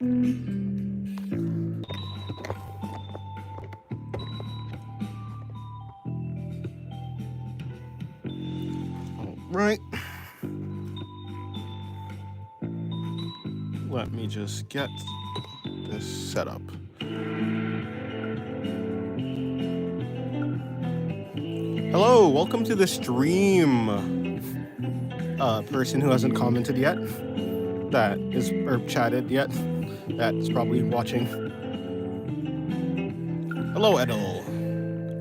Right. Let me just get this set up. Hello, welcome to the stream. Person who hasn't commented yet, that is, or chatted yet, that's probably watching. Hello, Edel.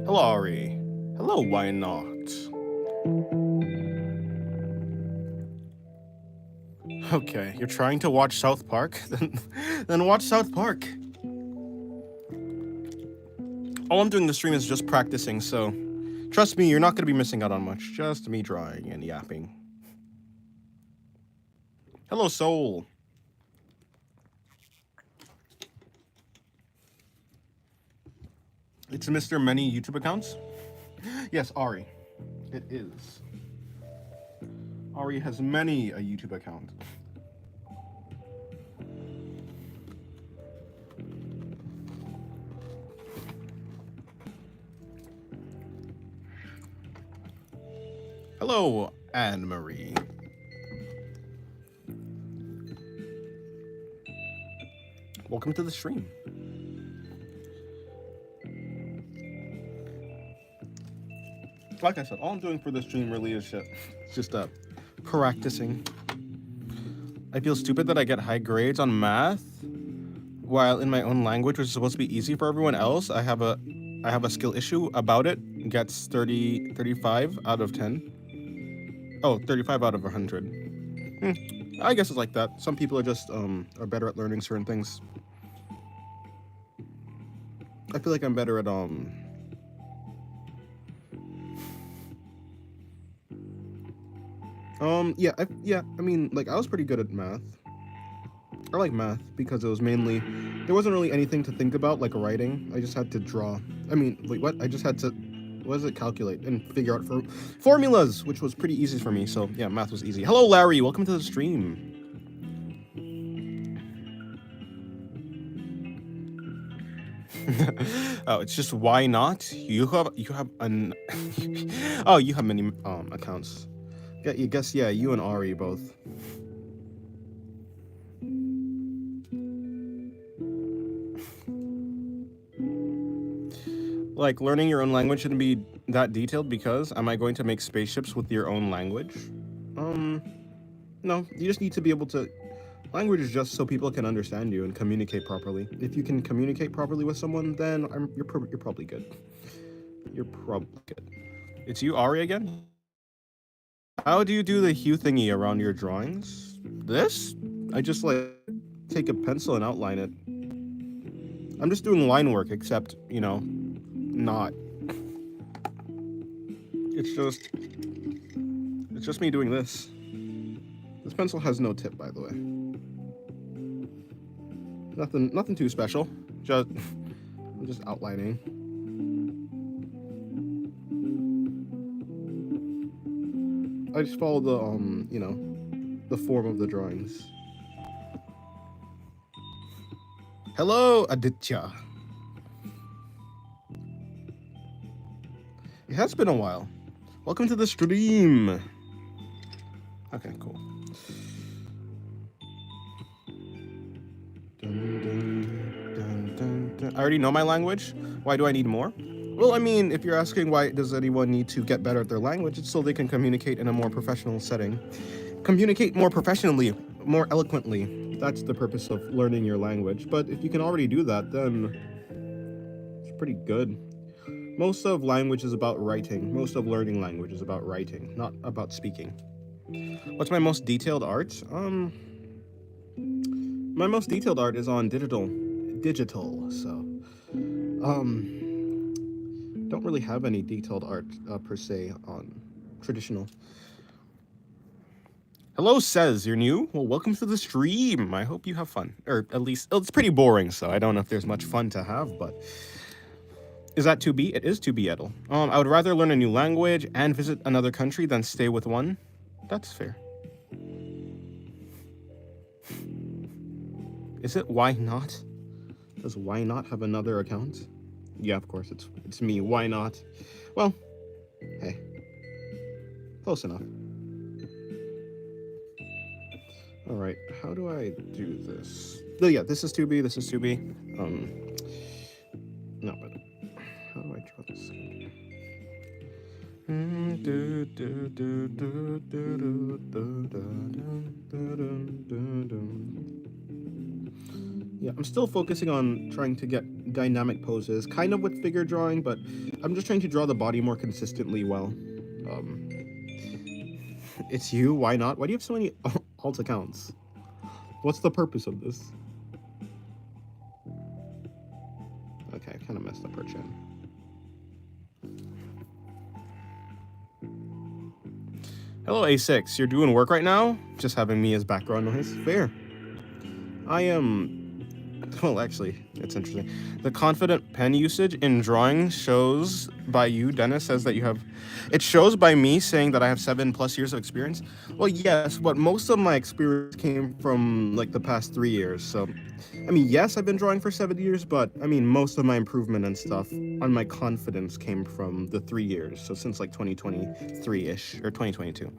Hello, Ari. Hello, why not? Okay, you're trying to watch South Park? Then watch South Park. All I'm doing this stream is just practicing, so trust me, you're not going to be missing out on much. Just me drawing and yapping. Hello, Soul. It's Mr. Many YouTube accounts? Yes, Ari. It is. Ari has many a YouTube account. Hello, Anne-Marie. Welcome to the stream. Like I said, all I'm doing for this stream really is just practicing. I feel stupid that I get high grades on math, while in my own language, which is supposed to be easy for everyone else, I have a skill issue about it. Gets 35 out of 10. Oh, 35 out of 100. I guess it's like that. Some people are just are better at learning certain things. I feel like I'm better at I mean, like, I was pretty good at math. I like math because it was mainly, there wasn't really anything to think about, like writing. I just had to draw. I mean, wait, what? I just had to, what is it, calculate and figure out formulas, which was pretty easy for me. So yeah, math was easy. Hello, Larry. Welcome to the stream. Oh, it's just why not? You have an oh, you have many accounts. Yeah, you guess, yeah, you and Ari both. Like, learning your own language shouldn't be that detailed because am I going to make spaceships with your own language? No, you just need to be able to, language is just so people can understand you and communicate properly. If you can communicate properly with someone, then you're probably good. You're probably good. It's you, Ari, again? How do you do the hue thingy around your drawings? This? I just, like, take a pencil and outline it. I'm just doing line work, except, you know, not. It's just me doing this. This pencil has no tip, by the way. Nothing too special. I'm just outlining. I just follow the you know, the form of the drawings. Hello, Aditya. It has been a while. Welcome to the stream. Okay, cool. I already know my language. Why do I need more? Well, I mean, if you're asking why does anyone need to get better at their language, it's so they can communicate in a more professional setting. Communicate more professionally, more eloquently. That's the purpose of learning your language. But if you can already do that, then it's pretty good. Most of language is about writing. Most of learning language is about writing, not about speaking. What's my most detailed art? My most detailed art is on digital, so don't really have any detailed art per se on traditional. Hello, Says, you're new? Well, welcome to the stream. I hope you have fun, or at least, it's pretty boring, so I don't know if there's much fun to have, but is that to be? It is to be, Edel. I would rather learn a new language and visit another country than stay with one. That's fair. Is it why not? Does why not have another account? Yeah, of course, it's me. Why not? Well, hey, close enough. All right, how do I do this? Oh yeah, this is 2B, this is 2B. No, but how do I draw this? Yeah, I'm still focusing on trying to get dynamic poses, kind of with figure drawing, but I'm just trying to draw the body more consistently well. It's you, why not? Why do you have so many alt accounts? What's the purpose of this? Okay, I kind of messed up her chin. Hello, A6. You're doing work right now? Just having me as background noise? Fair. I am... Well, actually, it's interesting. The confident pen usage in drawing shows by you, Dennis, says that you have... It shows by me saying that I have 7+ years of experience. Well, yes, but most of my experience came from, like, the past 3 years, so... I mean, yes, I've been drawing for 7 years, but, I mean, most of my improvement and stuff on my confidence came from the 3 years, so since, like, 2023-ish, or 2022.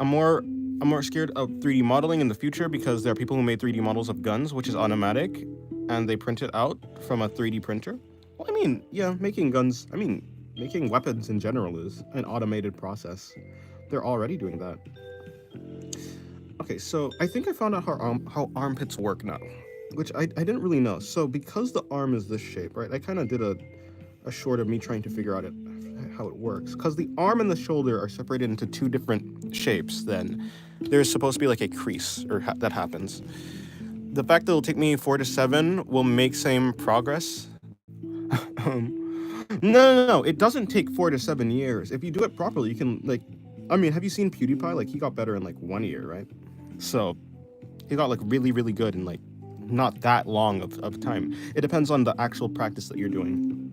I'm more scared of 3D modeling in the future because there are people who made 3D models of guns, which is automatic, and they print it out from a 3D printer. Well, I mean, yeah, making weapons in general is an automated process. They're already doing that. Okay, so I think I found out how armpits work now, which I didn't really know. So because the arm is this shape, right, I kind of did a short of me trying to figure out how it works. Because the arm and the shoulder are separated into 2 different shapes, then there's supposed to be like a crease that happens. The fact that it'll take me 4 to 7 will make same progress. No. It doesn't take 4 to 7 years. If you do it properly, you can, like... I mean, have you seen PewDiePie? Like, he got better in, like, 1 year, right? So, he got, like, really, really good in, like, not that long of time. It depends on the actual practice that you're doing.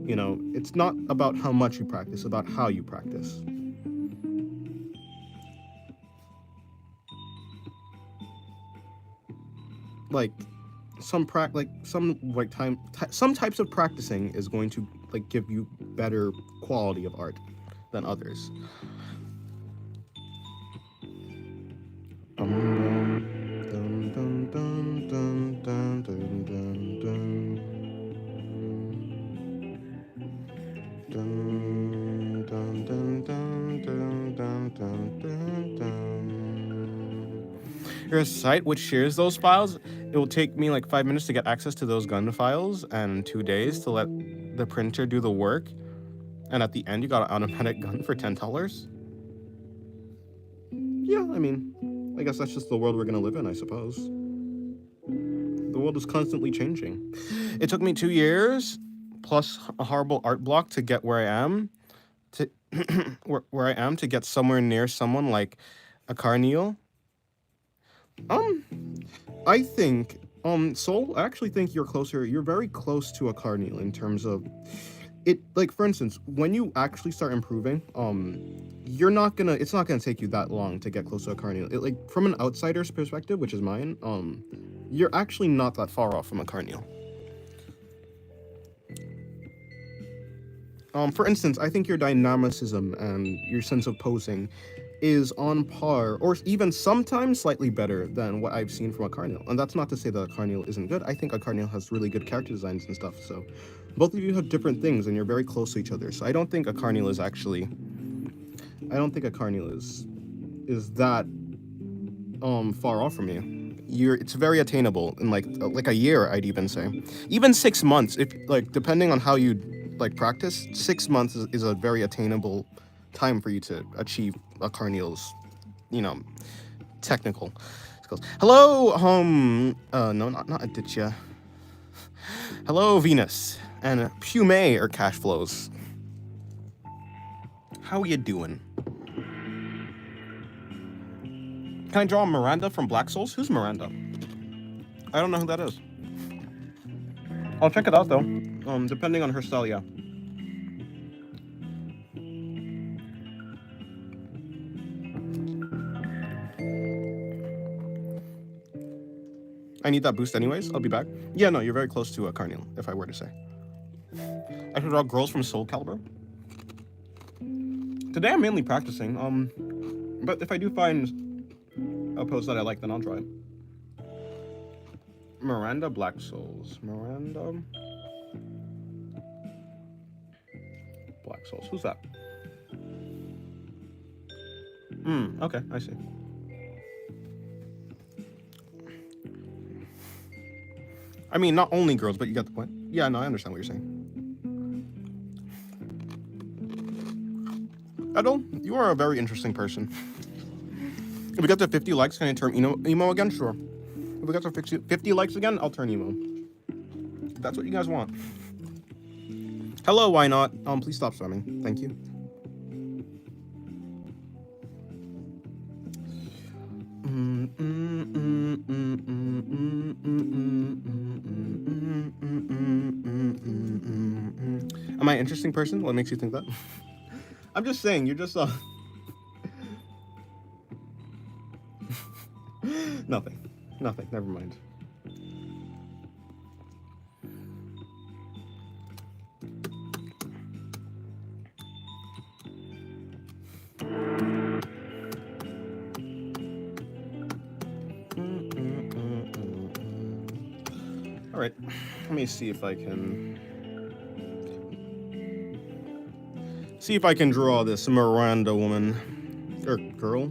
You know, it's not about how much you practice, about how you practice. Like, some types of practicing is going to, like, give you better quality of art than others. Here's a site which shares those files. It will take me like 5 minutes to get access to those gun files and 2 days to let the printer do the work. And at the end, you got an automatic gun for $10. Yeah, I mean, I guess that's just the world we're gonna live in, I suppose. The world is constantly changing. It took me 2 years plus a horrible art block to get where I am. Where I am to get somewhere near someone like a Carneal. I think, Soul, I actually think you're very close to a Carneal in terms of it. Like, for instance, when you actually start improving, it's not gonna take you that long to get close to a Carneal. Like, from an outsider's perspective, which is mine, you're actually not that far off from a Carneal. For instance, I think your dynamicism and your sense of posing is on par, or even sometimes slightly better than what I've seen from a Carneal. And that's not to say that a Carneal isn't good. I think a Carneal has really good character designs and stuff. So both of you have different things, and you're very close to each other. So I don't think a Carneal is that far off from you. It's very attainable in like a year, I'd even say. Even 6 months, if like depending on how you like practice, 6 months is a very attainable time for you to achieve a Carneal's, technical skills. Hello, no, not Aditya. Hello, Venus and Pume or cash flows. How you doing? Can I draw Miranda from Black Souls? Who's Miranda? I don't know who that is. I'll check it out though. Depending on her style, yeah. I need that boost anyways. I'll be back. Yeah, no, you're very close to a Carnival, if I were to say. I should draw girls from Soul Calibur. Today I'm mainly practicing. But if I do find a pose that I like, then I'll try it. Miranda Black Souls. Miranda Black Souls. Who's that? Okay, I see. I mean, not only girls, but you got the point. Yeah, no, I understand what you're saying. Edel, you are a very interesting person. If we get to 50 likes, can I turn emo again? Sure. If we get to 50 likes again, I'll turn emo. If that's what you guys want. Hello, why not? Please stop spamming. Thank you. Am I an interesting person? What makes you think that? I'm just saying, you're just Nothing. Never mind. All right. Let me see if I can draw this Miranda woman or girl.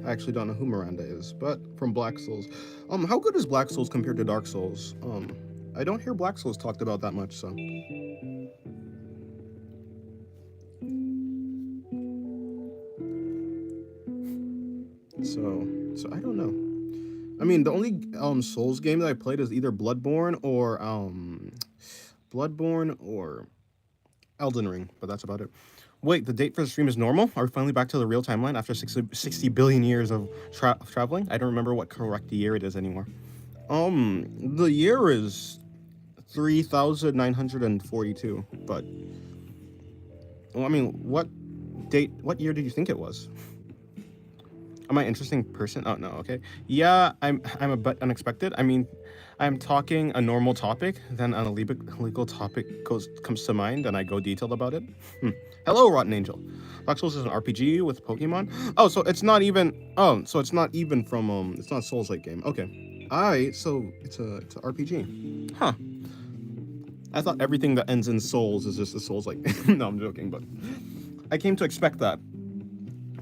I actually don't know who Miranda is, but from Black Souls. How good is Black Souls compared to Dark Souls? I don't hear Black Souls talked about that much, so. So I don't know. I mean, the only Souls game that I played is either Bloodborne or Elden Ring, but that's about it. Wait, the date for the stream is normal? Are we finally back to the real timeline after 60 billion years of traveling? I don't remember what correct year it is anymore. The year is 3,942, but well, I mean, what year did you think it was? Am I an interesting person? Oh, no, okay. Yeah, I'm a bit unexpected. I mean, I'm talking a normal topic, then an illegal topic comes to mind, and I go detailed about it. Hello, Rotten Angel. Dark Souls is an RPG with Pokemon. Oh, so it's not even. Oh, so it's not even from. It's not a Souls-like game. Okay. So it's a RPG. Huh. I thought everything that ends in Souls is just a Souls-like. No, I'm joking, but I came to expect that.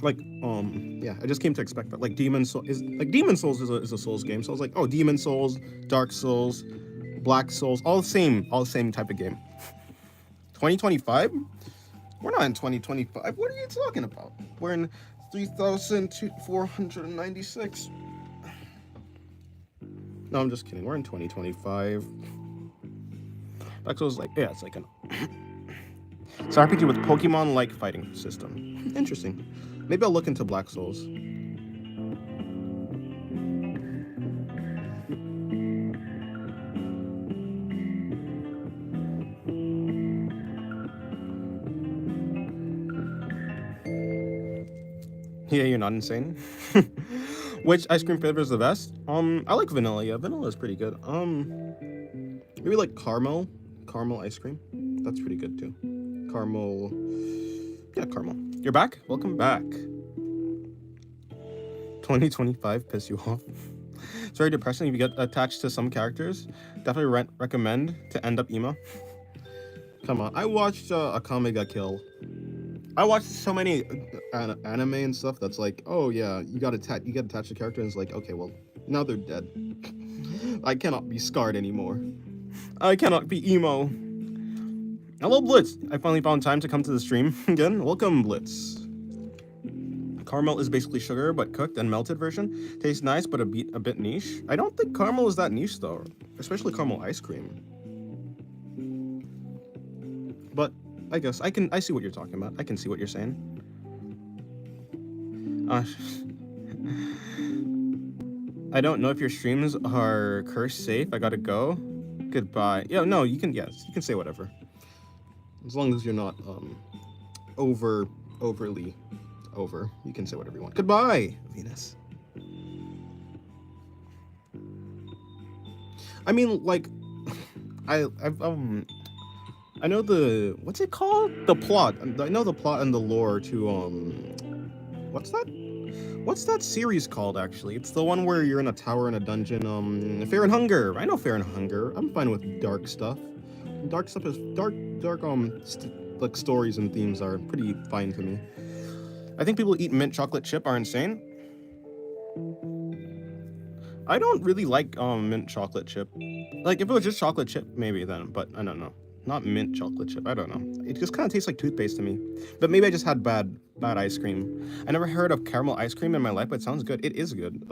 Like, yeah, I just came to expect that. Like, Demon Souls is a Souls game. So I was like, oh, Demon Souls, Dark Souls, Black Souls, all the same type of game. 2025? We're not in 2025. What are you talking about? We're in 3,496. No, I'm just kidding. We're in 2025. Dark Souls, like, yeah, it's like an it's an RPG with Pokemon-like fighting system. Interesting. Maybe I'll look into Black Souls. Yeah, you're not insane. Which ice cream flavor is the best? I like vanilla. Yeah, vanilla is pretty good. Maybe like caramel ice cream. That's pretty good too. Caramel. Yeah, caramel. You're back? Welcome back. 2025 piss you off. It's very depressing if you get attached to some characters. Definitely recommend to end up emo. Come on, I watched Akame ga Kill. I watched so many anime and stuff that's like, oh yeah, you get attached to character and it's like, okay, well, now they're dead. I cannot be scarred anymore. I cannot be emo. Hello, Blitz. I finally found time to come to the stream again. Welcome, Blitz. Caramel is basically sugar, but cooked and melted version. Tastes nice, but a bit niche. I don't think caramel is that niche, though. Especially caramel ice cream. But I guess I see what you're talking about. I can see what you're saying. I don't know if your streams are curse safe. I gotta go. Goodbye. Yeah, no, you can say whatever. As long as you're not overly over, you can say whatever you want. Goodbye, Venus. I mean, like, I know the what's it called? The plot. I know the plot and the lore to what's that? What's that series called actually? It's the one where you're in a tower in a dungeon. Fear and Hunger. I know Fear and Hunger. I'm fine with dark stuff. Dark stuff is dark like stories and themes are pretty fine to me. I think people who eat mint chocolate chip are insane. I don't really like mint chocolate chip. Like if it was just chocolate chip, maybe then, but I don't know. Not mint chocolate chip. I don't know. It just kind of tastes like toothpaste to me. But maybe I just had bad ice cream. I never heard of caramel ice cream in my life, but it sounds good. It is good.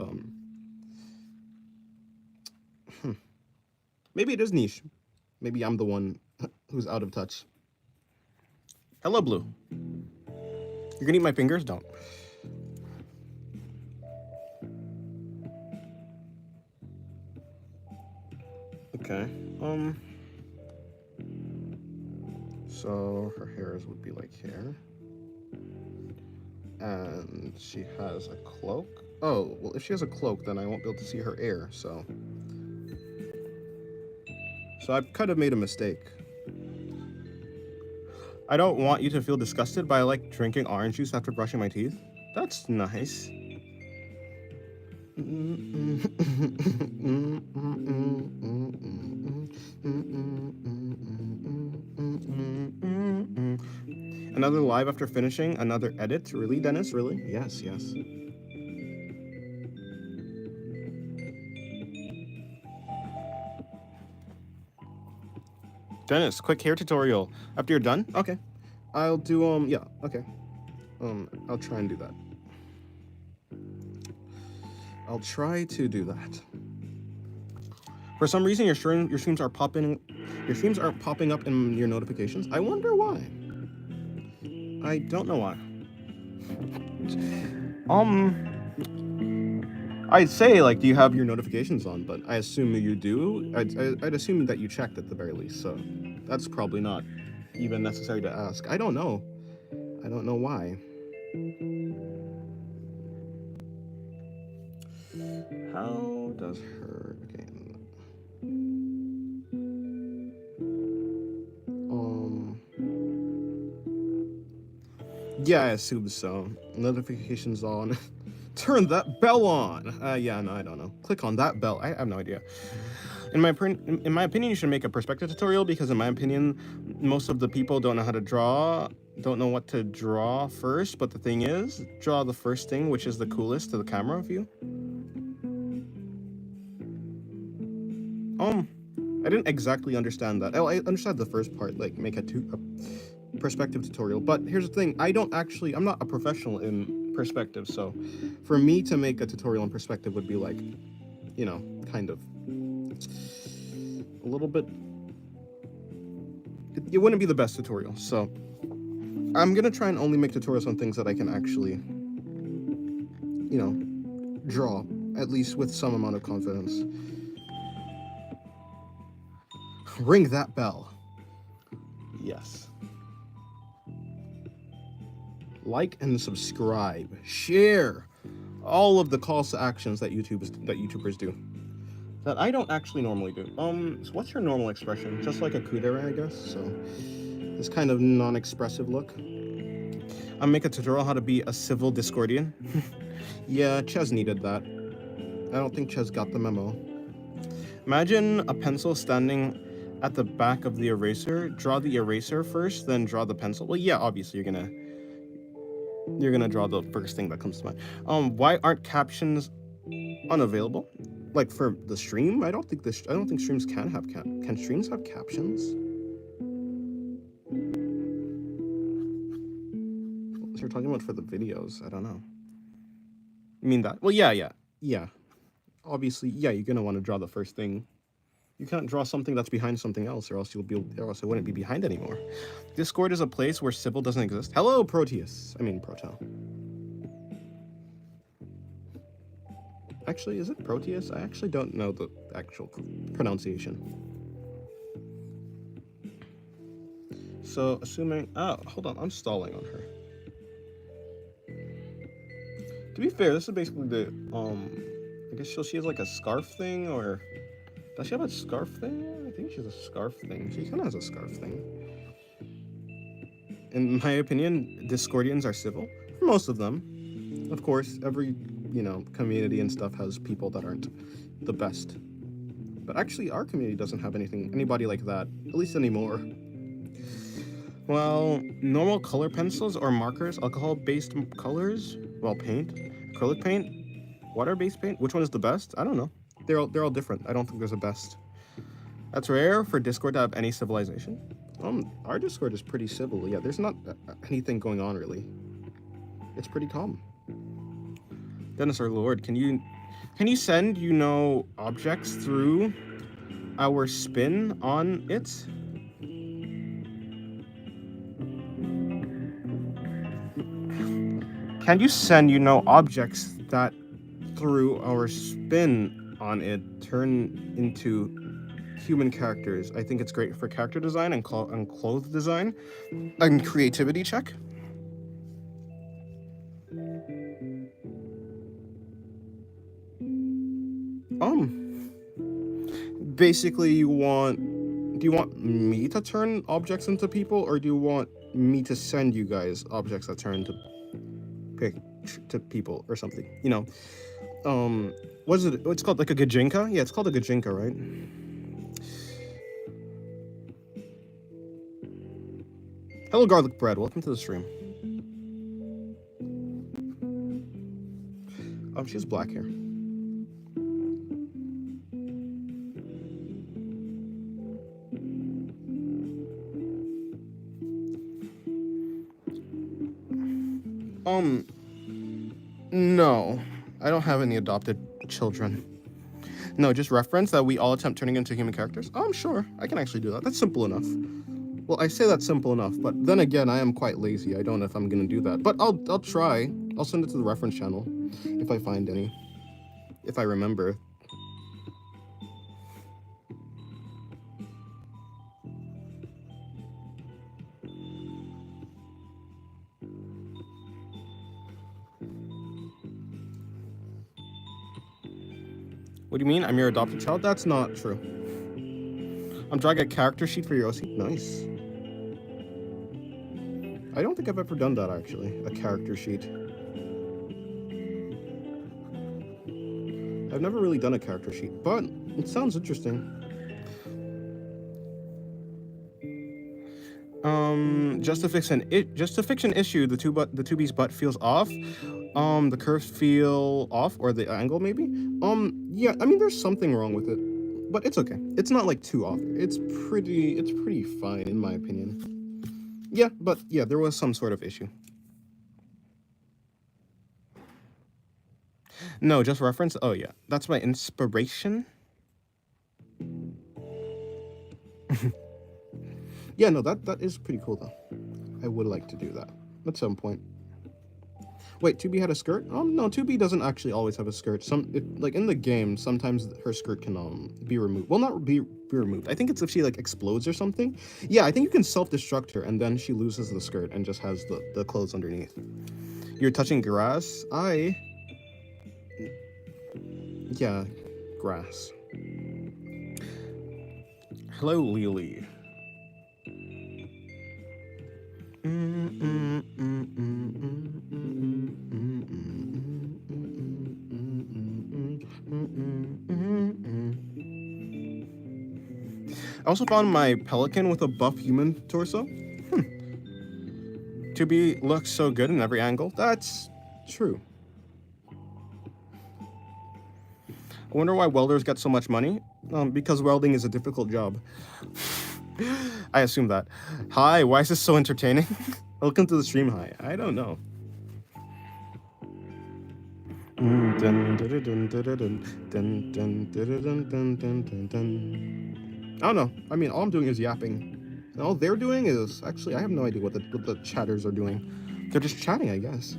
Maybe it is niche. Maybe I'm the one who's out of touch. Hello, Blue. You're gonna eat my fingers? Don't. Okay. So her hairs would be like here. And she has a cloak. Oh, well, if she has a cloak, then I won't be able to see her hair, so. So I've kind of made a mistake. I don't want you to feel disgusted, but I like drinking orange juice after brushing my teeth. That's nice. Another live after finishing, another edit. Really, Dennis? Really? Yes, yes. Dennis, quick hair tutorial. After you're done? Okay. I'll do, yeah, okay. I'll try and do that. I'll try to do that. For some reason, your streams are popping up in your notifications. I wonder why. I don't know why. I'd say like, do you have your notifications on? But I assume you do. I'd assume that you checked at the very least. So that's probably not even necessary to ask. I don't know. I don't know why. How does her okay? Yeah, I assume so. Notifications on. Turn that bell on. Yeah, no, I don't know. Click on that bell. I have no idea. In my opinion, you should make a perspective tutorial because, in my opinion, most of the people don't know how to draw, don't know what to draw first. But the thing is, draw the first thing, which is the coolest to the camera view. I didn't exactly understand that. Oh, I understand the first part, like make a perspective tutorial. But here's the thing: I'm not a professional in perspective, so for me to make a tutorial in perspective would be like, you know, kind of a little bit. It wouldn't be the best tutorial. So I'm gonna try and only make tutorials on things that I can actually, you know, draw at least with some amount of confidence. Ring that bell. Yes. Like and subscribe. Share. All of the calls to actions that YouTubers do. That I don't actually normally do. So what's your normal expression? Just like a kudere, I guess. So this kind of non-expressive look. I'll make a tutorial how to be a civil Discordian. Yeah, Ches needed that. I don't think Ches got the memo. Imagine a pencil standing at the back of the eraser. Draw the eraser first, then draw the pencil. Well, yeah, obviously you're gonna draw the first thing that comes to mind. Why aren't captions unavailable? Like for the stream? I don't think streams can have can streams have captions? So you're talking about for the videos? I don't know. You mean that? Well, yeah. Obviously, yeah. You're gonna want to draw the first thing. You can't draw something that's behind something else, or else it wouldn't be behind anymore. Discord is a place where civil doesn't exist. Hello, Proteus. I mean, Proto. Actually, is it Proteus? I actually don't know the actual pronunciation. So, assuming... Oh, hold on. I'm stalling on her. To be fair, this is basically the... I guess she has like a scarf thing, or... Does she have a scarf thing? I think she has a scarf thing. She kind of has a scarf thing. In my opinion, Discordians are civil. For most of them. Of course, every, community and stuff has people that aren't the best. But actually, our community doesn't have anybody like that, at least anymore. Well, normal color pencils or markers, alcohol-based colors, well, paint, acrylic paint, water-based paint. Which one is the best? I don't know. They're all different. I don't think there's a best. That's rare for Discord to have any civilization. Our Discord is pretty civil. Yeah, there's not anything going on really. It's pretty calm. Dennis, our lord, can you send objects through our spin on it? Can you send objects that through our spin on it turn into human characters? I think it's great for character design and clothes design and creativity check. Basically, do you want me to turn objects into people, or do you want me to send you guys objects that turn into people or something? What is it? It's called like a gajinka? Yeah, it's called a gajinka, right? Hello, garlic bread. Welcome to the stream. She has black hair. No. I don't have any adopted children. No, just reference that we all attempt turning into human characters. I'm sure. I can actually do that. That's simple enough. Well, I say that's simple enough, but then again, I am quite lazy. I don't know if I'm gonna do that. But I'll try. I'll send it to the reference channel if I find any. If I remember. What do you mean? I'm your adopted child? That's not true. I'm drawing a character sheet for your OC. Nice. I don't think I've ever done that, actually. A character sheet. I've never really done a character sheet, but it sounds interesting. Just to fix an issue, the 2B's butt feels off. The curves feel off, or the angle maybe. Yeah, I mean there's something wrong with it, but it's okay. It's not like too off. It's pretty fine in my opinion. Yeah, but yeah, there was some sort of issue. No, just reference. Oh yeah, that's my inspiration. Yeah, no, that is pretty cool though. I would like to do that at some point. Wait, 2B had a skirt? No, 2B doesn't actually always have a skirt. Like in the game, sometimes her skirt can be removed. Well, not be removed. I think it's if she like explodes or something. Yeah, I think you can self-destruct her and then she loses the skirt and just has the clothes underneath. You're touching grass? Yeah, grass. Hello, Lily. I also found my pelican with a buff human torso. 2B looks so good in every angle. That's true. I wonder why welders get so much money. Because welding is a difficult job. I assume that. Hi, why is this so entertaining? Welcome to the stream. Hi. I don't know. I don't know. I mean, all I'm doing is yapping. And all they're doing is actually I have no idea what the chatters are doing. They're just chatting, I guess.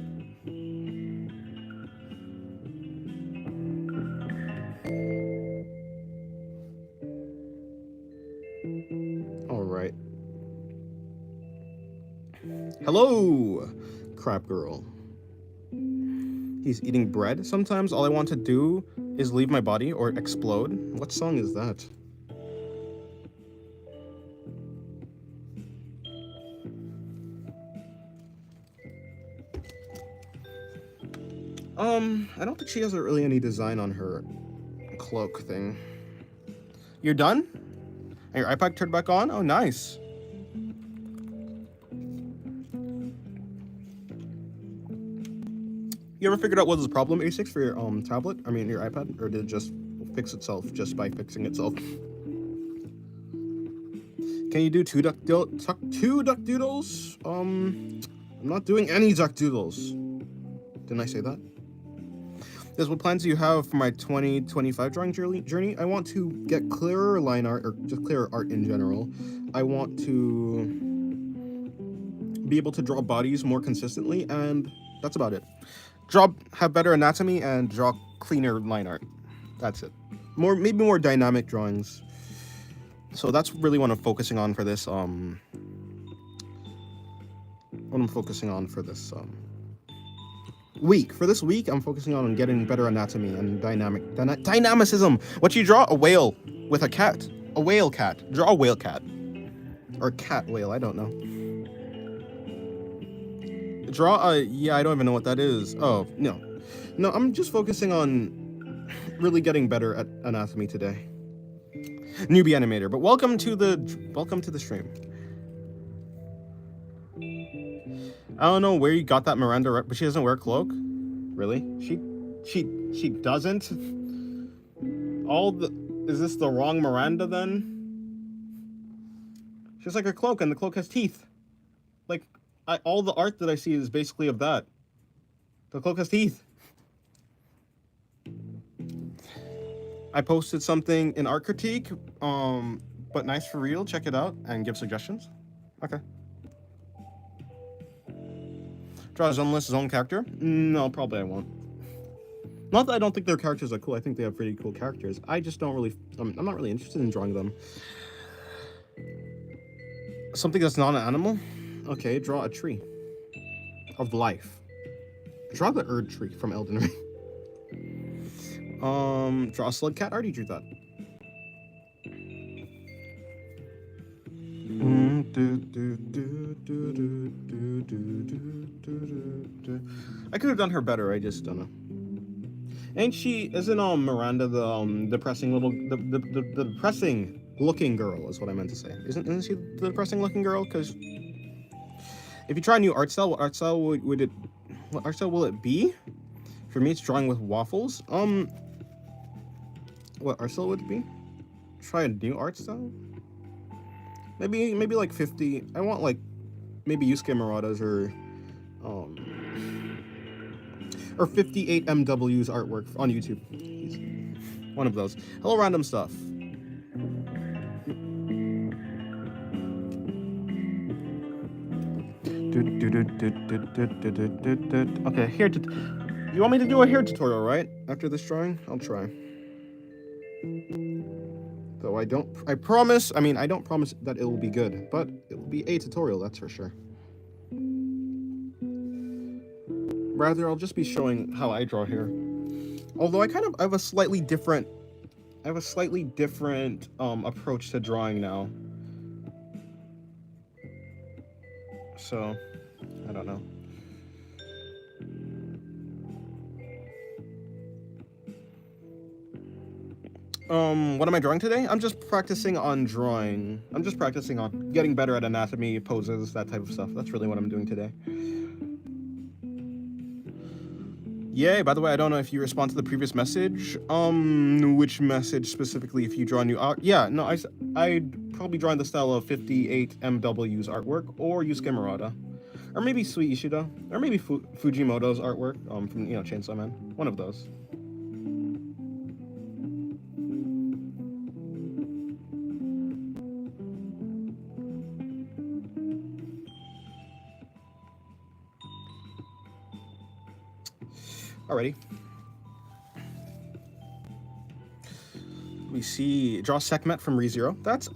All right. Hello, crap girl. He's eating bread. Sometimes all I want to do is leave my body or explode. What song is that? I don't think she has really any design on her cloak thing. You're done? And your iPad turned back on? Oh, nice. You ever figured out what was the problem, A6, for your tablet? I mean, your iPad? Or did it just fix itself just by fixing itself? Can you do two duck doodles? I'm not doing any duck doodles. Didn't I say that? This, what plans do you have for my 2025 drawing journey? I want to get clearer line art, or just clearer art in general. I want to be able to draw bodies more consistently, and that's about it. Have better anatomy, and draw cleaner line art. That's it. Maybe more dynamic drawings. So that's really what I'm focusing on for this. Week. For this week, I'm focusing on getting better anatomy and dynamicism. What you draw? A whale with a cat. A whale cat. Draw a whale cat. Or cat whale, I don't know. Draw a... Yeah, I don't even know what that is. Oh, no. No, I'm just focusing on really getting better at anatomy today. Newbie animator, but welcome to the stream. I don't know where you got that Miranda, but she doesn't wear a cloak. Really? She doesn't. Is this the wrong Miranda then? She's like a cloak, and the cloak has teeth. Like, all the art that I see is basically of that. The cloak has teeth. I posted something in art critique, but nice for real. Check it out and give suggestions. Okay. Draw his own character? No, probably I won't. Not that I don't think their characters are cool. I think they have pretty cool characters. I just don't really... I'm not really interested in drawing them. Something that's not an animal? Okay, draw a tree. Of life. Draw the Erd tree from Elden Ring. Draw a slug cat. I already drew that. I could have done her better. I just don't know. Isn't Miranda the depressing depressing looking girl is what I meant to say. Isn't she the depressing looking girl? Because if you try a new art style, what art style will it be? For me, it's drawing with waffles. What art style would it be? Try a new art style? Maybe like 50. I want like maybe Yusuke Murata's or 58 MW's artwork on YouTube. One of those. Hello, random stuff. Okay, you want me to do a hair tutorial, right? After this drawing? I'll try. Though I don't promise that it will be good, but it will be a tutorial, that's for sure. Rather, I'll just be showing how I draw here. Although I have a slightly different approach to drawing now. So, I don't know. What am I drawing today? I'm just practicing on drawing. I'm just practicing on getting better at anatomy, poses, that type of stuff. That's really what I'm doing today. Yay, by the way, I don't know if you respond to the previous message. Which message specifically, if you draw new art? Yeah, no, I'd probably draw in the style of 58 MW's artwork, or Yusuke Murata. Or maybe Sui Ishida, or maybe Fujimoto's artwork, from, Chainsaw Man. One of those. Alrighty. We see draw Sekhmet from ReZero. That's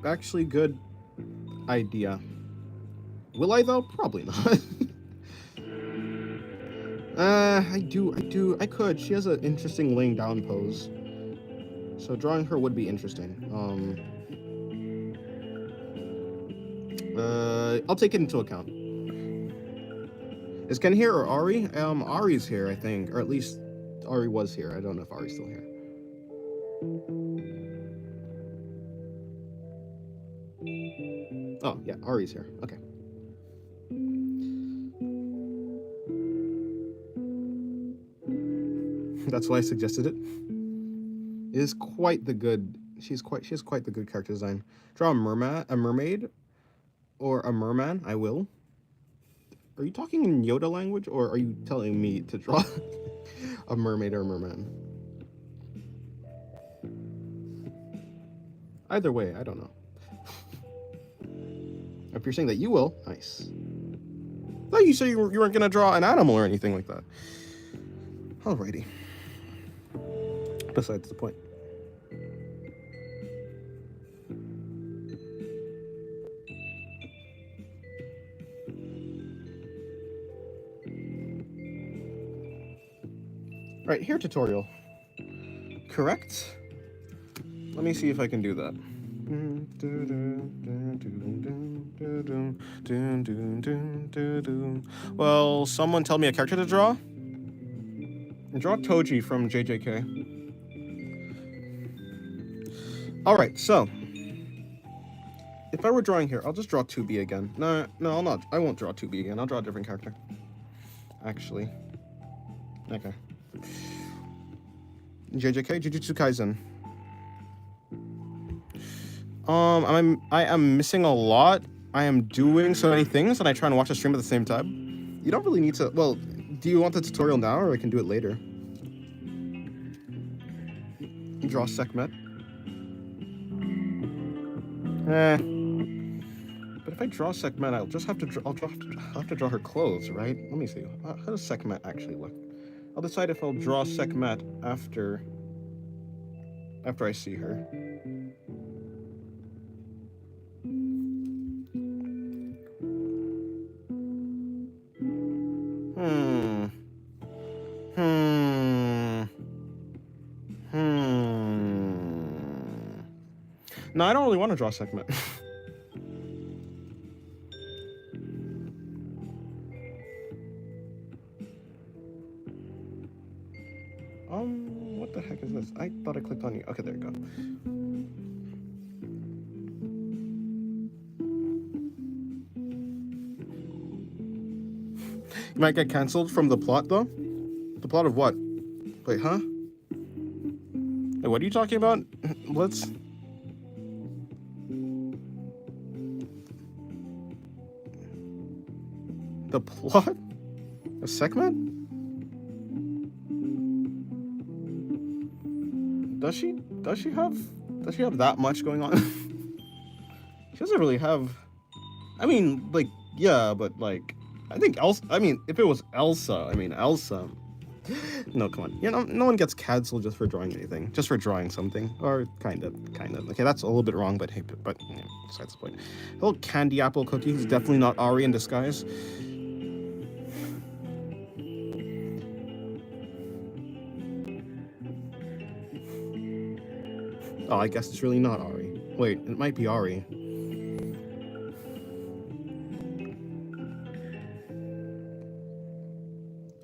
actually good idea. Will I though? Probably not. I could. She has an interesting laying down pose. So drawing her would be interesting. I'll take it into account. Is Ken here or Ari? Ari's here, I think. Or at least Ari was here. I don't know if Ari's still here. Oh, yeah, Ari's here. Okay. That's why I suggested it. It is quite the good. She has quite the good character design. Draw a mermaid, or a merman. I will. Are you talking in Yoda language, or are you telling me to draw a mermaid or a merman? Either way, I don't know. If you're saying that you will, nice. No, you said you weren't gonna draw an animal or anything like that. Alrighty. Besides the point. Right, here tutorial. Correct? Let me see if I can do that. Well, someone tell me a character to draw? Draw Toji from JJK. Alright, so if I were drawing here, I'll just draw 2B again. No, I'll not. I won't draw 2B again. I'll draw a different character. Actually. Okay. JJK, Jujutsu Kaisen. I am missing a lot. I am doing so many things, and I try and watch a stream at the same time. You don't really need to. Well, do you want the tutorial now, or I can do it later? Draw Sekhmet. But if I draw Sekhmet, I'll just have to draw her clothes, right? Let me see. How does Sekhmet actually look? I'll decide if I'll draw Sekhmet after I see her. No, I don't really want to draw Sekhmet. What the heck is this? I thought I clicked on you. Okay, there you go. You might get cancelled from the plot, though? The plot of what? Wait, huh? Wait, what are you talking about? Let's... The plot? A Sekhmet? Does she have that much going on? She doesn't really have... I mean, like, yeah, but, like... I think Elsa... I mean, if it was Elsa... No, come on. You know, no one gets cancelled just for drawing anything. Just for drawing something. Or kind of. Okay, that's a little bit wrong, but hey, yeah, besides the point. Little candy apple cookie. He's definitely not Ari in disguise. Oh, I guess it's really not Ari. Wait, it might be Ari.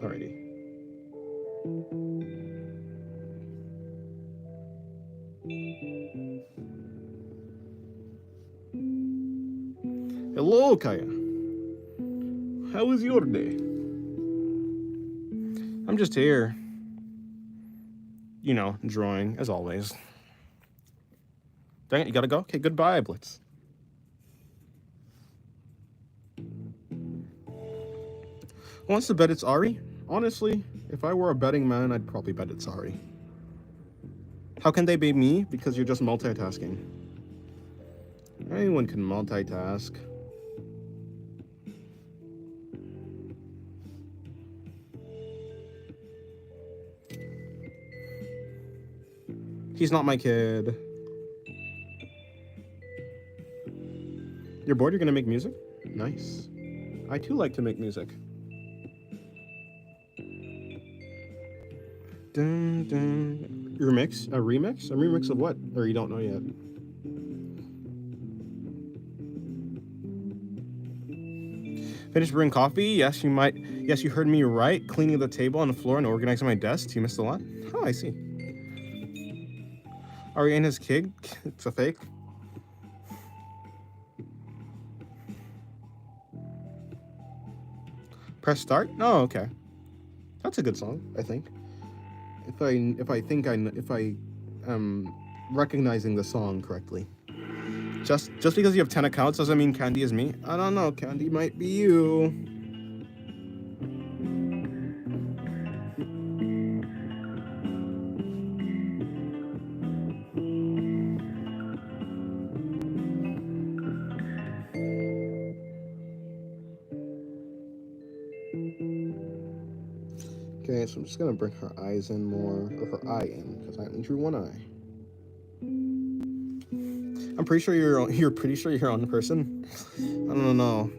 Alrighty. Hello, Kaya. How was your day? I'm just here. You know, drawing, as always. Dang it, you gotta go? Okay, goodbye, Blitz. Who wants to bet it's Ari? Honestly, if I were a betting man, I'd probably bet it's Ari. How can they be me? Because you're just multitasking. Anyone can multitask. He's not my kid. You're bored? You're gonna make music? Nice. I too like to make music. Dun, dun. Remix? A remix? A remix of what? Or you don't know yet? Finished brewing coffee? Yes, you might. Yes, you heard me right. Cleaning the table on the floor and organizing my desk. You missed a lot. Oh, I see. Ari and his kid? It's a fake. Press start? Oh, okay. That's a good song, I think. If I am recognizing the song correctly. Just because you have 10 accounts doesn't mean Candy is me. I don't know. Candy might be you. Okay, so I'm just gonna bring her eyes in more, or her eye in, because I only drew one eye. I'm pretty sure you're pretty sure you're on the person. I don't know.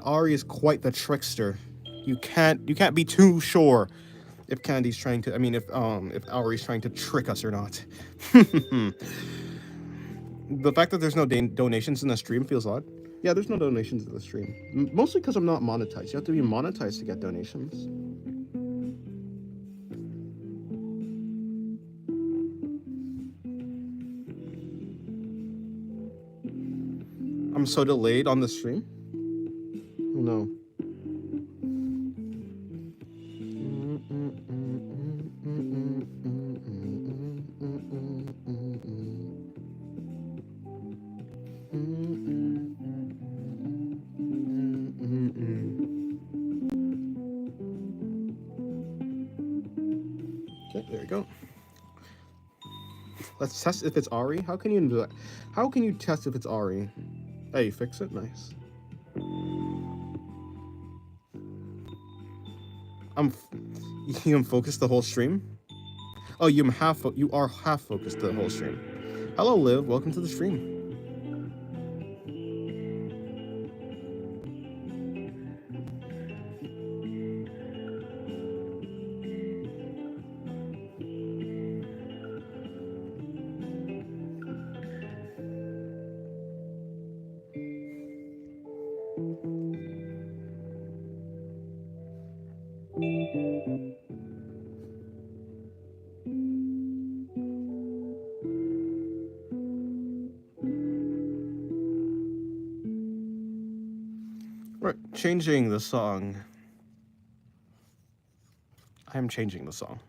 Ari is quite the trickster. You can't be too sure if Candy's trying to. If Ari's trying to trick us or not. The fact that there's no donations in the stream feels odd. Yeah, there's no donations in the stream. Mostly because I'm not monetized. You have to be monetized to get donations. I'm so delayed on the stream. Oh no. Okay, there we go. Let's test if it's Ari. How can you do that? How can you test if it's Ari? Hey, fix it. Nice. You focused the whole stream. Oh, you are half focused the whole stream. Hello, Liv. Welcome to the stream. Right, changing the song. I am changing the song.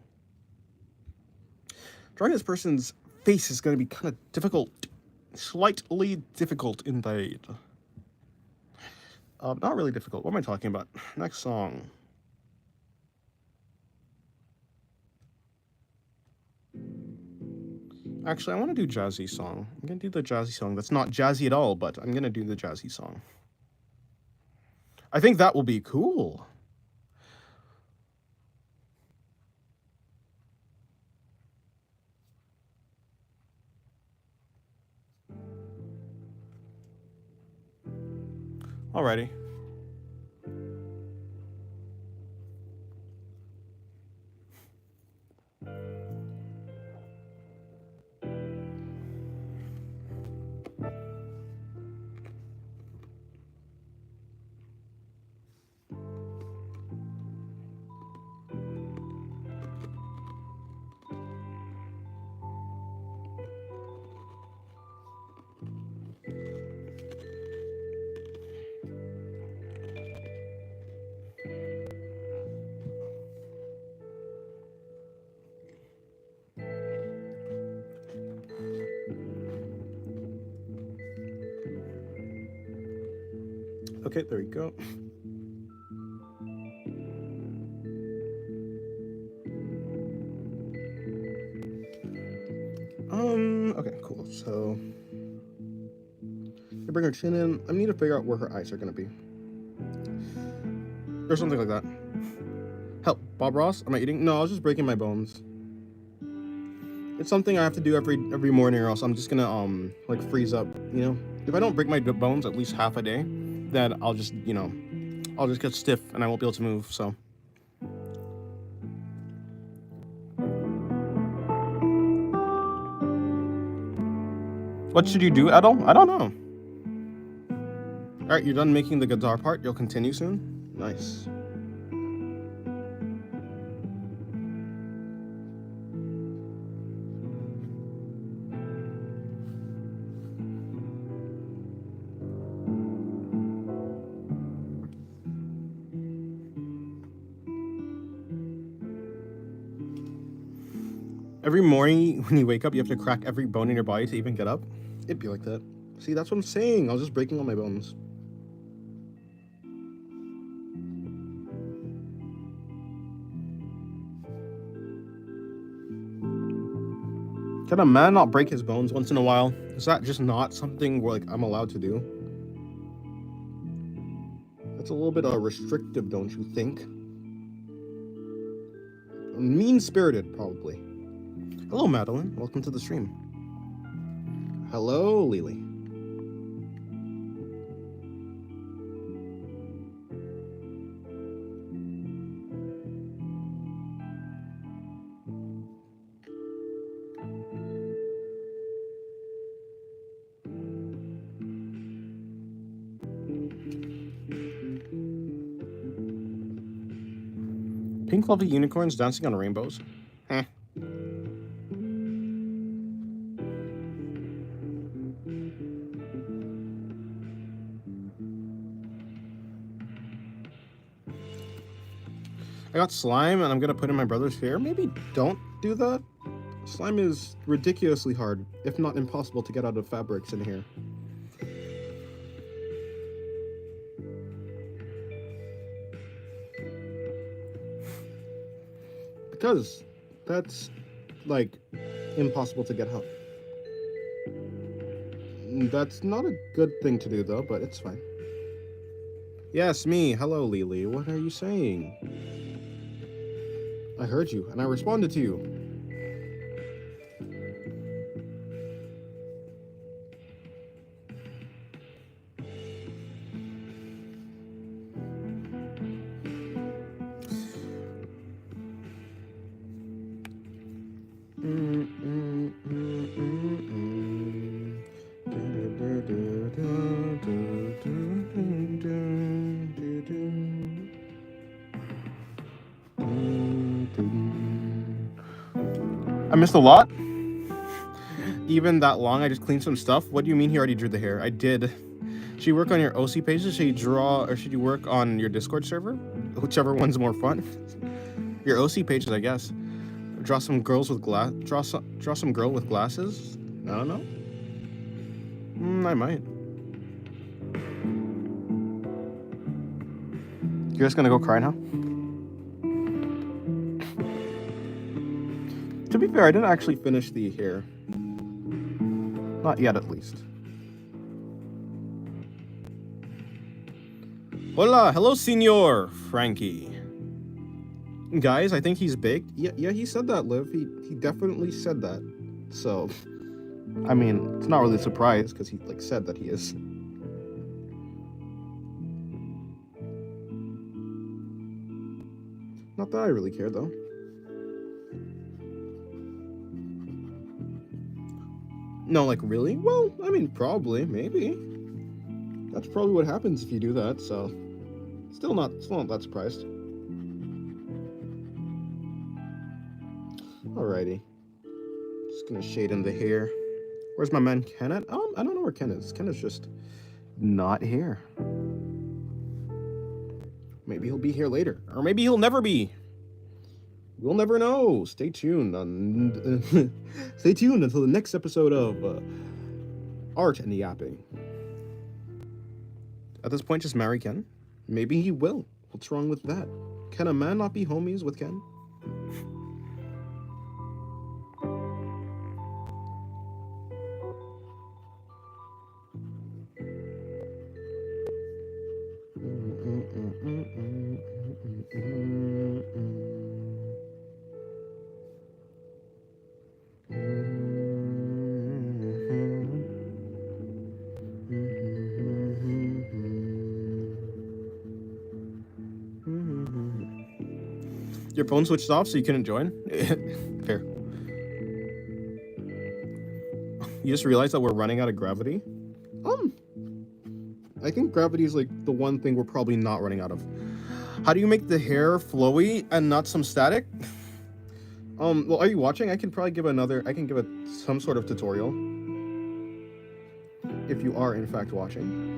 Drawing this person's face is going to be kind of difficult. Slightly difficult indeed. Not really difficult. What am I talking about? Next song. Actually, I want to do jazzy song. I'm going to do the jazzy song. That's not jazzy at all, but I'm going to do the jazzy song. I think that will be cool. Alrighty. Okay, there we go. Okay, cool. So, I bring her chin in. I need to figure out where her eyes are gonna be. Or something like that. Help, Bob Ross? Am I eating? No, I was just breaking my bones. It's something I have to do every morning, or else I'm just gonna like freeze up. You know, if I don't break my bones at least half a day, then I'll just I'll just get stiff and I won't be able to move. So What should you do, Edel? I don't know. Alright, you're done making the guitar part. You'll continue soon? Nice. Every morning when you wake up, you have to crack every bone in your body to even get up. It'd be like that. See, that's what I'm saying. I was just breaking all my bones. Can a man not break his bones once in a while? Is that just not something where, like, I'm allowed to do? That's a little bit restrictive, don't you think? Mean-spirited, probably. Hello, Madeline. Welcome to the stream. Hello, Lily. Pink fluffy unicorns dancing on rainbows. Heh. I got slime and I'm gonna put in my brother's hair. Maybe don't do that. Slime is ridiculously hard, if not impossible, to get out of fabrics in here. Because that's, like, impossible to get out. That's not a good thing to do, though, but it's fine. Yes, me. Hello, Lily. What are you saying? I heard you, and I responded to you. I missed a lot. Even that long, I just cleaned some stuff. What do you mean he already drew the hair? I did. Should you work on your OC pages? Should you draw, or should you work on your Discord server? Whichever one's more fun. Your OC pages, I guess. Draw some girls with draw some girl with glasses. I don't know. I might. You're just gonna go cry now? To be fair, I didn't actually finish the hair. Not yet, at least. Hola, hello, Senor Frankie. Guys, I think he's baked. Yeah, he said that, Liv. He definitely said that. So, I mean, it's not really a surprise because he like said that he is. Not that I really care, though. No, like, really? Well, I mean, probably, maybe. That's probably what happens if you do that, so... Still not that surprised. Alrighty. Just gonna shade in the hair. Where's my man, Ken at? I don't know where Ken is. Ken is just not here. Maybe he'll be here later. Or maybe he'll never be. We'll never know. Stay tuned stay tuned until the next episode of Art and Yapping. At this point, just marry Ken. Maybe he will. What's wrong with that? Can a man not be homies with Ken? Your phone switched off so you couldn't join? Fair. You just realized that we're running out of gravity? I think gravity is like the one thing we're probably not running out of. How do you make the hair flowy and not some static? Well, are you watching? I can probably give some sort of tutorial. If you are in fact watching.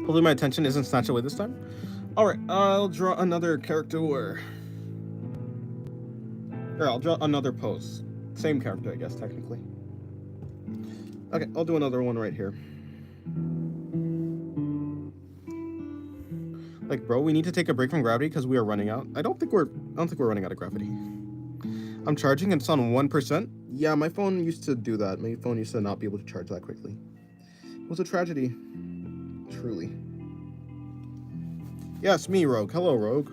Hopefully my attention isn't snatched away this time. Alright, I'll draw another character or I'll draw another pose. Same character, I guess, technically. Okay, I'll do another one right here. Like, bro, we need to take a break from gravity because we are running out. I don't think we're running out of gravity. I'm charging and it's on 1%. Yeah, my phone used to do that. My phone used to not be able to charge that quickly. It was a tragedy. Truly. Yeah, it's me, Rogue. Hello, Rogue.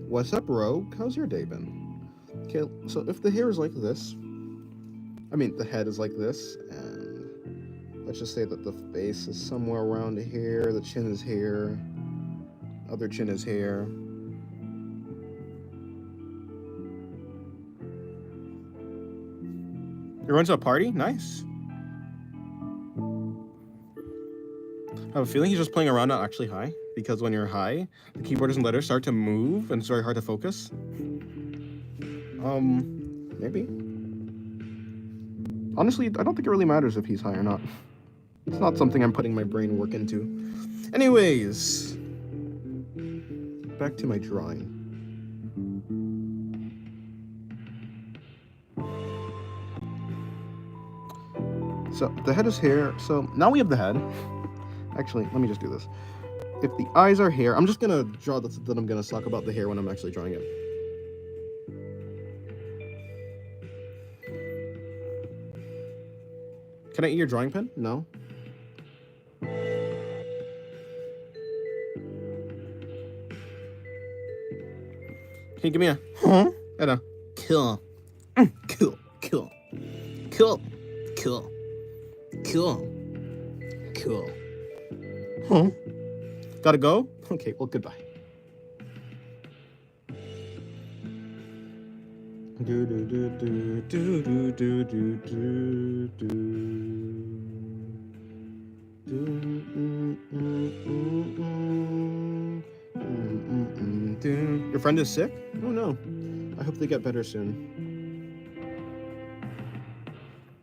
What's up, Rogue? How's your day been? Okay, so if the hair is like this, I mean, the head is like this, and let's just say that the face is somewhere around here, the chin is here, other chin is here. You run to a party? Nice. I have a feeling he's just playing around, not actually high, because when you're high, the keyboards and letters start to move, and it's very hard to focus. Maybe. Honestly, I don't think it really matters if he's high or not. It's not something I'm putting my brain work into. Anyways, back to my drawing. So the head is here. So now we have the head. Actually, let me just do this. If the eyes are here, I'm just gonna draw that I'm gonna talk about the hair when I'm actually drawing it. Can I eat your drawing pen? No. Can you give me a and a kill? Kill. Huh? Gotta go? Okay, well, goodbye. Your friend is sick? Oh no. I hope they get better soon.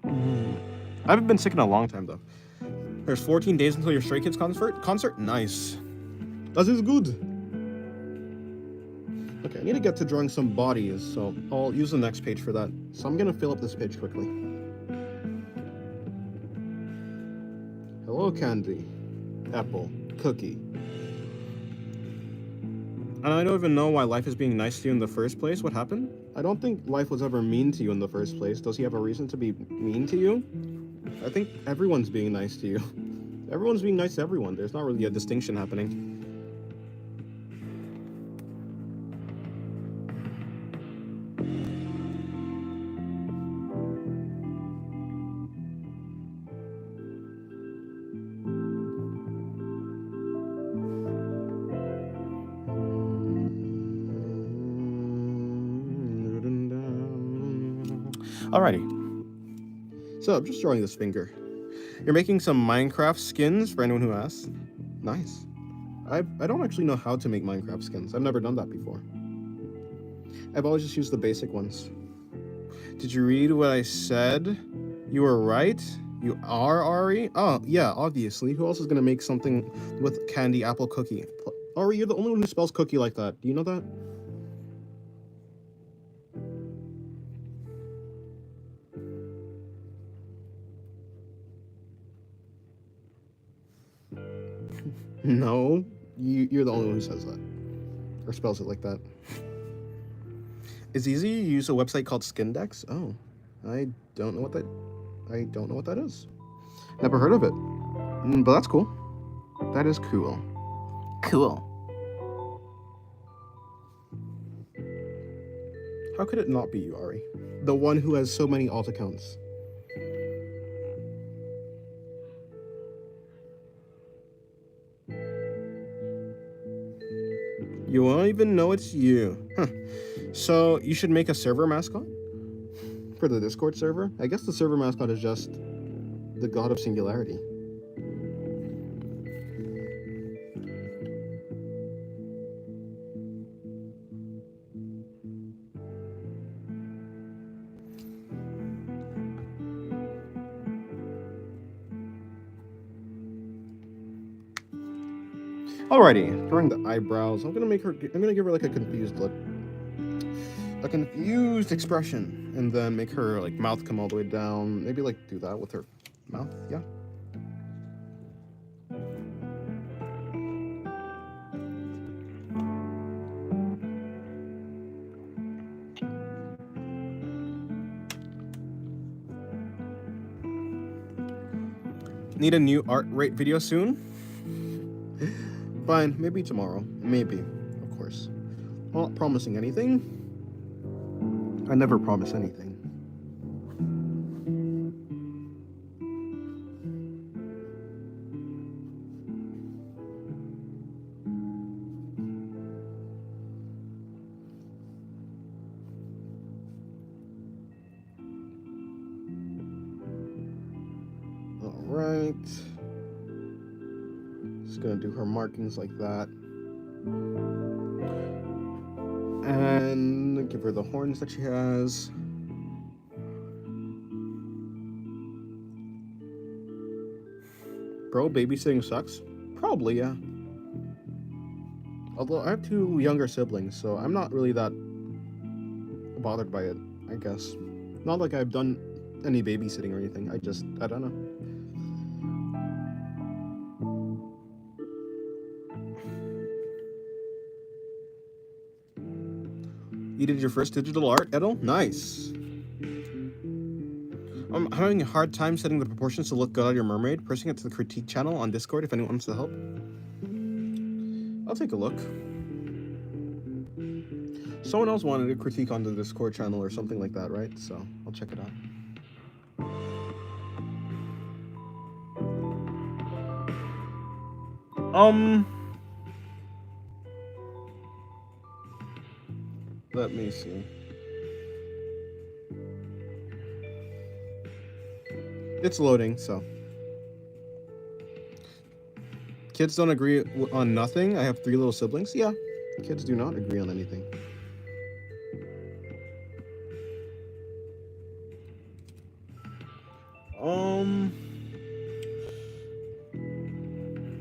I haven't been sick in a long time though. There's 14 days until your Stray Kids concert? Nice. That is good. Okay, I need to get to drawing some bodies, so I'll use the next page for that. So I'm gonna fill up this page quickly. Hello, Candy. Apple. Cookie. And I don't even know why life is being nice to you in the first place. What happened? I don't think life was ever mean to you in the first place. Does he have a reason to be mean to you? I think everyone's being nice to you. Everyone's being nice to everyone. There's not really a distinction happening. Alrighty. So I'm just drawing this finger. You're making some Minecraft skins for anyone who asks. Nice. I don't actually know how to make Minecraft skins. I've never done that before. I've always just used the basic ones. Did you read what I said? You were right. You are Ari? Oh, yeah, obviously. Who else is gonna make something with candy apple cookie? Ari, you're the only one who spells cookie like that. Do you know that? No, you're the only one who says that. Or spells it like that. It's easy. You use a website called Skindex? Oh, I don't know what that is. Never heard of it. But that's cool. That is cool. Cool. How could it not be you, Ari? The one who has so many alt accounts. You won't even know it's you. Huh. So you should make a server mascot for the Discord server? I guess the server mascot is just the God of Singularity. Alrighty, drawing the eyebrows. I'm gonna give her like a confused look. A confused expression. And then make her like mouth come all the way down. Maybe like do that with her mouth, yeah. Need a new art rate video soon? Fine, maybe tomorrow. Maybe, of course. I'm not promising anything. I never promise anything. Alright. Just gonna do her markings like that. And give her the horns that she has. Bro, babysitting sucks? Probably, yeah. Although I have 2 younger siblings, so I'm not really that bothered by it, I guess. Not like I've done any babysitting or anything. I don't know. You did your first digital art, Edel? Nice. I'm having a hard time setting the proportions to look good on your mermaid. Posting it to the critique channel on Discord if anyone wants to help. I'll take a look. Someone else wanted a critique on the Discord channel or something like that, right? So I'll check it out. Let me see. It's loading, so. Kids don't agree on nothing. I have 3 little siblings. Yeah, kids do not agree on anything.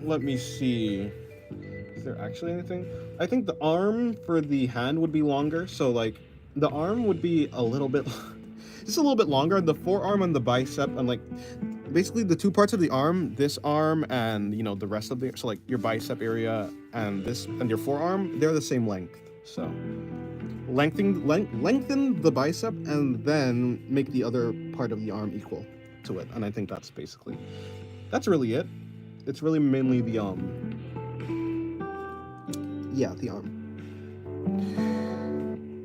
Let me see. Is there actually anything? I think the arm for the hand would be longer, so like the arm would be a little bit just a little bit longer. The forearm and the bicep and like basically the 2 parts of the arm, this arm and you know the rest of the, so like your bicep area and this and your forearm, they're the same length. So lengthen the bicep and then make the other part of the arm equal to it. And I think that's really it. It's really mainly the yeah, the arm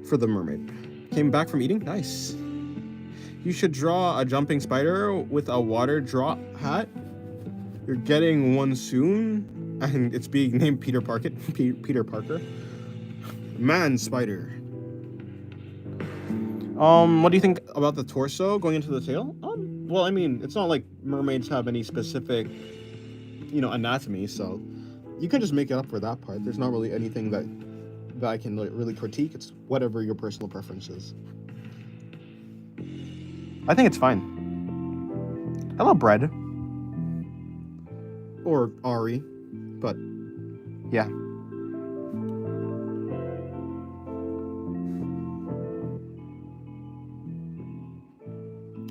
for the mermaid. Came back from eating? Nice. You should draw a jumping spider with a water drop hat. You're getting one soon, and it's being named Peter Parker. Peter Parker. Man spider. What do you think about the torso going into the tail? Well, I mean, it's not like mermaids have any specific, you know, anatomy, so you can just make it up for that part. There's not really anything that I can really critique. It's whatever your personal preference is. I think it's fine. Hello, Bread. Or Ari, but yeah.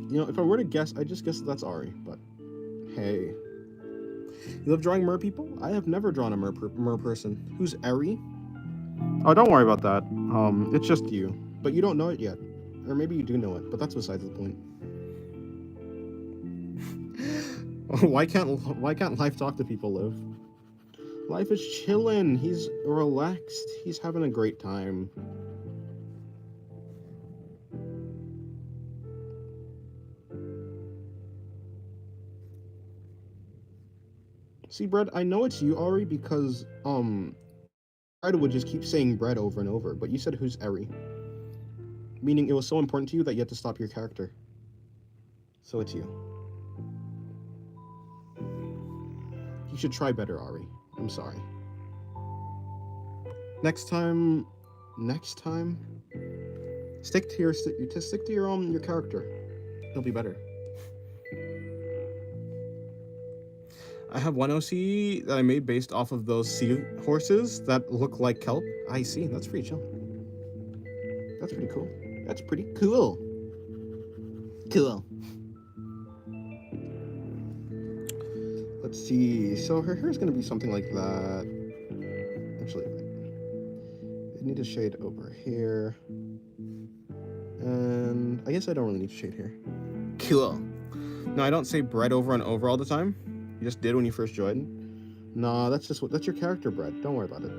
You know, if I were to guess, I just guess that's Ari, but hey. You love drawing mer people? I have never drawn a mer person. Who's Ari? Oh, don't worry about that. It's just you. But you don't know it yet. Or maybe you do know it, but that's besides the point. Why can't life talk to people, Liv? Life is chillin'. He's relaxed. He's having a great time. See, Bread, I know it's you, Ari, because Bread would just keep saying Bread over and over, but you said who's Ari, meaning it was so important to you that you had to stop your character. So it's you. You should try better, Ari. I'm sorry. Next time, stick to your character. It'll be better. I have one OC that I made based off of those sea horses that look like kelp. I see. That's pretty chill. That's pretty cool. That's pretty cool. Cool. Let's see. So her hair is going to be something like that. Actually, I need to shade over here. And I guess I don't really need to shade here. Cool. No, I don't say Bread over and over all the time. You just did when you first joined. Nah, that's your character, Bread. Don't worry about it.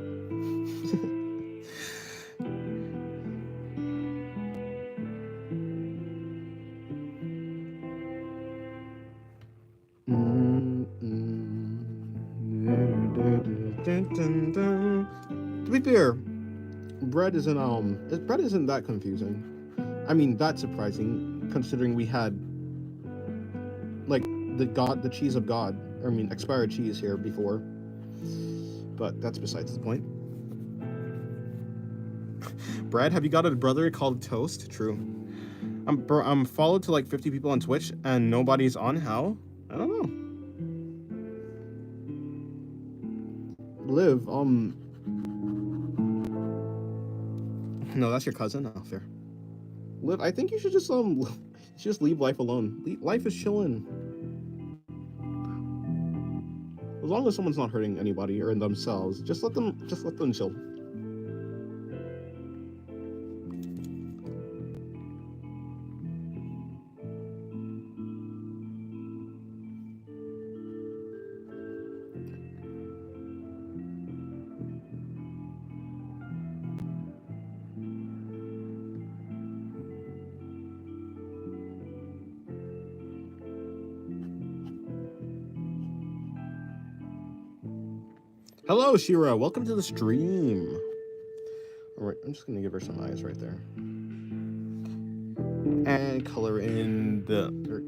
To be fair, Bread isn't that confusing. I mean, that's surprising considering we had like the cheese of God. I mean, expired cheese here before. But that's besides the point. Brad, have you got a brother called Toast? True. I'm followed to like 50 people on Twitch and nobody's on. How? I don't know. Liv, no, that's your cousin. Oh, fair. Liv, I think you should just leave life alone. Life is chilling. As long as someone's not hurting anybody or themselves, just let them chill. Hello, Shira. Welcome to the stream. All right, I'm just gonna give her some eyes right there, and color in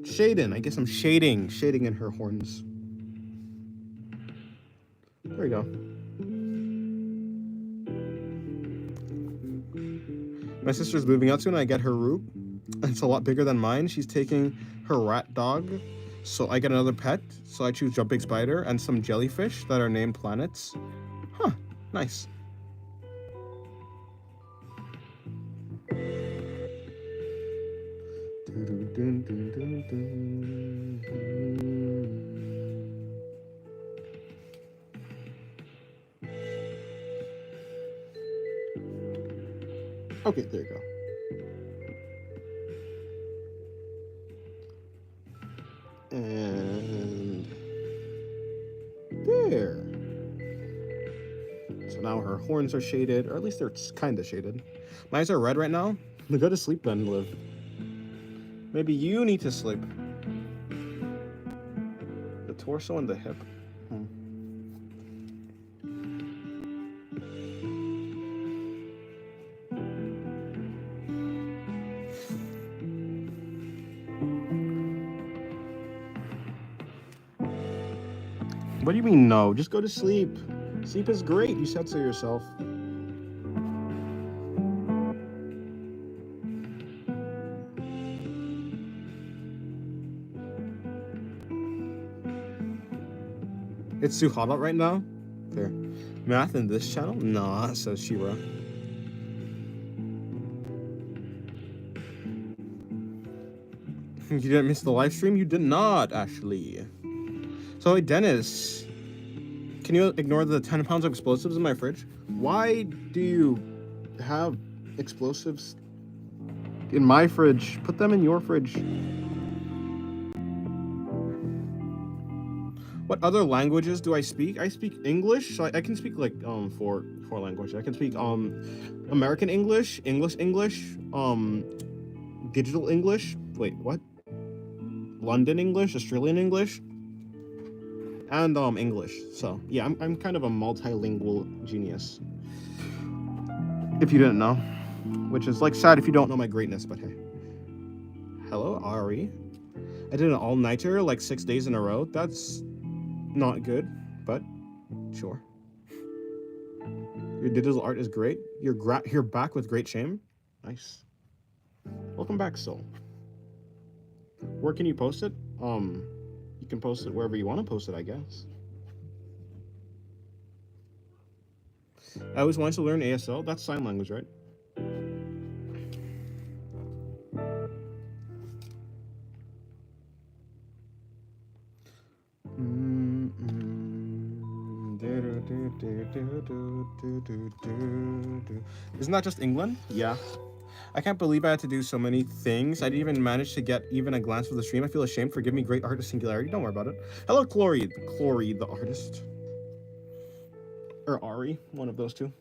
shading. I guess I'm shading in her horns. There we go. My sister's moving out soon. I get her root. It's a lot bigger than mine. She's taking her rat dog. So I get another pet, so I choose Jumping Spider and some jellyfish that are named planets. Huh, nice. Okay, there you go. And there. So now her horns are shaded, or at least they're kind of shaded. My eyes are red right now. Go to sleep then, Liv. Maybe you need to sleep. The torso and the hip. What do you mean no? Just go to sleep. Sleep is great. You said so yourself. It's too hot out right now? There. Math in this channel? Nah, says Shira. You didn't miss the live stream? You did not, Ashley. So, hey, Dennis, can you ignore the 10 pounds of explosives in my fridge? Why do you have explosives in my fridge? Put them in your fridge. What other languages do I speak? I speak English. So I can speak like four languages. I can speak American English, English, digital English. Wait, what? London English, Australian English, and English. So yeah, I'm kind of a multilingual genius. If you didn't know, which is like sad if you don't know my greatness, but hey. Hello, Ari. I did an all-nighter like 6 days in a row. That's not good, but sure. Your digital art is great. You're back with great shame. Nice. Welcome back, Soul. Where can you post it? You can post it wherever you want to post it, I guess. I always wanted to learn ASL. That's sign language, right? Isn't that just England? Yeah. I can't believe I had to do so many things. I didn't even manage to get even a glance of the stream. I feel ashamed. Forgive me, great artist singularity. Don't worry about it. Hello, Chloe, the artist. Or Ari, one of those two.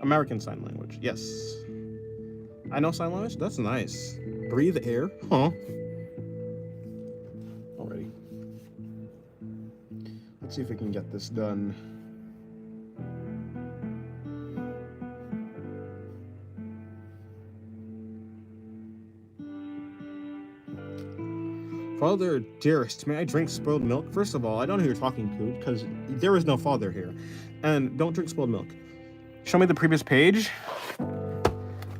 American Sign Language, yes. I know sign language? That's nice. Breathe air? Huh? Alrighty. Let's see if we can get this done. Father, dearest, may I drink spoiled milk? First of all, I don't know who you're talking to, because there is no father here. And don't drink spoiled milk. Show me the previous page.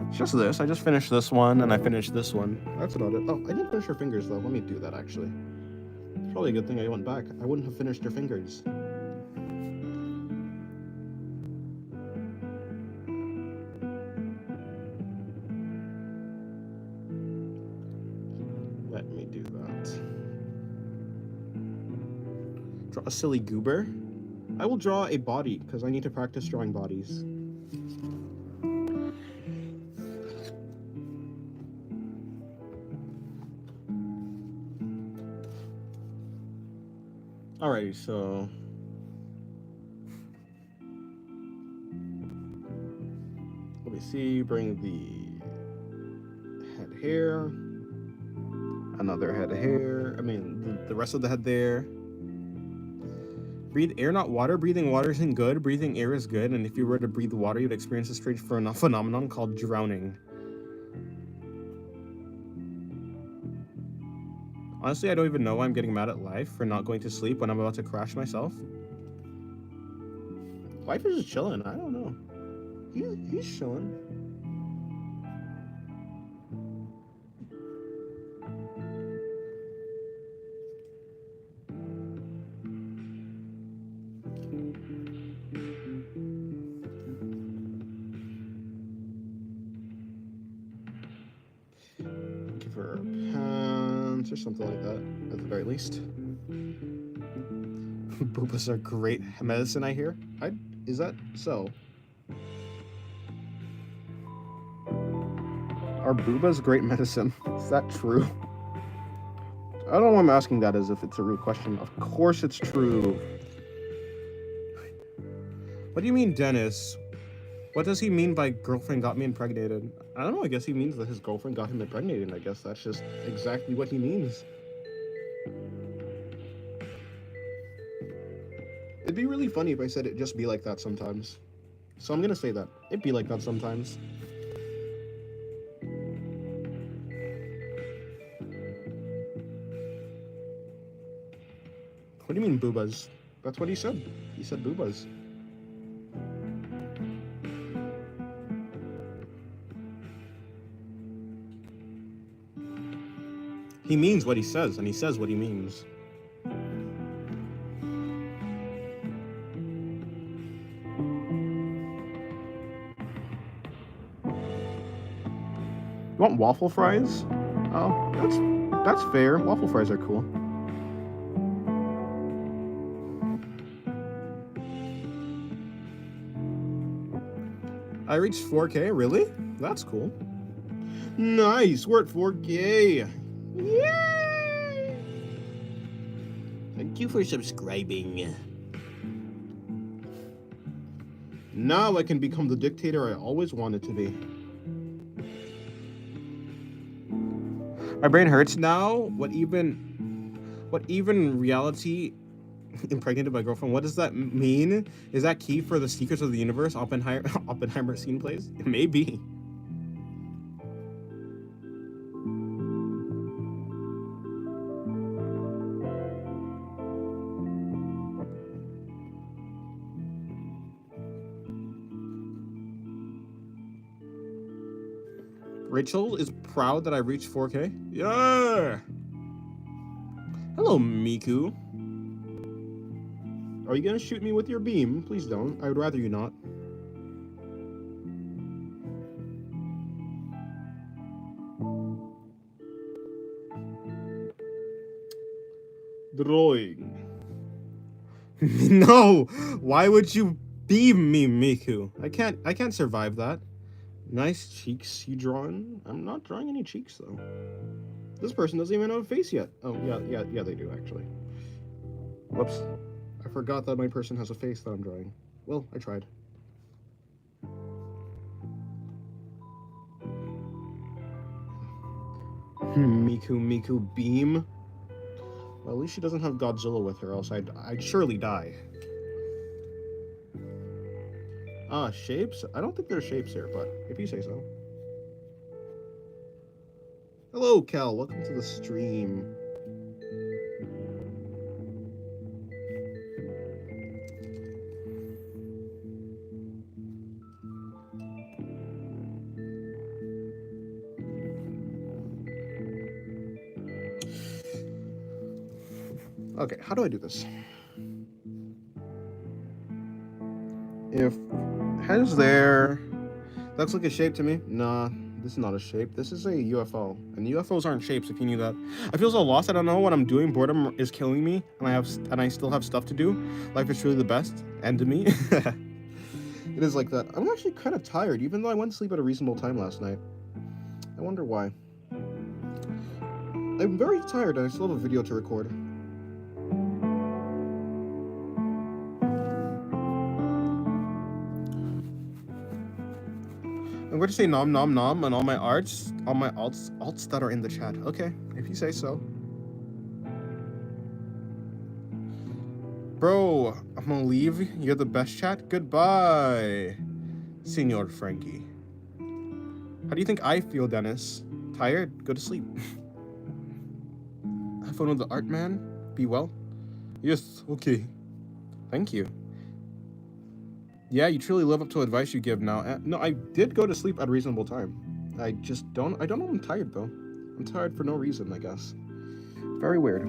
It's just this. I just finished this one, and I finished this one. That's about it. Oh, I didn't finish her fingers, though. Let me do that, actually. It's probably a good thing I went back. I wouldn't have finished her fingers. Let me do that. Draw a silly goober. I will draw a body, because I need to practice drawing bodies. Alrighty, so let me see, bring the head here, another head here, the rest of the head there. Breathe air, not water. Breathing water isn't good. Breathing air is good, and if you were to breathe water, you'd experience a strange phenomenon called drowning. Honestly, I don't even know why I'm getting mad at life for not going to sleep when I'm about to crash myself. Life is just chilling. I don't know. He's chilling. Give her pants or something like that, at the very least. Boobas are great medicine, I hear. Is that so? Are boobas great medicine? Is that true? I don't know why I'm asking that as if it's a real question. Of course it's true. What do you mean, Dennis? What does he mean by girlfriend got me impregnated? I don't know, I guess he means that his girlfriend got him impregnated. I guess that's just exactly what he means. It'd be really funny if I said it'd just be like that sometimes. So I'm gonna say that. It'd be like that sometimes. What do you mean, boobas? That's what he said. He said boobas. He means what he says, and he says what he means. You want waffle fries? Oh, that's fair. Waffle fries are cool. I reached 4K, really? That's cool. Nice, we're at 4K. Yay! Thank you for subscribing. Now I can become the dictator I always wanted to be. My brain hurts now. What even reality impregnated my girlfriend? What does that mean? Is that key for the secrets of the universe? Oppenheimer scene plays? Maybe. Rachel is proud that I reached 4K. Yeah. Hello, Miku. Are you gonna shoot me with your beam? Please don't. I would rather you not. Drawing. No! Why would you beam me, Miku? I can't survive that. Nice cheeks you drawing? I'm not drawing any cheeks though. This person doesn't even have a face yet. Oh yeah, they do actually. Whoops. I forgot that my person has a face that I'm drawing. Well, I tried. Miku beam. Well, at least she doesn't have Godzilla with her, else I'd surely die. Shapes? I don't think there's shapes here, but if you say so. Hello, Cal. Welcome to the stream. Okay, how do I do this? If head's there, looks like a shape to me. Nah, this is not a shape. This is a UFO, and UFOs aren't shapes. If you knew that, I feel so lost. I don't know what I'm doing. Boredom is killing me, and I still have stuff to do. Life is truly the best, and to me, it is like that. I'm actually kind of tired, even though I went to sleep at a reasonable time last night. I wonder why. I'm very tired, and I still have a video to record. I'm going to say nom nom nom on all my alts that are in the chat. Okay, if you say so. Bro, I'm gonna leave. You're the best chat. Goodbye, Senor Frankie. How do you think I feel, Dennis? Tired? Go to sleep. Have fun with the art, man. Be well. Yes, okay. Thank you. Yeah, you truly live up to advice you give now. No, I did go to sleep at a reasonable time. I don't know I'm tired, though. I'm tired for no reason, I guess. Very weird.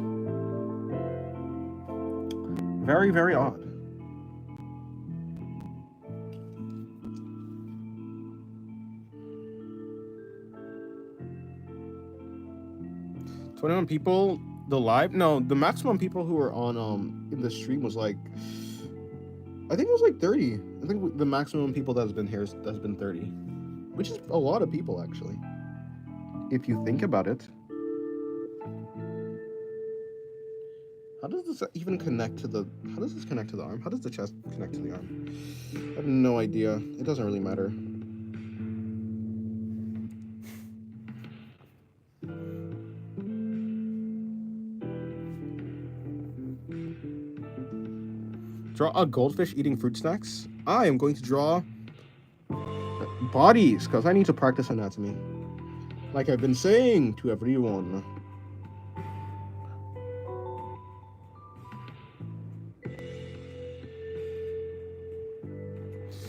Very, very odd. $21 people, the maximum people who were on in the stream was like, I think it was like 30. I think the maximum people that has been here has been 30, which is a lot of people actually, if you think about it. How does this even connect to the? How does this connect to the arm? How does the chest connect to the arm? I have no idea. It doesn't really matter. Draw a goldfish eating fruit snacks. I am going to draw bodies because I need to practice anatomy. Like I've been saying to everyone.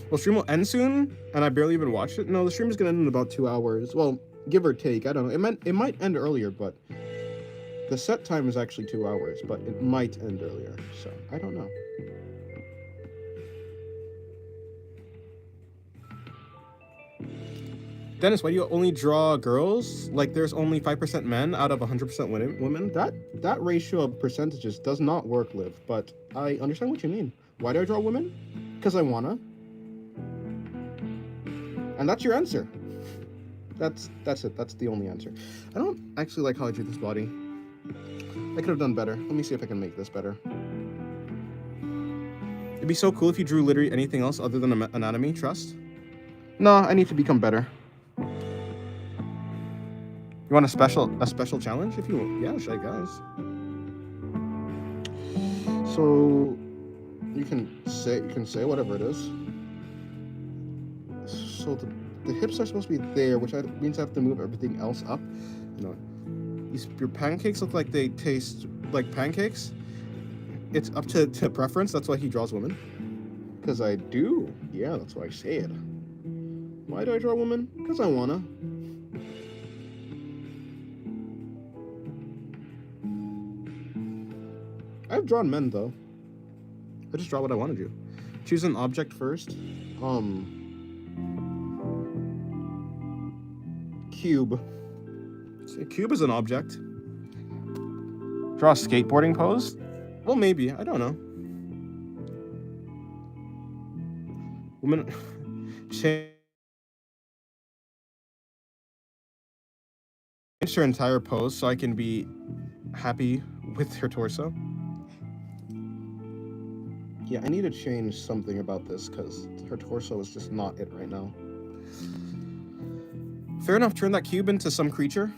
Well, stream will end soon, and I barely even watched it. No, the stream is gonna end in about 2 hours. Well, give or take. I don't know. It might end earlier, but the set time is actually 2 hours, but it might end earlier. So I don't know. Dennis, why do you only draw girls? Like there's only 5% men out of 100% women? That ratio of percentages does not work, Liv, but I understand what you mean. Why do I draw women? Because I wanna. And that's your answer. That's it. That's the only answer. I don't actually like how I drew this body. I could have done better. Let me see if I can make this better. It'd be so cool if you drew literally anything else other than anatomy. Trust? No, I need to become better. You want a special challenge? If you want, yeah, I guess. So you can say whatever it is. So the hips are supposed to be there, which means I have to move everything else up. You know, your pancakes look like they taste like pancakes. It's up to preference. That's why he draws women. Because I do. Yeah, that's why I say it. Why do I draw women? Because I wanna. I've drawn men though. I just draw what I want to do. Choose an object first. Cube. See, a cube is an object. Draw a skateboarding pose? Well, maybe. I don't know. Woman. Change her entire pose so I can be happy with her torso. Yeah, I need to change something about this because her torso is just not it right now. Fair enough, turn that cube into some creature.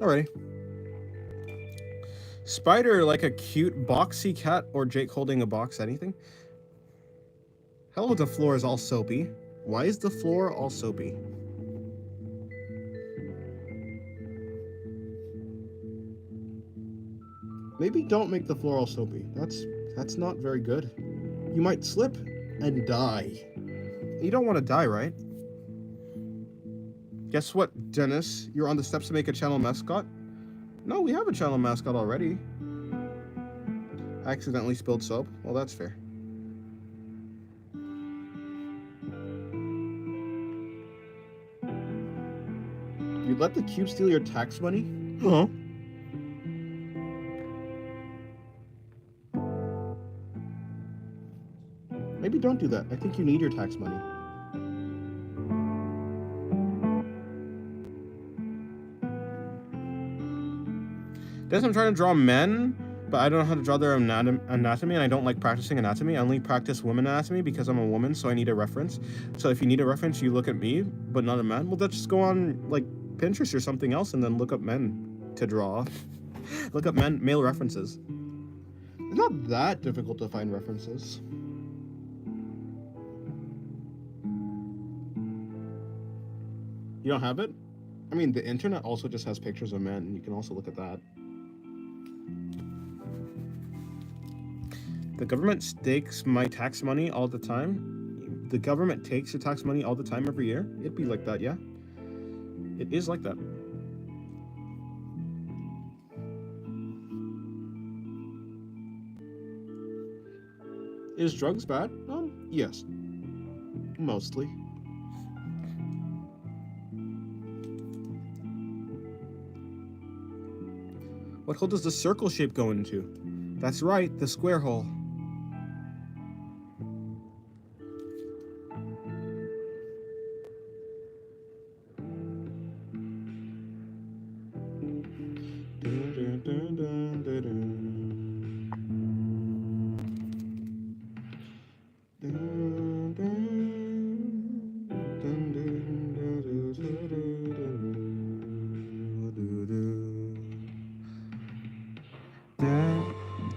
Alrighty. Spider like a cute boxy cat or Jake holding a box, anything? Hello, the floor is all soapy. Why is the floor all soapy? Maybe don't make the floor all soapy. That's not very good. You might slip and die. You don't want to die, right? Guess what, Dennis? You're on the steps to make a channel mascot? No, we have a channel mascot already. I accidentally spilled soap. Well, that's fair. You let the cube steal your tax money? Huh? Maybe don't do that. I think you need your tax money. Guess I'm trying to draw men, but I don't know how to draw their anatomy, and I don't like practicing anatomy. I only practice women anatomy because I'm a woman, so I need a reference. So if you need a reference, you look at me, but not a man. Well, let's just go on like Pinterest or something else and then look up men to draw. Look up male references. It's not that difficult to find references. You don't have it? I mean, the internet also just has pictures of men, and you can also look at that. The government takes my tax money all the time. The government takes your tax money all the time every year. It'd be like that, yeah? It is like that. Is drugs bad? Yes. Mostly. What hole does the circle shape go into? That's right, the square hole.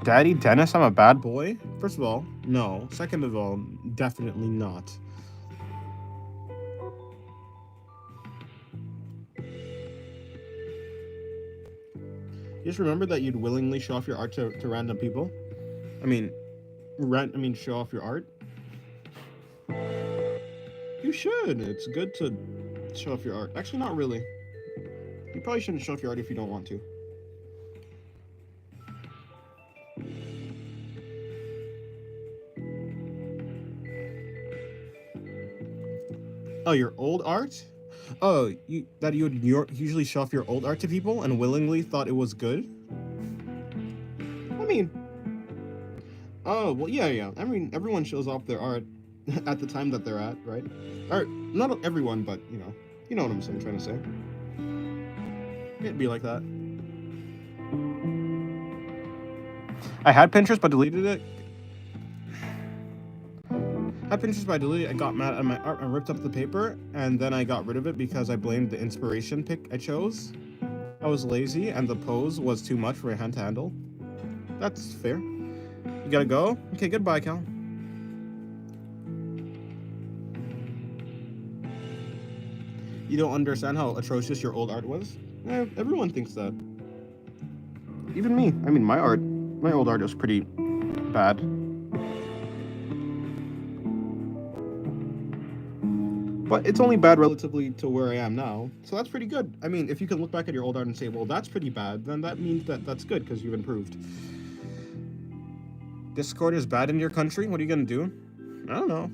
Daddy Dennis, I'm a bad boy? First of all, no. Second of all, definitely not. Just remember that you'd willingly show off your art to random people. I mean, show off your art. You should. It's good to show off your art. Actually, not really. You probably shouldn't show off your art if you don't want to. Oh, your old art? Oh, you would usually show off your old art to people and willingly thought it was good? I mean, oh, well, yeah. I mean, everyone shows off their art at the time that they're at, right? Or, not everyone, but, you know what I'm trying to say. It'd be like that. I had Pinterest, but deleted it. I got mad at my art. I ripped up the paper, and then I got rid of it because I blamed the inspiration pick I chose. I was lazy, and the pose was too much for my hand to handle. That's fair. You gotta go? Okay, goodbye, Cal. You don't understand how atrocious your old art was? Everyone thinks that. Even me. I mean, my old art was pretty bad. But it's only bad relatively to where I am now, so that's pretty good. I mean, if you can look back at your old art and say, well, that's pretty bad, then that means that that's good because you've improved. Discord is bad in your country? What are you gonna do? I don't know.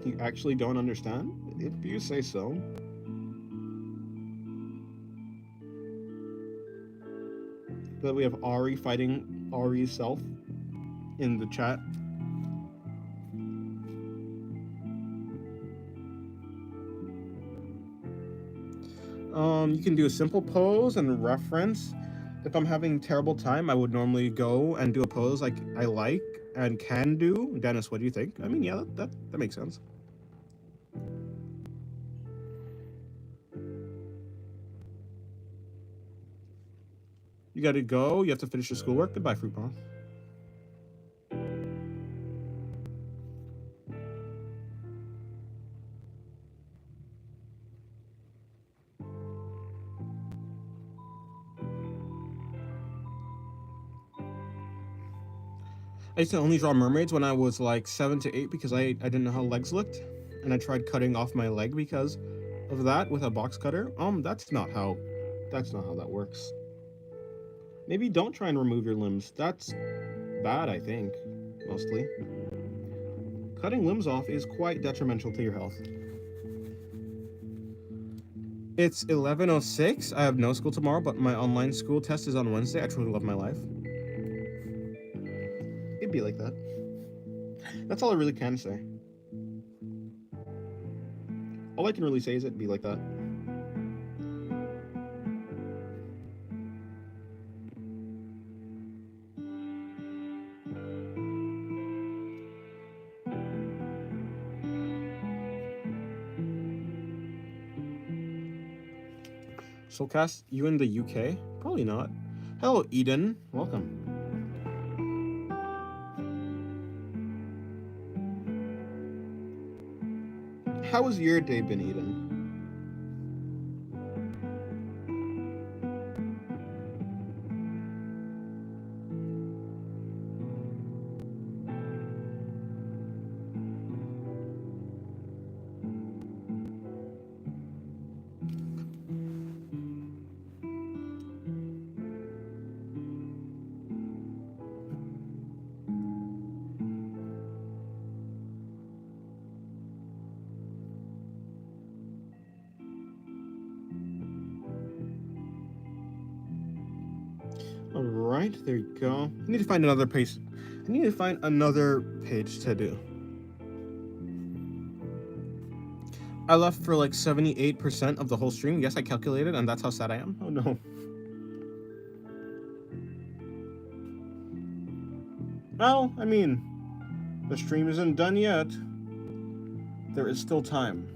You actually don't understand? If you say so. But we have Ari fighting Ari's self in the chat. You can do a simple pose and reference. If I'm having a terrible time, I would normally go and do a pose like I like and can do. Dennis, what do you think? I mean, yeah, that makes sense. You gotta go. You have to finish your schoolwork. Goodbye, Fruit Bomb. I used to only draw mermaids when I was like 7 to 8 because I didn't know how legs looked, and I tried cutting off my leg because of that with a box cutter. That's not how that works. Maybe don't try and remove your limbs. That's bad, I think, mostly. Cutting limbs off is quite detrimental to your health. It's 11:06. I have no school tomorrow, but my online school test is on Wednesday. I truly love my life. It'd be like that. That's all I really can say. All I can really say is it'd be like that. Soulcast, you in the UK? Probably not. Hello, Eden. Welcome. How has your day been, Eden? Alright, there you go. I need to find another page. I need to find another page to do. I left for like 78% of the whole stream. Yes, I calculated, and that's how sad I am. Oh no. Well, I mean, the stream isn't done yet. There is still time.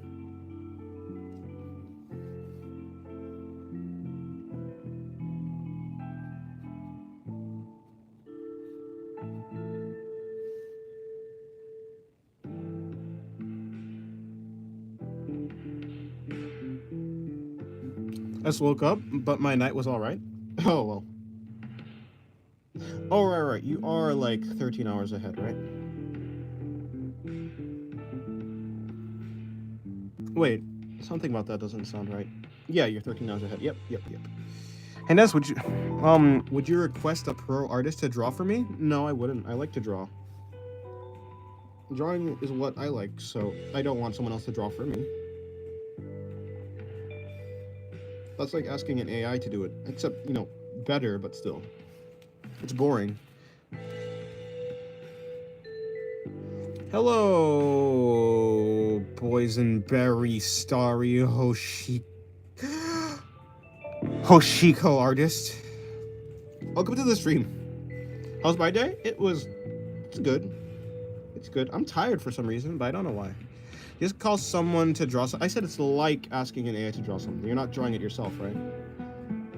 just woke up, but my night was all right. Oh well. Oh right. You are like 13 hours ahead, right? Wait, something about that doesn't sound right. Yeah, you're 13 hours ahead. Yep. Hey Ness, would you request a pro artist to draw for me? No, I wouldn't. I like to draw. Drawing is what I like, so I don't want someone else to draw for me. That's like asking an AI to do it, except, better, but still. It's boring. Hello, boysenberry starry Hoshiko artist. Welcome to the stream. How's my day? It's good. It's good. I'm tired for some reason, but I don't know why. Just call someone to draw I said it's like asking an AI to draw something. You're not drawing it yourself, right?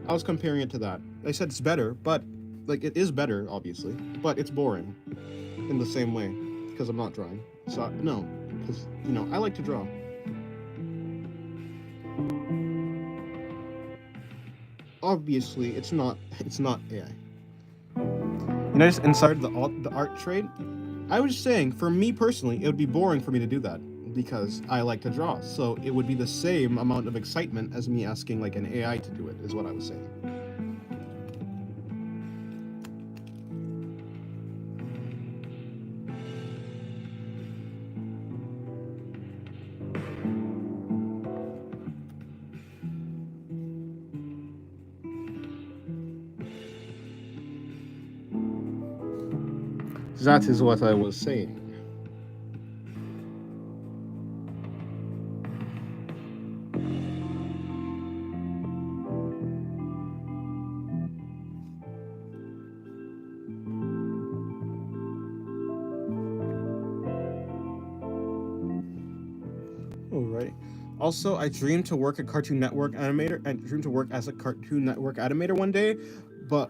I was comparing it to that. I said it's better, but, it is better, obviously, but it's boring in the same way, because I'm not drawing. So, no, because, I like to draw. Obviously, it's not AI. Just inside the art trade, I was saying, for me personally, it would be boring for me to do that, because I like to draw, so it would be the same amount of excitement as me asking, an AI to do it, is what I was saying. That is what I was saying. Alright. Also, I dreamed to work at Cartoon Network animator. I dreamed to work as a Cartoon Network animator one day, but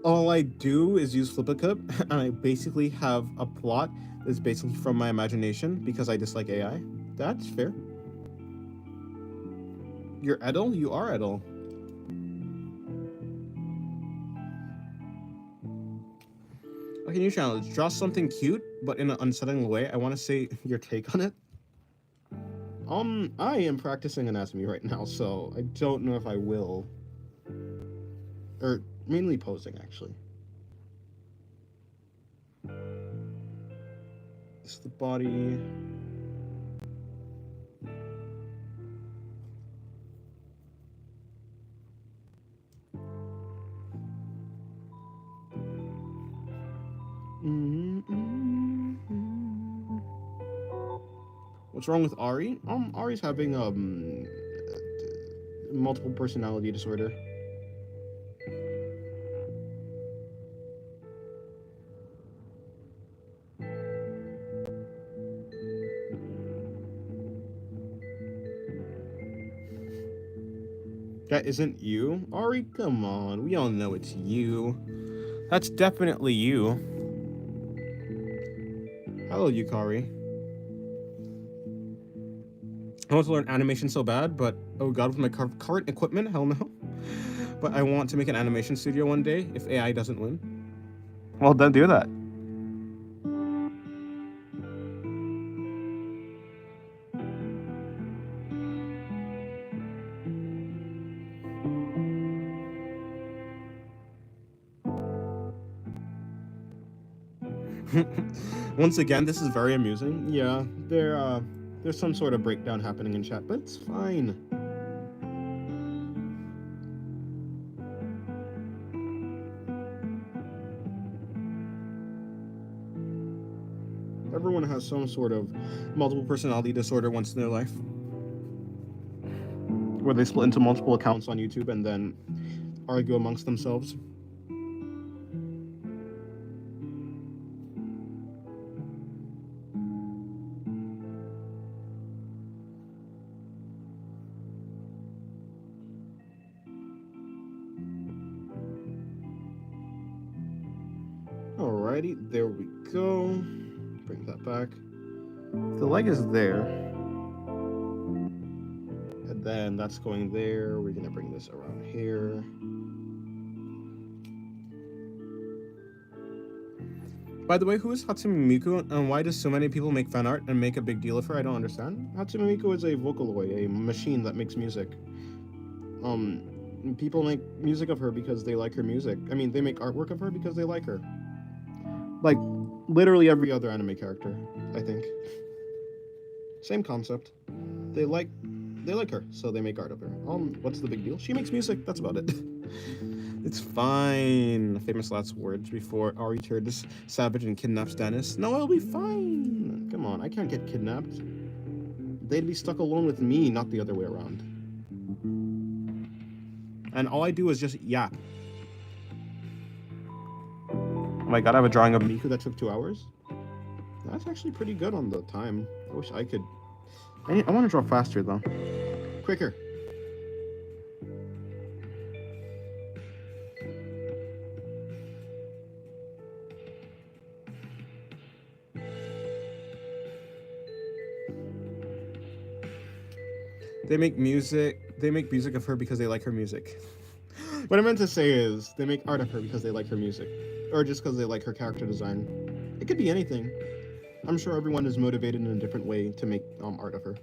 all I do is use Flippercup, and I basically have a plot that's basically from my imagination because I dislike AI. That's fair. You're Edel? You are Edel. Okay, new challenge. Draw something cute, but in an unsettling way. I want to say your take on it. I am practicing anatomy right now, so I don't know if I will. Or mainly posing, actually. It's the body. What's wrong with Ari? Ari's having multiple personality disorder. That isn't you? Ari, come on. We all know it's you. That's definitely you. Hello, Yukari. I want to learn animation so bad, but oh god, with my current equipment, hell no. But I want to make an animation studio one day if AI doesn't win. Well, then do that. Once again, this is very amusing. Yeah, there's some sort of breakdown happening in chat, but it's fine. Everyone has some sort of multiple personality disorder once in their life, where they split into multiple accounts on YouTube and then argue amongst themselves. Alrighty, there we go. Bring that back. The leg is there. And then that's going there. We're gonna bring this around here. By the way, who is Hatsune Miku, and why does so many people make fan art and make a big deal of her? I don't understand. Hatsune Miku is a Vocaloid, a machine that makes music. People make music of her because they like her music. I mean, they make artwork of her because they like her. Like, literally every other anime character, I think. Same concept. They like her, so they make art of her. What's the big deal? She makes music, that's about it. It's fine. Famous last words before Ari turns savage and kidnaps Dennis. No, it'll be fine. Come on, I can't get kidnapped. They'd be stuck alone with me, not the other way around. And all I do is just yap. Oh my god, I have a drawing of Miku that took 2 hours? That's actually pretty good on the time. I wish I could... I want to draw faster, though. Quicker. They make music of her because they like her music. What I meant to say is, they make art of her because they like her music. Or just because they like her character design. It could be anything. I'm sure everyone is motivated in a different way to make art of her.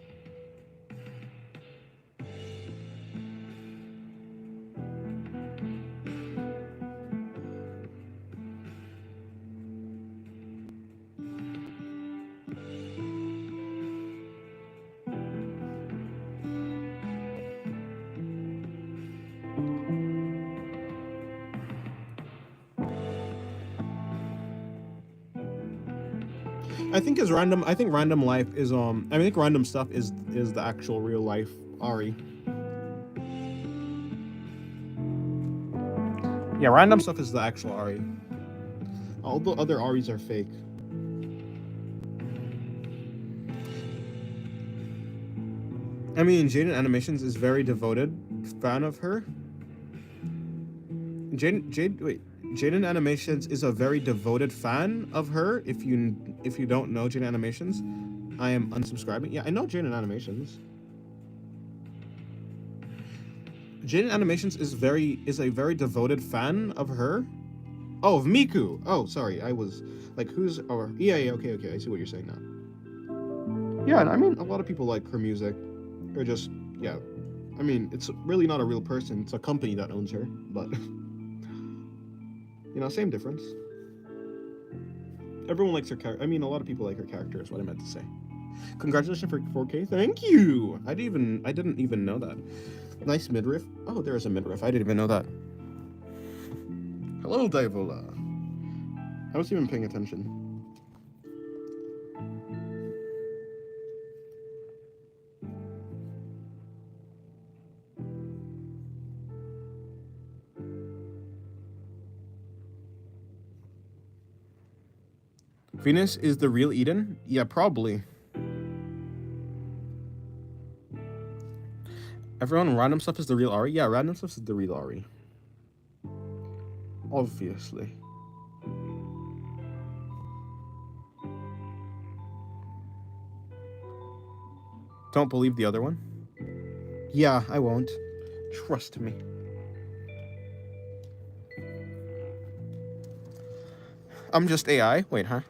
I think random life is I think random stuff is the actual real life Ari. Yeah, random stuff is the actual Ari. All the other Aris are fake. I mean, Jaden Animations is very devoted fan of her. Jaden Animations is a very devoted fan of her. If you don't know Jaden Animations, I am unsubscribing. Yeah, I know Jaden Animations. Jaden Animations is a very devoted fan of her. Oh, of Miku. Oh, sorry. I was like, who's or yeah, okay. I see what you're saying now. Yeah, I mean, a lot of people like her music. Or just, yeah. I mean, it's really not a real person. It's a company that owns her, but you know, same difference. Everyone likes her character. I mean, a lot of people like her character is what I meant to say. Congratulations for 4K. Thank you. I didn't even know that. Nice midriff. Oh, there is a midriff. I didn't even know that. Hello, Divola. I wasn't even paying attention. Venus is the real Eden? Yeah, probably. Everyone, random stuff is the real Ari? Yeah, random stuff is the real Ari. Obviously. Don't believe the other one? Yeah, I won't. Trust me. I'm just AI? Wait, huh?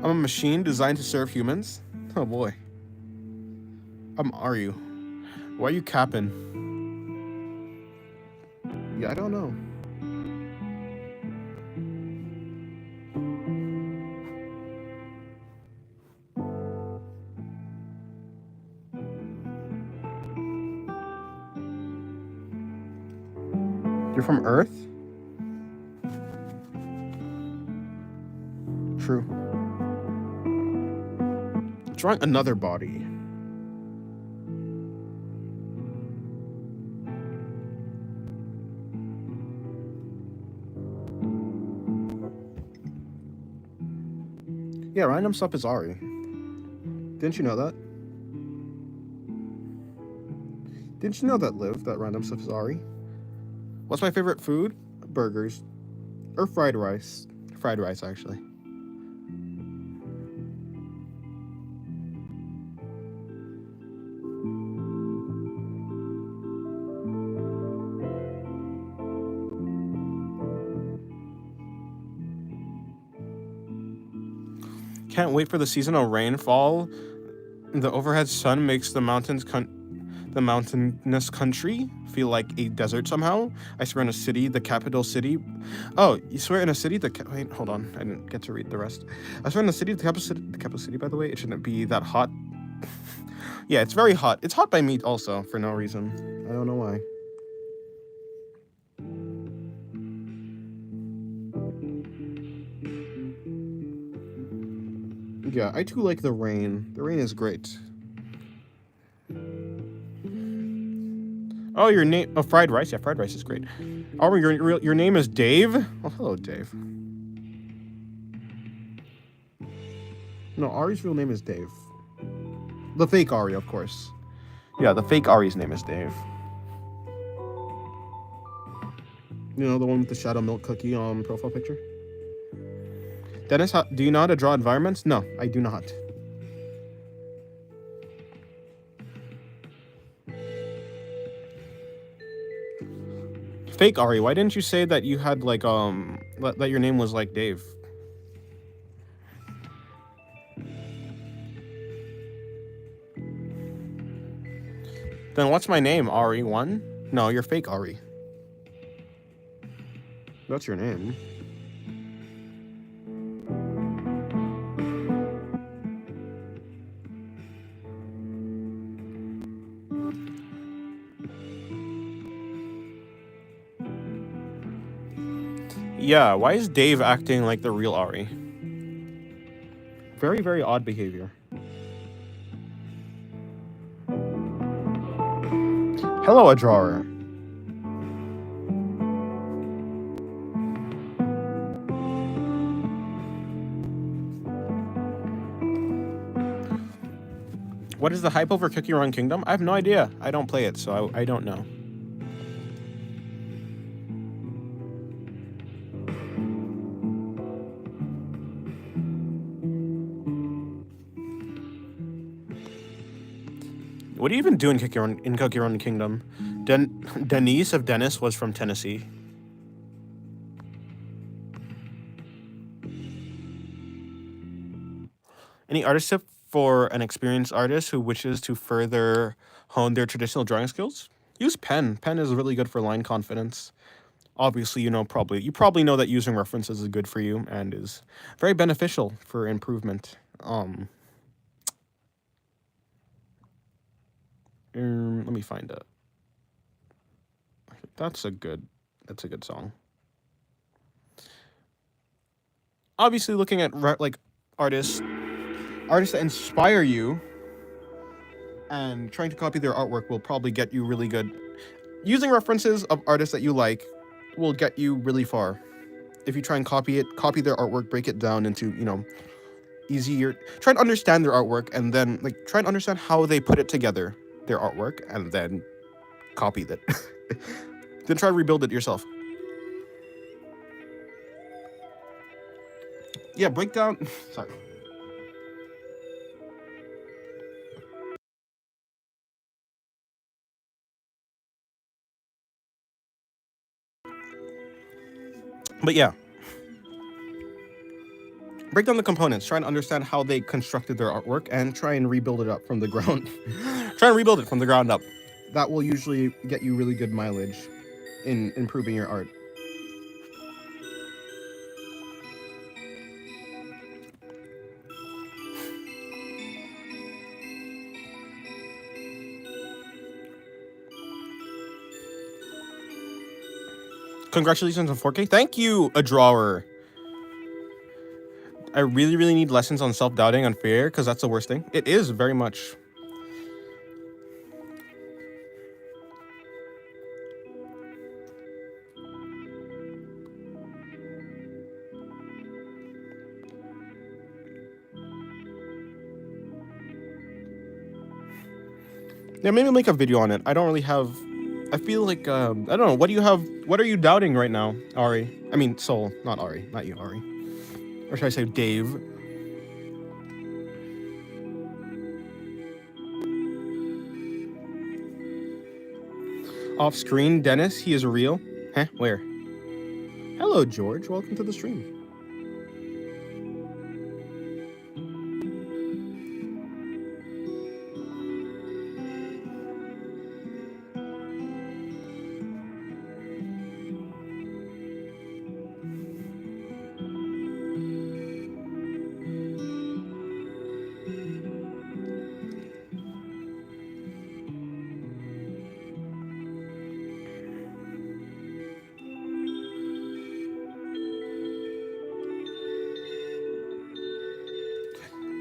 I'm a machine designed to serve humans? Oh boy. Are you? Why are you capping? Yeah, I don't know. You're from Earth? True. Drawing another body. Yeah, random stuff is Ari. Didn't you know that? Didn't you know that, Liv, that random stuff is Ari? What's my favorite food? Burgers. Or fried rice. Fried rice, actually. Can't wait for the seasonal rainfall. The overhead sun makes the the mountainous country feel like a desert somehow. I swear in a city, the capital city. Oh, you swear in a city, wait, hold on. I didn't get to read the rest. I swear in the city, the capital city, by the way, it shouldn't be that hot. Yeah, it's very hot. It's hot by me also, for no reason. I don't know why. Yeah, I too like the rain. The rain is great. Oh, your name... Oh, fried rice? Yeah, fried rice is great. Oh, your name is Dave? Oh, hello, Dave. No, Ari's real name is Dave. The fake Ari, of course. Yeah, the fake Ari's name is Dave. You know, the one with the shadow milk cookie on profile picture? Dennis, do you know how to draw environments? No, I do not. Fake Ari, why didn't you say that you had, like, that your name was, like, Dave? Then what's my name, Ari1? No, you're fake Ari. That's your name. Yeah, why is Dave acting like the real Ari? Very, very odd behavior. Hello, a drawer. What is the hype over Cookie Run Kingdom? I have no idea. I don't play it, so I don't know. What do you even do in Cookie Run Kingdom? Denise of Dennis was from Tennessee. Any artist tip for an experienced artist who wishes to further hone their traditional drawing skills? Use pen. Pen is really good for line confidence. Obviously, you probably know that using references is good for you and is very beneficial for improvement. Let me find it. That's a good song. Obviously, looking at like artists that inspire you and trying to copy their artwork will probably get you really good. Using references of artists that you like will get you really far. If you try and copy their artwork, break it down into, easier. Try and understand their artwork and then try and understand how they put it together, their artwork, and then copy that. Then try to rebuild it yourself. Yeah, break down. Sorry. But yeah. Break down the components. Try and understand how they constructed their artwork and try and rebuild it up from the ground. Try and rebuild it from the ground up. That will usually get you really good mileage in improving your art. Congratulations on 4K. Thank you, a drawer. I really, really need lessons on self-doubting and fear because that's the worst thing. It is very much. Yeah, maybe make a video on it. I don't really have. I feel like I don't know. What do you have? What are you doubting right now, Ari? I mean, Soul, not Ari, not you, Ari. Or should I say Dave? Off screen, Dennis. He is real. Huh? Where? Hello, George. Welcome to the stream.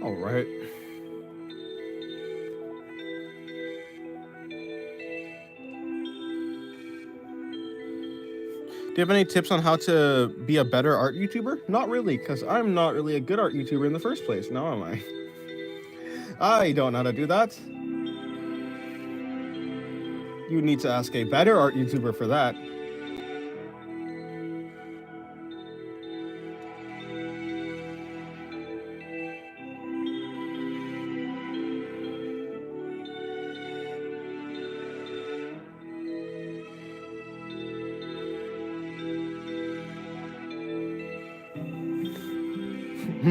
All right. Do you have any tips on how to be a better art YouTuber? Not really, because I'm not really a good art YouTuber in the first place. Now am I? I don't know how to do that. You need to ask a better art YouTuber for that.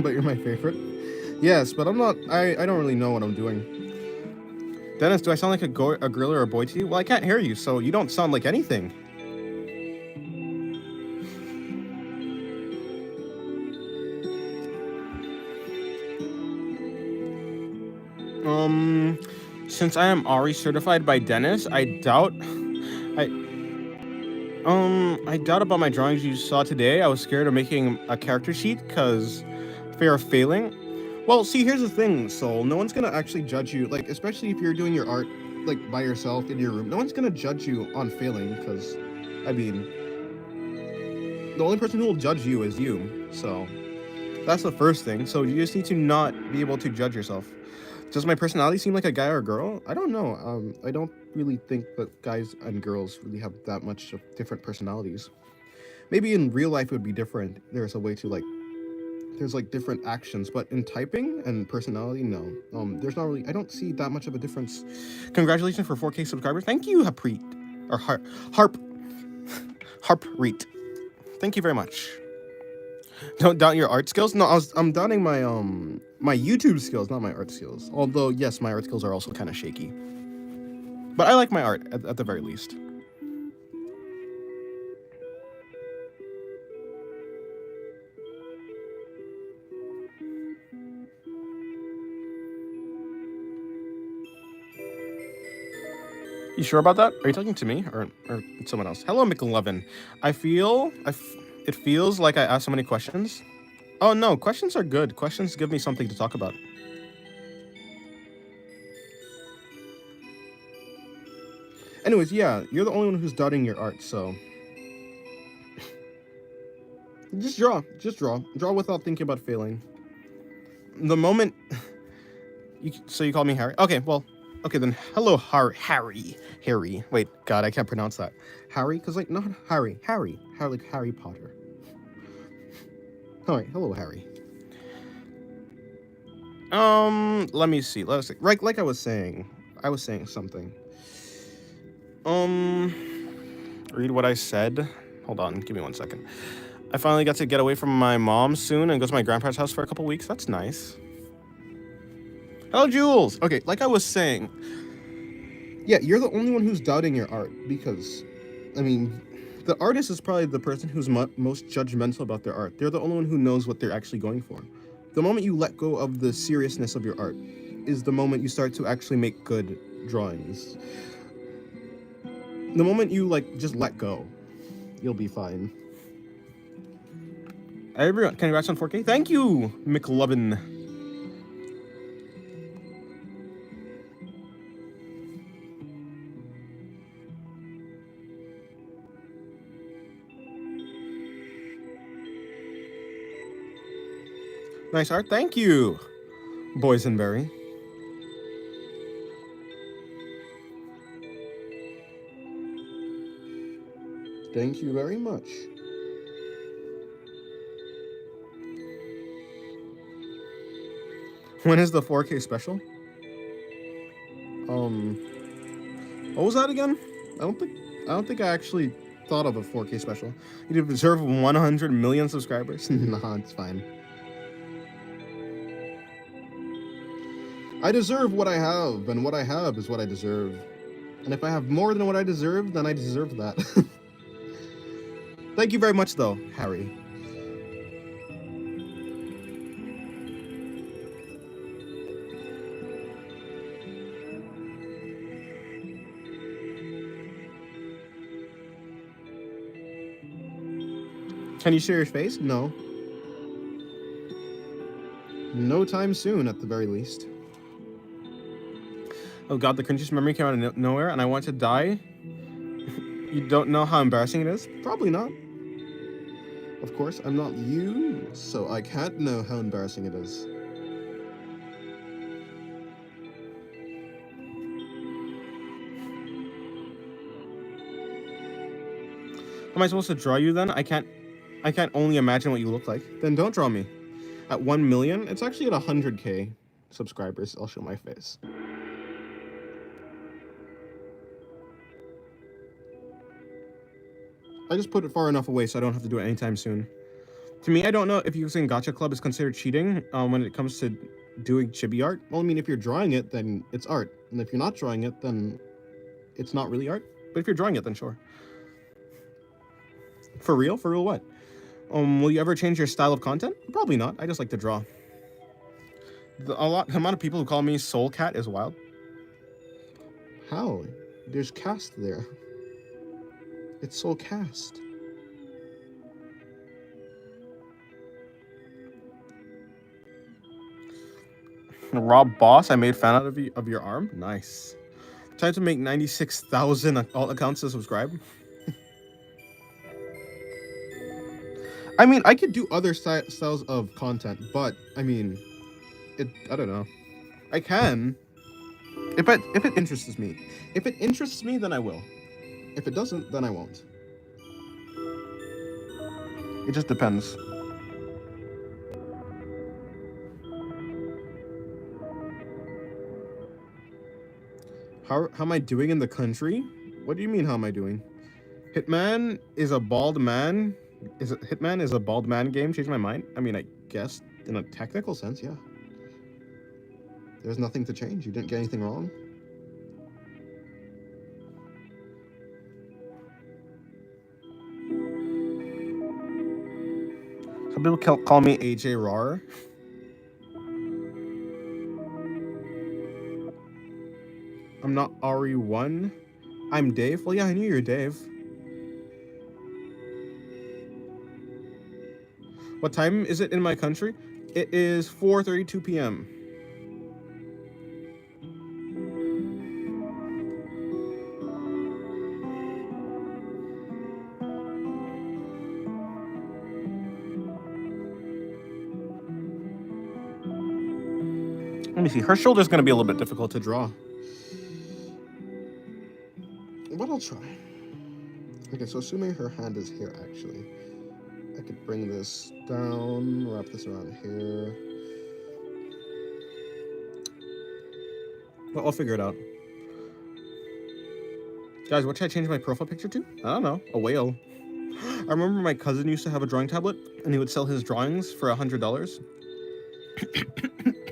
But you're my favorite. Yes, but I'm not. I don't really know what I'm doing. Dennis, do I sound like a girl or a boy to you? Well, I can't hear you, so you don't sound like anything. Since I am Ari certified by Dennis, I doubt about my drawings you saw today. I was scared of making a character sheet because fear of failing. Well, see, here's the thing, Soul. No one's gonna actually judge you, like, especially if you're doing your art, like, by yourself in your room. No one's gonna judge you on failing, because, I mean, the only person who will judge you is you. So, that's the first thing. So, you just need to not be able to judge yourself. Does my personality seem like a guy or a girl? I don't know. I don't really think that guys and girls really have that much of different personalities. Maybe in real life it would be different. There's a way to, like, there's like different actions, but in typing and personality, no. There's not really. I don't see that much of a difference. Congratulations for 4K subscribers. Thank you, Harpreet, or Harpreet. Thank you very much. Don't doubt your art skills. No, I'm doubting my my YouTube skills, not my art skills. Although yes, my art skills are also kind of shaky. But I like my art at the very least. You sure about that? Are you talking to me or someone else? Hello, McLovin. It feels like I asked so many questions. Oh no, questions are good. Questions give me something to talk about. Anyways, yeah, you're the only one who's doubting your art, so just draw. Draw without thinking about failing. The moment you call me Harry? Okay, well, okay then. Hello, Harry. Wait, God, I can't pronounce that. Harry, because like not Harry, like Harry Potter. All right, hello, Harry. Let me see. Right, like I was saying something. Read what I said. Hold on, give me 1 second. I finally got to get away from my mom soon and go to my grandpa's house for a couple weeks. That's nice. Hello, Jules. Okay, like I was saying. Yeah, you're the only one who's doubting your art because, I mean, the artist is probably the person who's most judgmental about their art. They're the only one who knows what they're actually going for. The moment you let go of the seriousness of your art is the moment you start to actually make good drawings. The moment you, like, just let go, you'll be fine. Everyone, congrats on 4K. Thank you, McLovin. Nice art. Thank you, Boysenberry. Thank you very much. When is the 4K special? What was that again? I don't think I actually thought of a 4K special. You deserve 100 million subscribers. Nah, it's fine. I deserve what I have, and what I have is what I deserve. And if I have more than what I deserve, then I deserve that. Thank you very much, though, Harry. Can you share your face? No. No time soon, at the very least. Oh god, the cringiest memory came out of nowhere, and I want to die. You don't know how embarrassing it is? Probably not. Of course, I'm not you, so I can't know how embarrassing it is. Am I supposed to draw you then? I can't only imagine what you look like. Then don't draw me. At 1 million, it's actually at 100K subscribers, I'll show my face. I just put it far enough away so I don't have to do it anytime soon. To me, I don't know if using Gacha Club is considered cheating when it comes to doing chibi art. Well, I mean, if you're drawing it, then it's art. And if you're not drawing it, then it's not really art. But if you're drawing it, then sure. For real? For real what? Will you ever change your style of content? Probably not. I just like to draw. The amount of people who call me Soul Cat is wild. How? There's cast there. It's Soul Cast. Rob Boss, I made fan out of your arm. Nice. Time to make 96,000 alt accounts to subscribe. I mean, I could do other styles of content, but I mean, I don't know. I can. If it interests me. If it interests me, then I will. If it doesn't, then I won't. It just depends. How am I doing in the country? What do you mean, how am I doing? Hitman is a bald man. Hitman is a bald man game? Change my mind? I mean, I guess in a technical sense, yeah. There's nothing to change. You didn't get anything wrong. Some people call me AJ Rar. I'm not RE1. I'm Dave. Well, yeah, I knew you were Dave. What time is it in my country? It is 4:32 p.m. Let me see. Her shoulder's going to be a little bit difficult to draw. But I'll try. Okay, so assuming her hand is here, actually, I could bring this down, wrap this around here. Well, I'll figure it out. Guys, what should I change my profile picture to? I don't know. A whale. I remember my cousin used to have a drawing tablet, and he would sell his drawings for $100.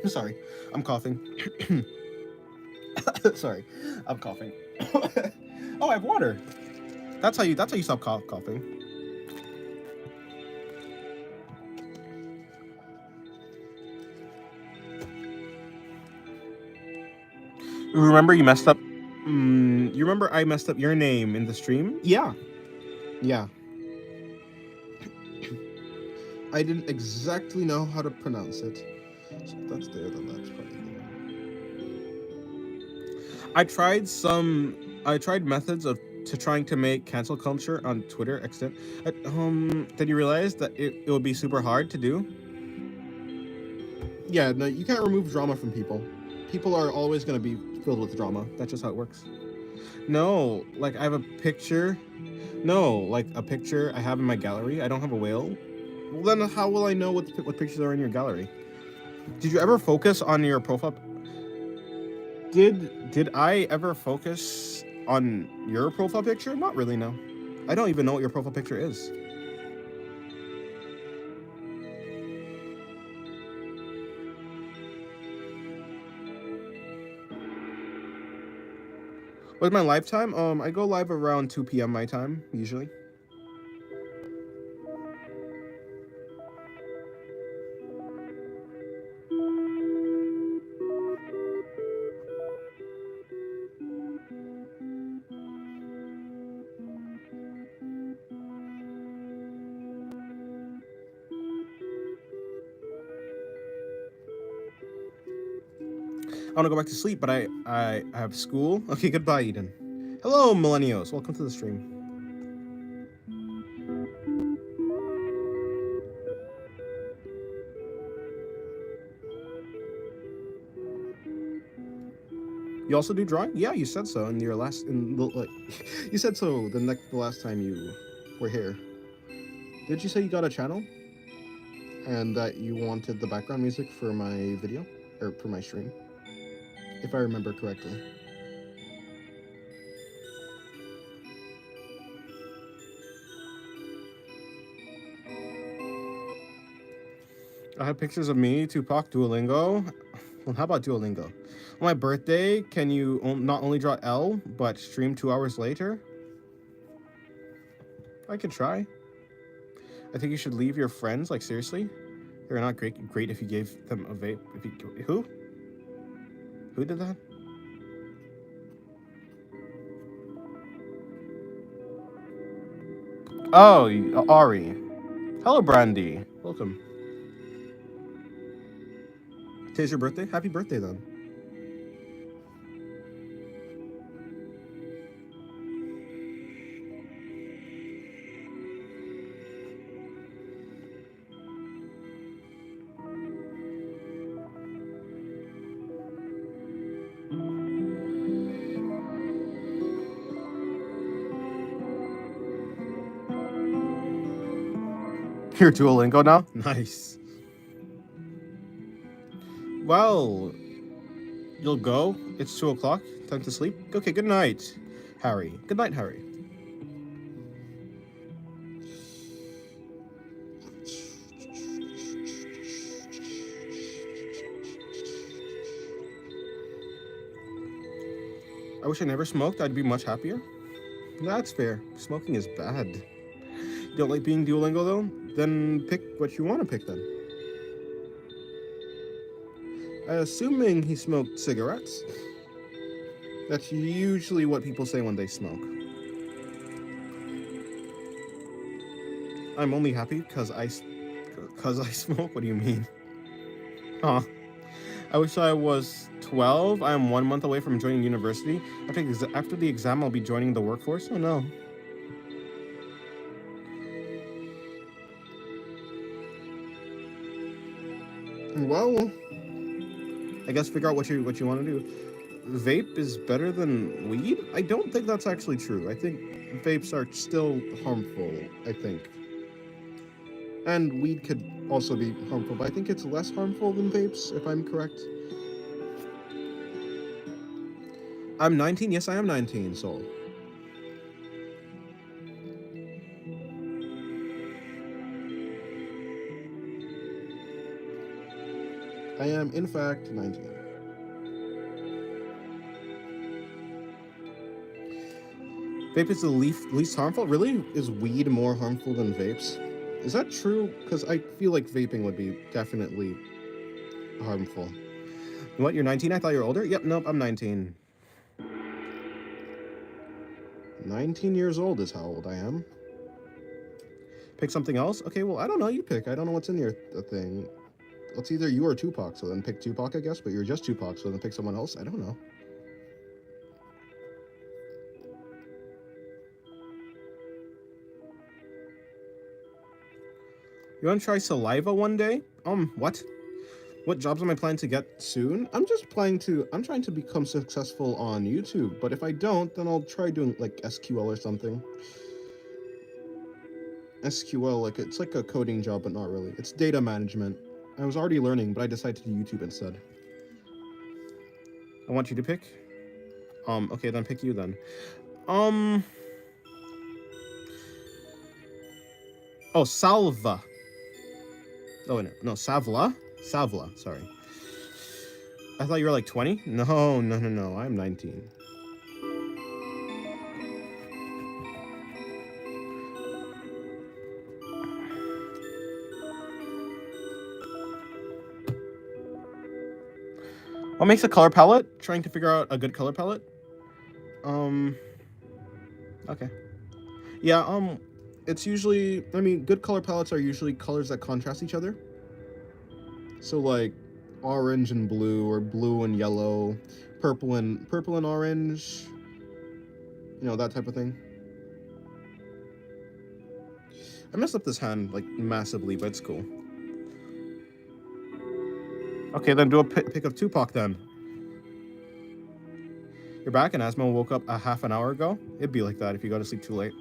Sorry, I'm coughing. Sorry, I'm coughing. Oh, I have water. That's how you stop coughing. Remember you messed up. You remember I messed up your name in the stream? Yeah. Yeah. I didn't exactly know how to pronounce it. So if that's there, then that's probably there. I tried methods to trying to make cancel culture on Twitter extent. Did you realize that it would be super hard to do? Yeah, no, you can't remove drama from people. People are always going to be filled with drama. That's just how it works. No, like I have a picture. No, like a picture I have in my gallery. I don't have a whale. Well, then how will I know what pictures are in your gallery? Did you ever focus on your profile? Did I ever focus on your profile picture? Not really, no. I don't even know what your profile picture is. What's my live time? I go live around 2 p.m. my time, usually. I want to go back to sleep, but I have school. Okay, goodbye, Eden. Hello, millennials. Welcome to the stream. You also do drawing? Yeah, you said so in your last you said so the last time you were here. Did you say you got a channel and that you wanted the background music for my video or for my stream, if I remember correctly? I have pictures of me, Tupac, Duolingo. Well, how about Duolingo? On my birthday, can you not only draw L, but stream 2 hours later? I could try. I think you should leave your friends, like seriously. They're not great if you gave them a vape. Who? Who did that? Oh, Ari. Hello, Brandy. Welcome. Today's your birthday? Happy birthday, then. You're Duolingo now? Nice. Well, you'll go? It's 2 o'clock? Time to sleep? Okay, good night, Harry. Good night, Harry. I wish I never smoked. I'd be much happier. That's fair. Smoking is bad. You don't like being Duolingo, though? Then pick what you want to pick, then. Assuming he smoked cigarettes. That's usually what people say when they smoke. I'm only happy because I smoke? What do you mean? Huh. I wish I was 12. I am 1 month away from joining university. After the exam, I'll be joining the workforce. Oh no. Well, I guess figure out what you want to do. Vape is better than weed? I don't think that's actually true. I think vapes are still harmful, I think. And weed could also be harmful, but I think it's less harmful than vapes, if I'm correct. I'm 19? Yes, I am 19, Soul. I am, in fact, 19. Vape is the least harmful? Really? Is weed more harmful than vapes? Is that true? Because I feel like vaping would be definitely harmful. What, you're 19? I thought you were older? Yep, nope, I'm 19. 19 years old is how old I am. Pick something else? Okay, well, I don't know. You pick. I don't know what's in your thing. It's either you or Tupac, so then pick Tupac, I guess, but you're just Tupac, so then pick someone else? I don't know. You want to try saliva one day? What? What jobs am I planning to get soon? I'm trying to become successful on YouTube, but if I don't, then I'll try doing like SQL or something. SQL, like it's like a coding job, but not really. It's data management. I was already learning, but I decided to do YouTube instead. I want you to pick. Okay, then pick you then. Um. Oh, Salva. Oh no, no, Savla. Savla. Sorry. I thought you were like 20. No, no, no, no. I'm 19. What makes a color palette? Trying to figure out a good color palette. Um. Okay. Yeah. It's usually. I mean, good color palettes are usually colors that contrast each other. So like, orange and blue, or blue and yellow, purple and orange. You know, that type of thing. I messed up this hand like massively, but it's cool. Okay, then do a pick of Tupac then. You're back, and Asmo woke up a half an hour ago. It'd be like that if you go to sleep too late.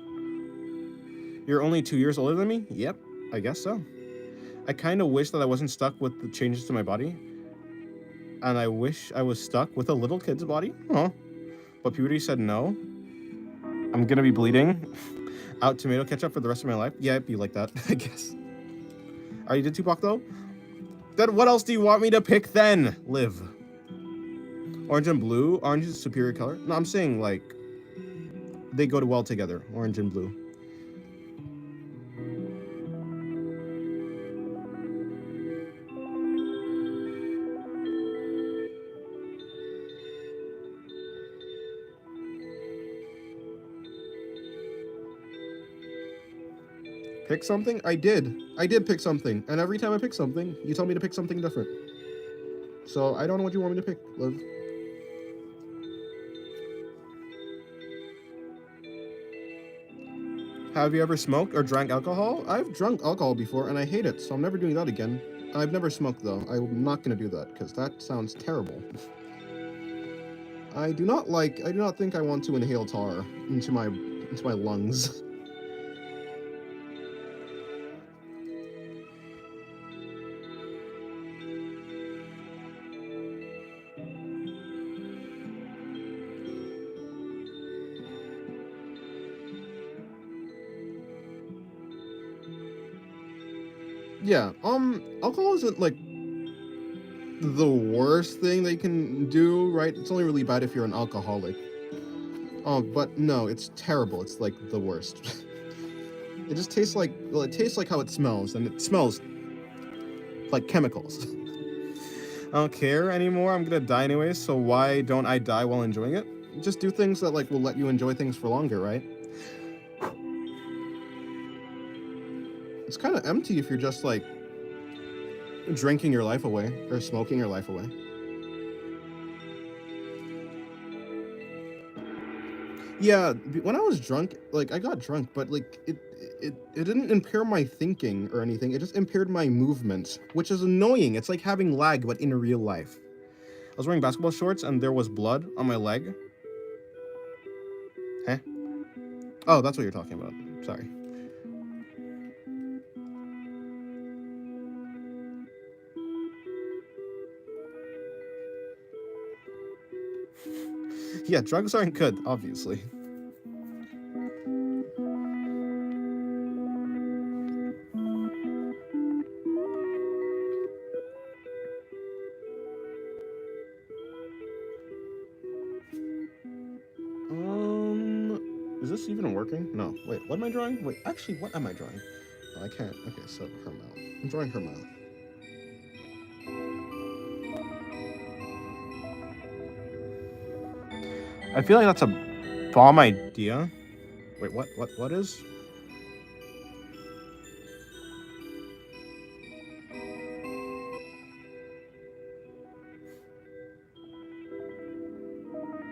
You're only 2 years older than me? Yep, I guess so. I kind of wish that I wasn't stuck with the changes to my body. And I wish I was stuck with a little kid's body. Huh. But puberty said no. I'm gonna be bleeding out tomato ketchup for the rest of my life. Yeah, it'd be like that, I guess. Already did Tupac though? Then what else do you want me to pick then? Live. Orange and blue. Orange is a superior color. No, I'm saying like they go well together. Orange and blue. Pick something? I did. I did pick something. And every time I pick something, you tell me to pick something different. So I don't know what you want me to pick, Liv. Have you ever smoked or drank alcohol? I've drunk alcohol before and I hate it, so I'm never doing that again. I've never smoked though. I'm not gonna do that because that sounds terrible. I do not think I want to inhale tar into my lungs. Yeah, alcohol isn't like the worst thing they can do, right? It's only really bad if you're an alcoholic. But no, it's terrible. It's like the worst. It just tastes like, well, it tastes like how it smells, and it smells like chemicals. I don't care anymore. I'm gonna die anyways, so why don't I die while enjoying it? Just do things that like will let you enjoy things for longer, right? It's kind of empty if you're just like drinking your life away or smoking your life away. Yeah, when I was drunk, like I got drunk, but like it didn't impair my thinking or anything. It just impaired my movement, which is annoying. It's like having lag, but in real life. I was wearing basketball shorts and there was blood on my leg. Huh? Oh, that's what you're talking about. Sorry. Yeah, drugs aren't good, obviously. Is this even working? No. Wait, what am I drawing? Wait, actually, what am I drawing? Oh, I can't. Okay, so her mouth. I'm drawing her mouth. I feel like that's a bomb idea. Wait, what is?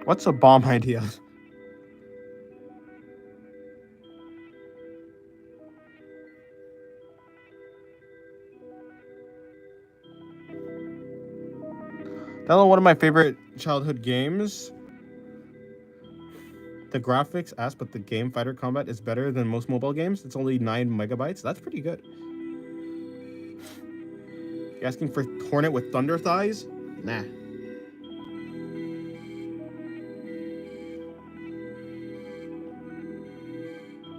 What's a bomb idea? Hello, one of my favorite childhood games. The graphics ass, but the game fighter combat is better than most mobile games. It's only 9 megabytes. That's pretty good. You asking for Hornet with thunder thighs? Nah.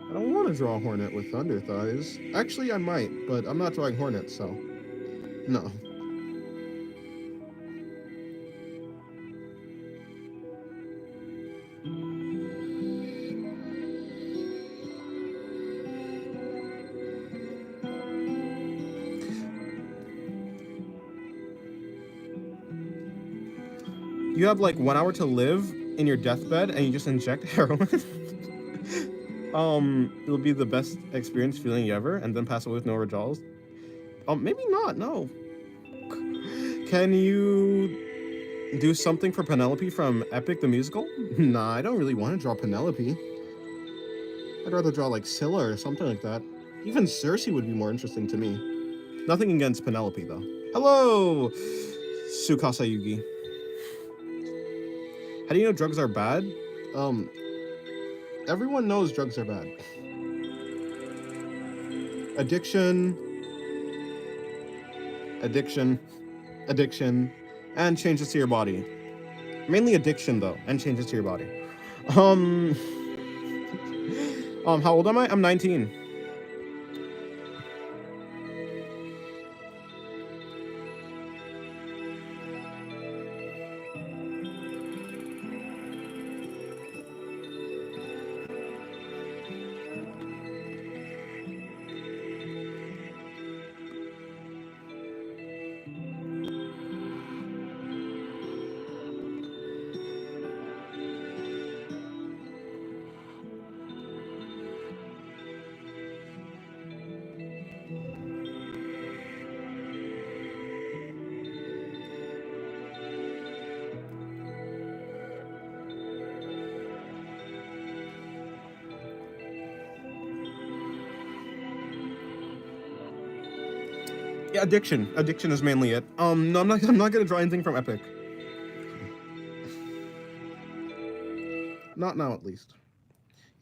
I don't want to draw a Hornet with thunder thighs. Actually, I might, but I'm not drawing Hornets, so no. You have like 1 hour to live in your deathbed and you just inject heroin. It'll be the best experience feeling ever, and then pass away with no withdrawals. Maybe not. No. Can you do something for Penelope from Epic the Musical? Nah, I don't really want to draw Penelope. I'd rather draw like Scylla or something like that. Even Cersei would be more interesting to me. Nothing against Penelope though. Hello, Tsukasa Yugi. How do you know drugs are bad? Everyone knows drugs are bad. Addiction, and changes to your body. Mainly addiction though, and changes to your body. How old am I? I'm 19. Yeah, addiction. Addiction is mainly it. No, I'm not gonna draw anything from Epic. Not now, at least.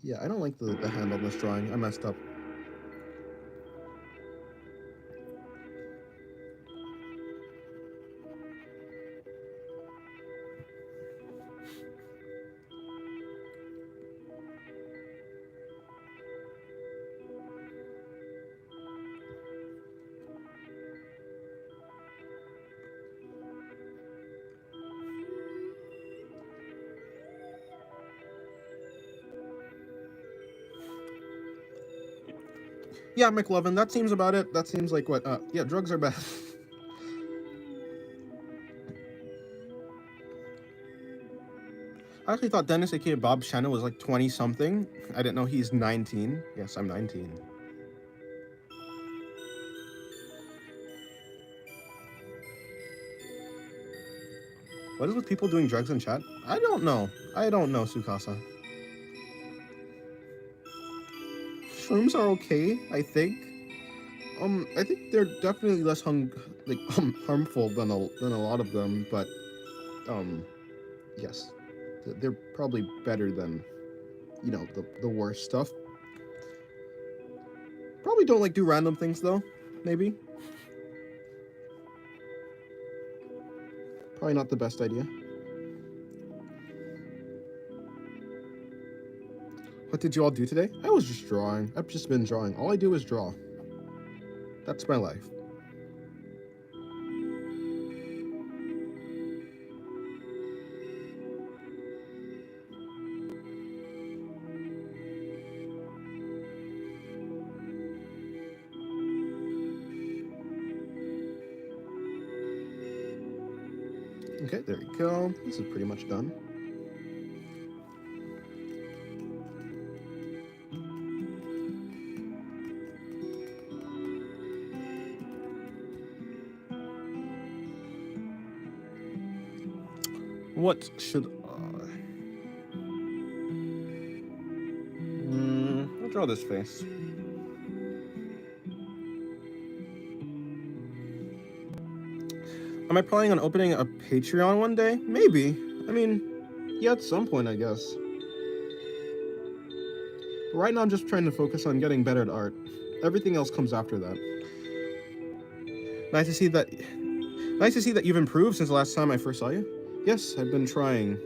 Yeah, I don't like the hand on this drawing. I messed up. Yeah, McLovin, that seems about it. That seems like what, yeah, drugs are bad. I actually thought Dennis, aka Bob Shannon, was like 20 something. I didn't know he's 19. Yes, I'm 19. What is with people doing drugs in chat? I don't know. I don't know, Sukasa. Shrooms are okay, I think. I think they're definitely less harmful than a lot of them, but yes, they're probably better than, you know, the worst stuff. Probably don't like do random things though. Maybe. Probably not the best idea. What did you all do today? I was just drawing. I've just been drawing. All I do is draw. That's my life. Okay, there we go. This is pretty much done. What should I'll draw this face. Am I planning on opening a Patreon one day? Maybe. I mean, yeah, at some point, I guess. But right now, I'm just trying to focus on getting better at art. Everything else comes after that. Nice to see that. Nice to see that you've improved since the last time I first saw you. Yes, I've been trying.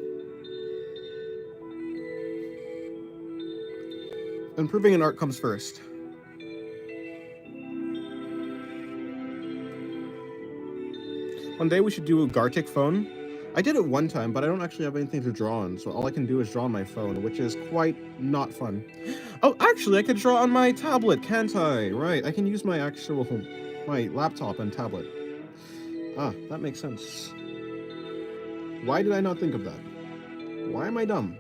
Improving in art comes first. One day we should do a Gartic phone. I did it one time, but I don't actually have anything to draw on, so all I can do is draw on my phone, which is quite not fun. Oh, actually, I could draw on my tablet, can't I? Right, I can use my laptop and tablet. Ah, that makes sense. Why did I not think of that? Why am I dumb?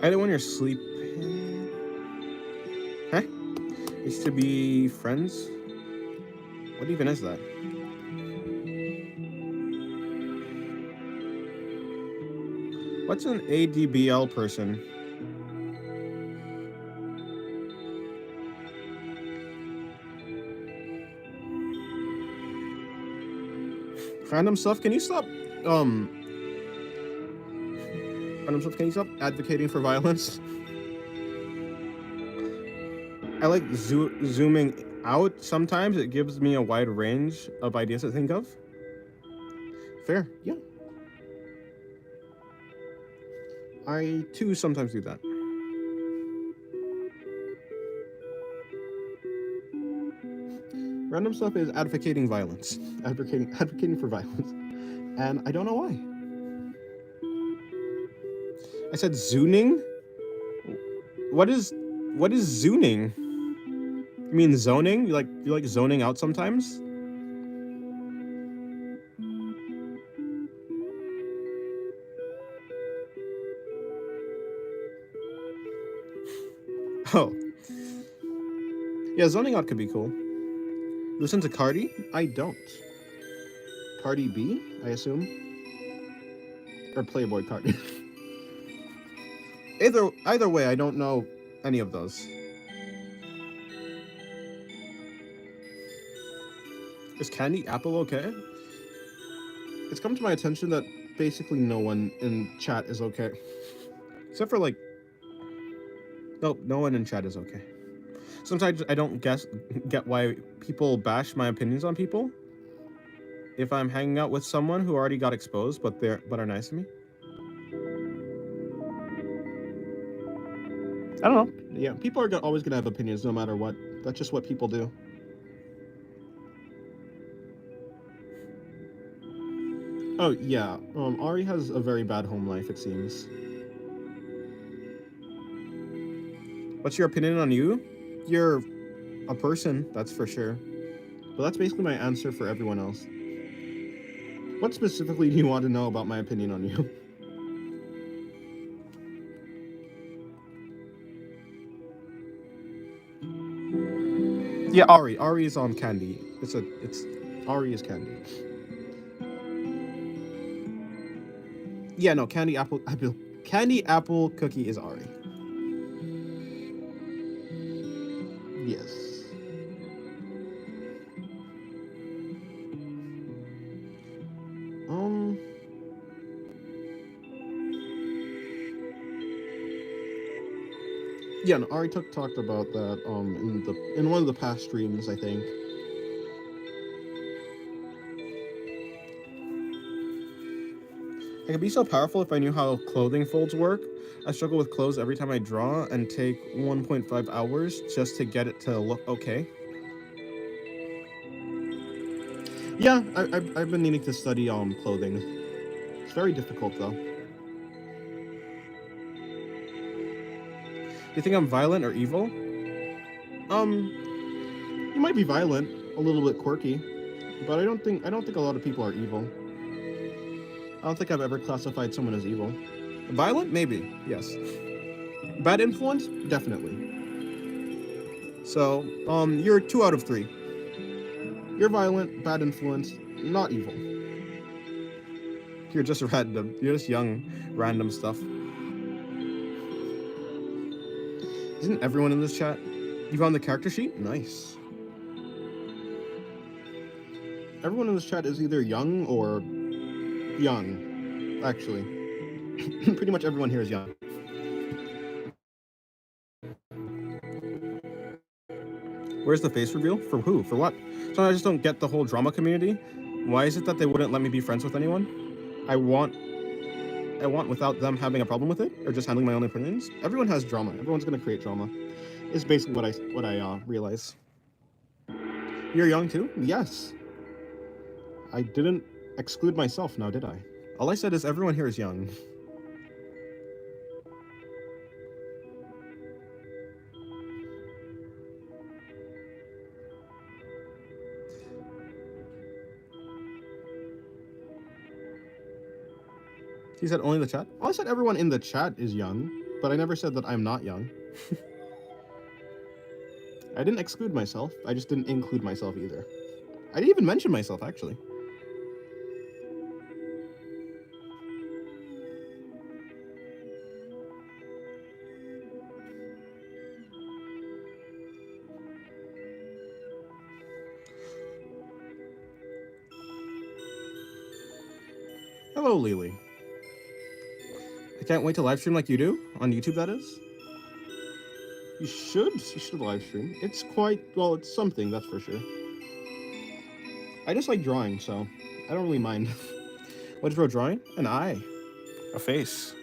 I don't when you're sleeping. Huh? Used to be friends? What even is that? What's an ADBL person? Random stuff, can you stop advocating for violence? I like zooming out sometimes. It gives me a wide range of ideas to think of. Fair, yeah. I too sometimes do that. Random stuff is advocating violence. Advocating for violence. And I don't know why. I said zooning? What is zooning? You mean zoning? You like zoning out sometimes? Oh. Yeah, zoning out could be cool. Listen to Cardi? I don't. Cardi B, I assume? Or Playboy Cardi. Either way, I don't know any of those. Is candy apple okay? It's come to my attention that basically no one in chat is okay. Except for Nope, no one in chat is okay. Sometimes I don't get why people bash my opinions on people. If I'm hanging out with someone who already got exposed but are nice to me. I don't know. Yeah, people are always gonna have opinions no matter what. That's just what people do. Oh yeah, Ari has a very bad home life, it seems. What's your opinion on you? You're a person, that's for sure. But that's basically my answer for everyone else. What specifically do you want to know about my opinion on you? Yeah, Ari. Ari is on candy. Ari is candy. Yeah, no, candy apple cookie is Ari. Yes. Yeah, no, Ari talked about that in one of the past streams, I think. I could be so powerful if I knew how clothing folds work. I struggle with clothes every time I draw and take 1.5 hours just to get it to look okay. Yeah, I've been needing to study clothing. It's very difficult though. Do you think I'm violent or evil? You might be violent, a little bit quirky, but I don't think a lot of people are evil. I don't think I've ever classified someone as evil. Violent? Maybe, yes. Bad influence? Definitely. So, you're 2 out of 3. You're violent, bad influence, not evil. You're just random. You're just young, random stuff. Isn't everyone in this chat? You found the character sheet? Nice. Everyone in this chat is either young or young, actually. Pretty much everyone here is young. Where's the face reveal? For who? For what? So I just don't get the whole drama community. Why is it that they wouldn't let me be friends with anyone? I want without them having a problem with it, or just handling my own opinions. Everyone has drama. Everyone's gonna create drama. Is basically what I realize. You're young too? Yes. I didn't exclude myself now, did I? All I said is everyone here is young. He said only the chat? Well, I said everyone in the chat is young, but I never said that I'm not young. I didn't exclude myself. I just didn't include myself either. I didn't even mention myself, actually. Hello, Lily. I can't wait to live stream like you do. On YouTube, that is. You should live stream. It's quite, well, it's something, that's for sure. I just like drawing, so I don't really mind. What is bro drawing? An eye. A face.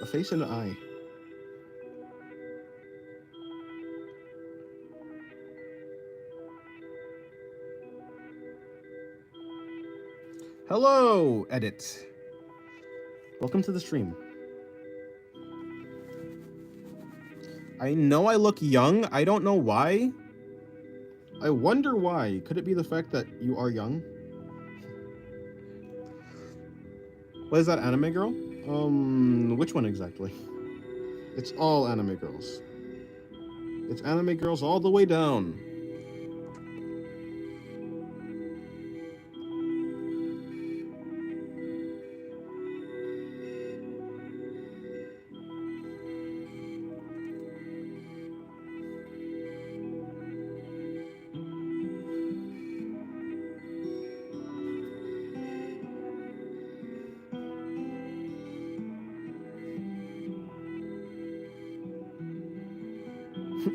A face and an eye. Hello, Edit. Welcome to the stream. I know I look young. I don't know why. I wonder why. Could it be the fact that you are young? What is that, anime girl? Which one exactly? It's all anime girls. It's anime girls all the way down.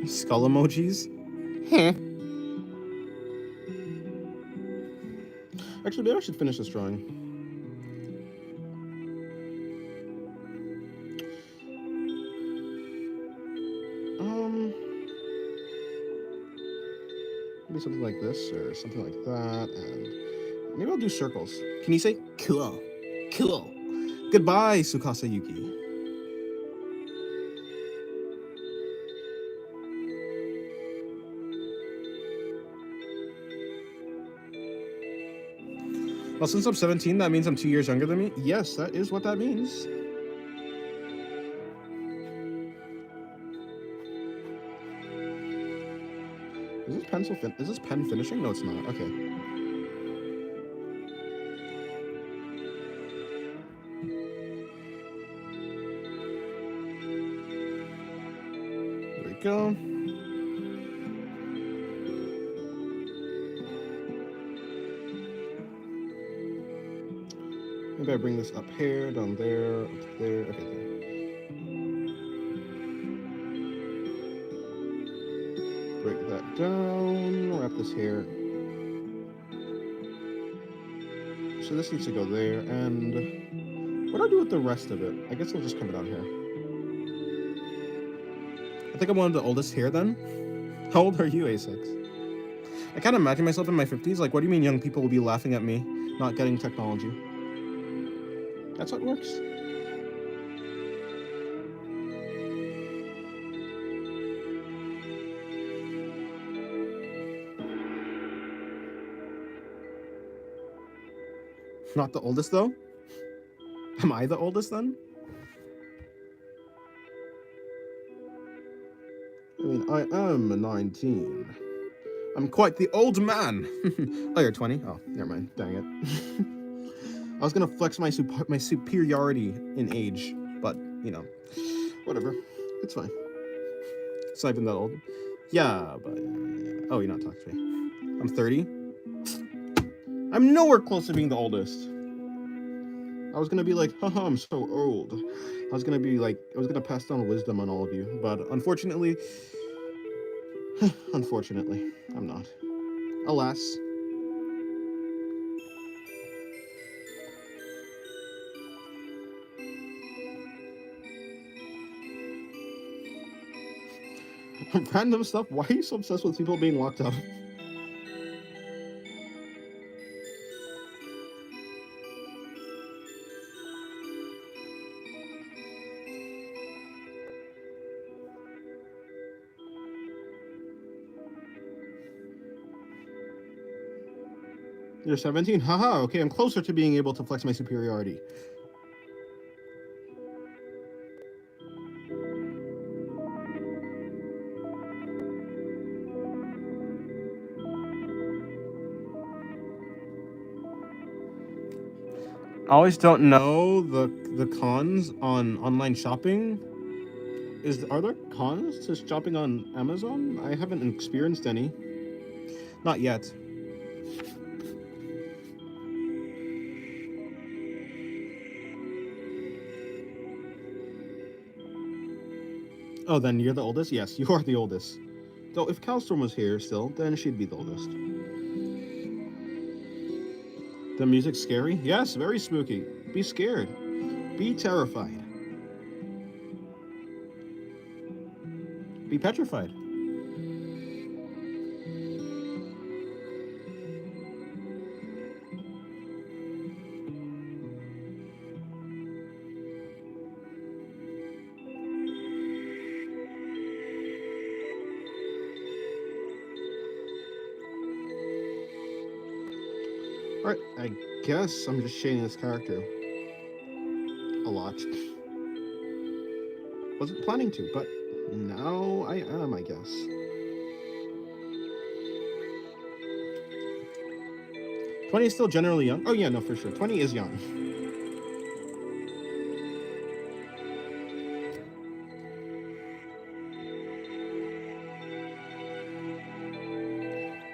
Skull emojis? Actually, maybe I should finish this drawing. Maybe something like this or something like that, and maybe I'll do circles. Can you say cool? Cool. Goodbye, Tsukasa Yuki. Well, since I'm 17, that means I'm 2 years younger than me? Yes, that is what that means. Is this pen finishing? No, it's not. Okay. There we go. Maybe I bring this up here, down there, up there, okay, there. Break that down, wrap this here. So this needs to go there, and what do I do with the rest of it? I guess I'll just come down here. I think I'm one of the oldest here then. How old are you, A6? I can't imagine myself in my 50s. Like, what do you mean young people will be laughing at me not getting technology? That's how it works. Not the oldest, though? Am I the oldest, then? I mean, I am 19. I'm quite the old man. Oh, you're 20? Oh, never mind. Dang it. I was gonna flex my superiority in age, but you know, whatever. It's fine. It's not even that old. Yeah, but oh, you're not talking to me. I'm 30. I'm nowhere close to being the oldest. I was gonna be like, haha, I'm so old. I was gonna pass down wisdom on all of you, but unfortunately, unfortunately, I'm not. Alas. Random stuff. Why are you so obsessed with people being locked up? You're 17? Haha, okay, I'm closer to being able to flex my superiority. I always don't know the cons on online shopping. Are there cons to shopping on Amazon? I haven't experienced any. Not yet. Oh, then you're the oldest? Yes, you are the oldest. So if Calstorm was here still, then she'd be the oldest. The music's scary? Yes, very spooky. Be scared. Be terrified. Be petrified. Alright, I guess I'm just shading this character a lot. Wasn't planning to, but now I am, I guess. 20 is still generally young. Oh yeah, no, for sure. 20 is young.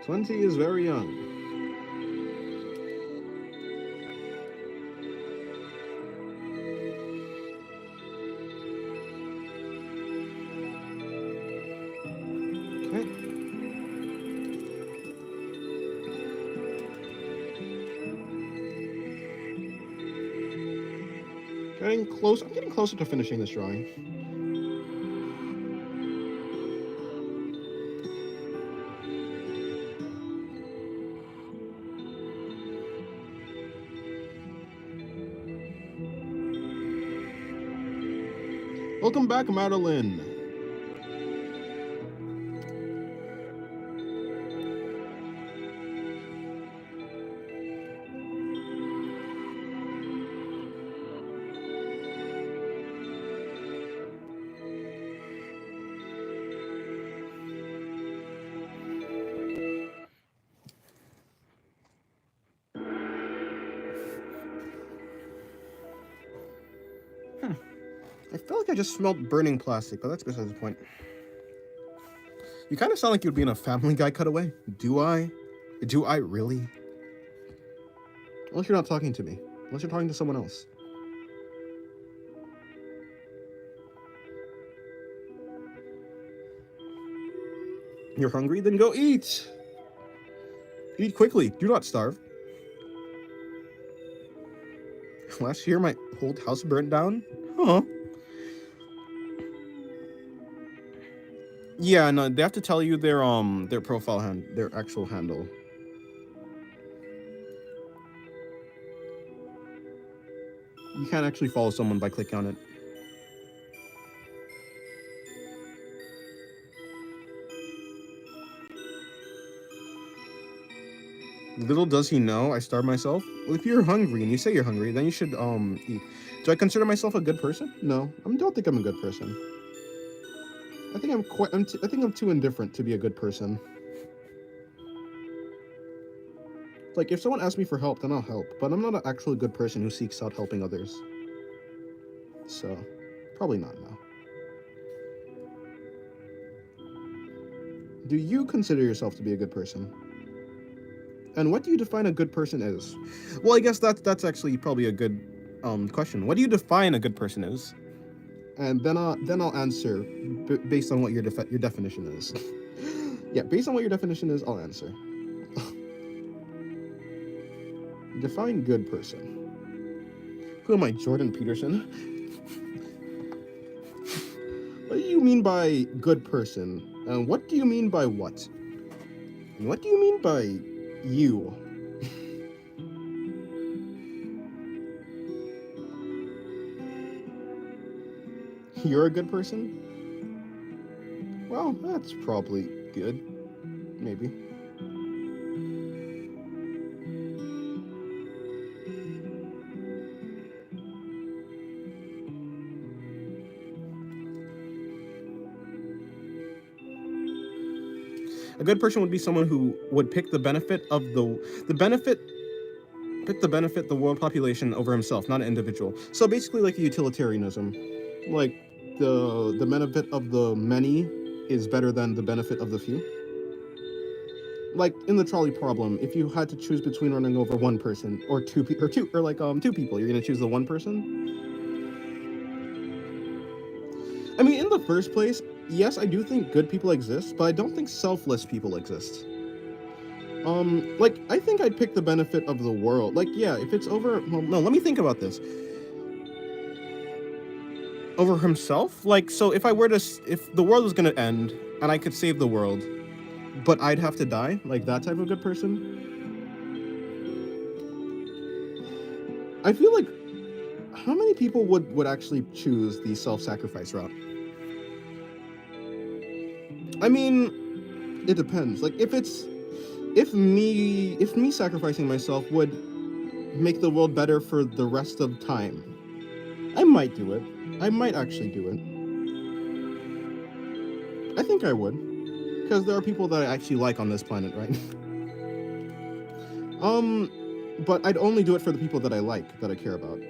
20 is very young. Okay. Getting close. I'm getting closer to finishing this drawing. Welcome back, Madeline. I feel like I just smelled burning plastic, but that's besides the point. You kind of sound like you'd be in a Family Guy cutaway. Do I? Do I really? Unless you're not talking to me. Unless you're talking to someone else. You're hungry? Then go eat! Eat quickly. Do not starve. Last year, my whole house burnt down? Huh. Yeah, no, they have to tell you their profile their actual handle. You can't actually follow someone by clicking on it. Little does he know, I starved myself. Well, if you're hungry and you say you're hungry, then you should eat. Do I consider myself a good person? No, I don't think I'm a good person. I think I think I'm too indifferent to be a good person. Like, if someone asks me for help, then I'll help. But I'm not an actually good person who seeks out helping others. So, probably not now. Do you consider yourself to be a good person? And what do you define a good person as? Well, I guess that's actually probably a good question. What do you define a good person as? And then I'll answer based on what your definition is. Yeah, based on what your definition is, I'll answer. Define good person. Who am I, Jordan Peterson? What do you mean by good person? And what do you mean by what? And what do you mean by you? You're a good person? Well, that's probably good. Maybe. A good person would be someone who would pick the benefit of the benefit pick the benefit the world population over himself, not an individual. So basically like a utilitarianism. Like the benefit of the many is better than the benefit of the few. Like in the trolley problem, if you had to choose between running over one person or two people, you're gonna choose the one person. I mean, in the first place, yes, I do think good people exist, but I don't think selfless people exist. Like, I think I'd pick the benefit of the world. Like, yeah, if it's over, well, no, let me think about this. Over himself? Like, so if the world was gonna end and I could save the world, but I'd have to die, like that type of good person, I feel like, how many people would actually choose the self-sacrifice route? I mean, it depends. Like, if me sacrificing myself would make the world better for the rest of time, I might do it. I might actually do it. I think I would, because there are people that I actually like on this planet, right? But I'd only do it for the people that I like, that I care about.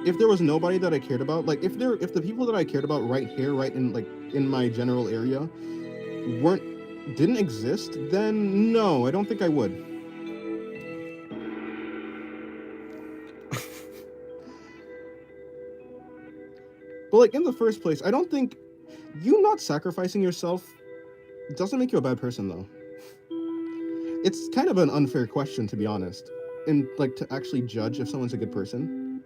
If there was nobody that I cared about, like if the people that I cared about right here, right in my general area, didn't exist, then no, I don't think I would. But like in the first place, I don't think you not sacrificing yourself doesn't make you a bad person though. It's kind of an unfair question, to be honest, and like to actually judge if someone's a good person.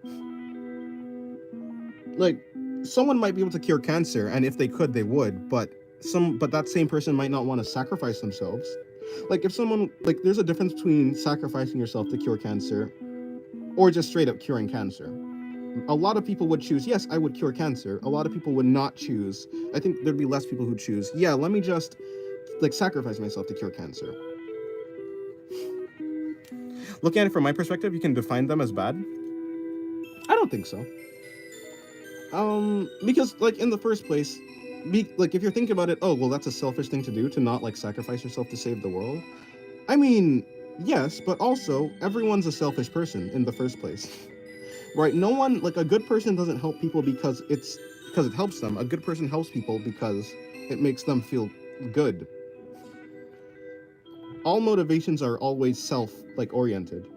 Like, someone might be able to cure cancer, and if they could, they would, but that same person might not want to sacrifice themselves. Like, if someone, like, there's a difference between sacrificing yourself to cure cancer or just straight up curing cancer. A lot of people would choose, yes, I would cure cancer. A lot of people would not choose. I think there'd be less people who choose, yeah, let me just like sacrifice myself to cure cancer. Looking at it from my perspective, you can define them as bad. I don't think so. Because like in the first place, like if you're thinking about it, oh well, that's a selfish thing to do, to not like sacrifice yourself to save the world. I mean, yes, but also everyone's a selfish person in the first place, right? No one, like a good person doesn't help people because it helps them. A good person helps people because it makes them feel good. All motivations are always oriented.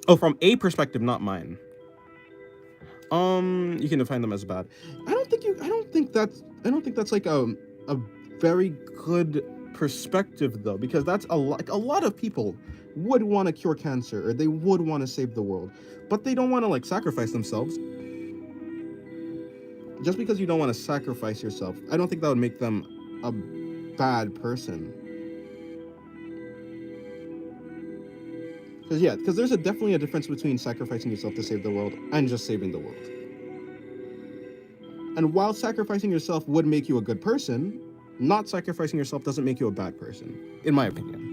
Oh, from a perspective, not mine. You can define them as bad. I don't think that's like a very good perspective though, because that's a lot of people would want to cure cancer or they would want to save the world, but they don't want to like sacrifice themselves. Just because you don't want to sacrifice yourself, I don't think that would make them a bad person. Because there's definitely a difference between sacrificing yourself to save the world and just saving the world. And while sacrificing yourself would make you a good person, not sacrificing yourself doesn't make you a bad person, in my opinion.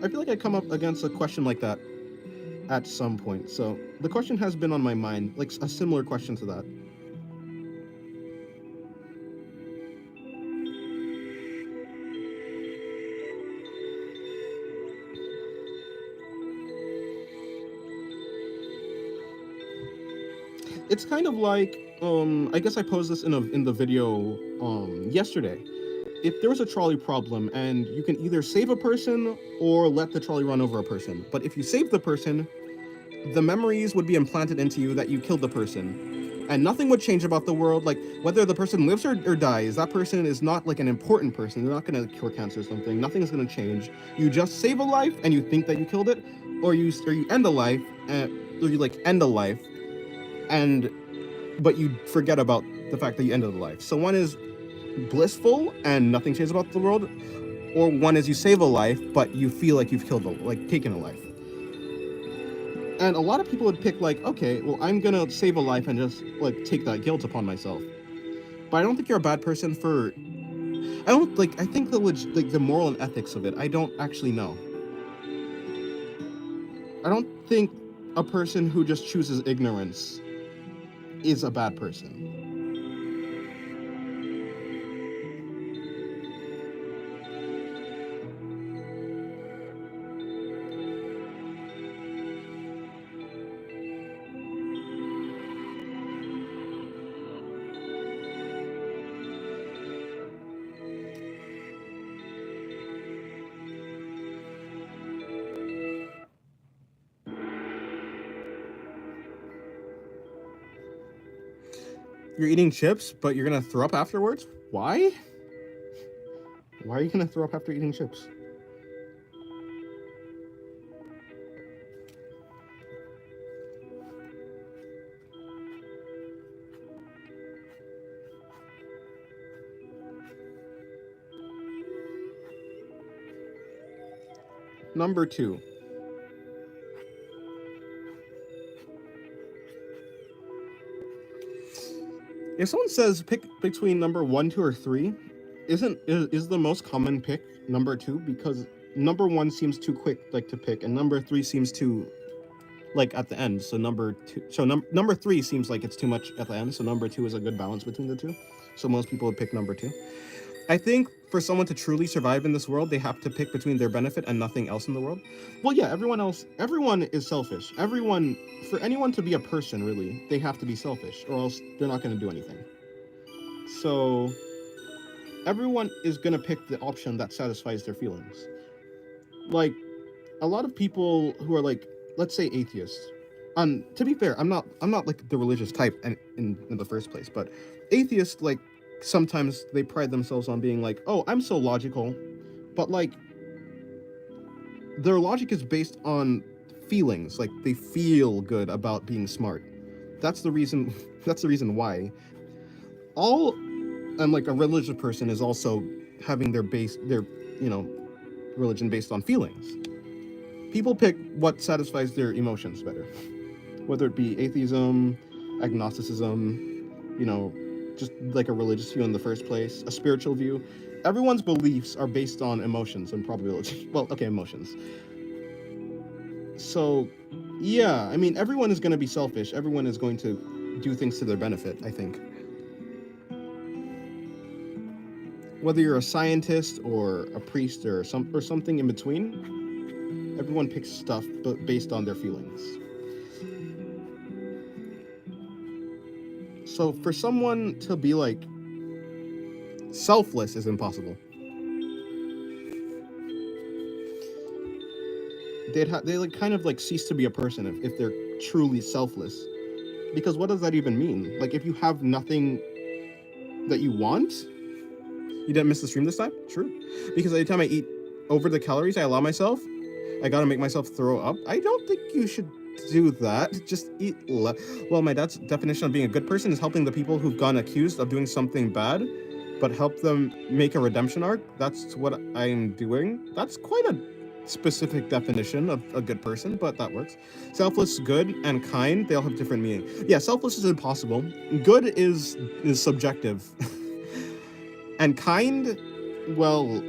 I feel like I come up against a question like that at some point. So the question has been on my mind, like a similar question to that. It's kind of like I guess I posed this in the video yesterday. If there was a trolley problem and you can either save a person or let the trolley run over a person, but if you save the person, the memories would be implanted into you that you killed the person, and nothing would change about the world. Like whether the person lives or dies, that person is not like an important person. They're not going to cure cancer or something. Nothing is going to change. You just save a life and you think that you killed it, or you end a life, or you like end a life, and but you forget about the fact that you ended the life. So one is blissful and nothing changes about the world, or one is you save a life but you feel like you've killed like taken a life. And a lot of people would pick like, okay, well, I'm gonna save a life and just like take that guilt upon myself. But I don't think you're a bad person for. I don't like. I think the moral and ethics of it, I don't actually know. I don't think a person who just chooses ignorance is a bad person. You're eating chips, but you're gonna throw up afterwards? Why? Why are you gonna throw up after eating chips? Number 2. If someone says pick between number 1, 2, or 3, is the most common pick number 2, because number 1 seems too quick like to pick, and number 3 seems too like at the end. So number 3 seems like it's too much at the end. So number 2 is a good balance between the two. So most people would pick number 2. I think for someone to truly survive in this world, they have to pick between their benefit and nothing else in the world. Well, yeah, everyone is selfish. For anyone to be a person, really, they have to be selfish, or else they're not going to do anything. So everyone is going to pick the option that satisfies their feelings. Like, a lot of people who are like, let's say atheists. To be fair, I'm not like the religious type in the first place, but atheists, like, sometimes they pride themselves on being like, oh, I'm so logical, but like their logic is based on feelings. Like, they feel good about being smart. That's the reason why. And like a religious person is also having their religion based on feelings. People pick what satisfies their emotions better, whether it be atheism, agnosticism, just like a religious view in the first place, a spiritual view. Everyone's beliefs are based on emotions and probability. Well, okay, emotions. So, yeah, I mean, everyone is going to be selfish. Everyone is going to do things to their benefit, I think. Whether you're a scientist or a priest or something in between, everyone picks stuff based on their feelings. So for someone to be like selfless is impossible. They like kind of like cease to be a person if they're truly selfless. Because what does that even mean? Like, if you have nothing that you want, you didn't miss the stream this time? True. Because every time I eat over the calories I allow myself, I gotta make myself throw up. I don't think you should do that. Just eat well, my dad's definition of being a good person is helping the people who've gone accused of doing something bad, but help them make a redemption arc. That's what I'm doing. That's quite a specific definition of a good person, but that works. Selfless, good, and kind, they all have different meaning. Yeah, selfless is impossible. Good is subjective. And kind, well,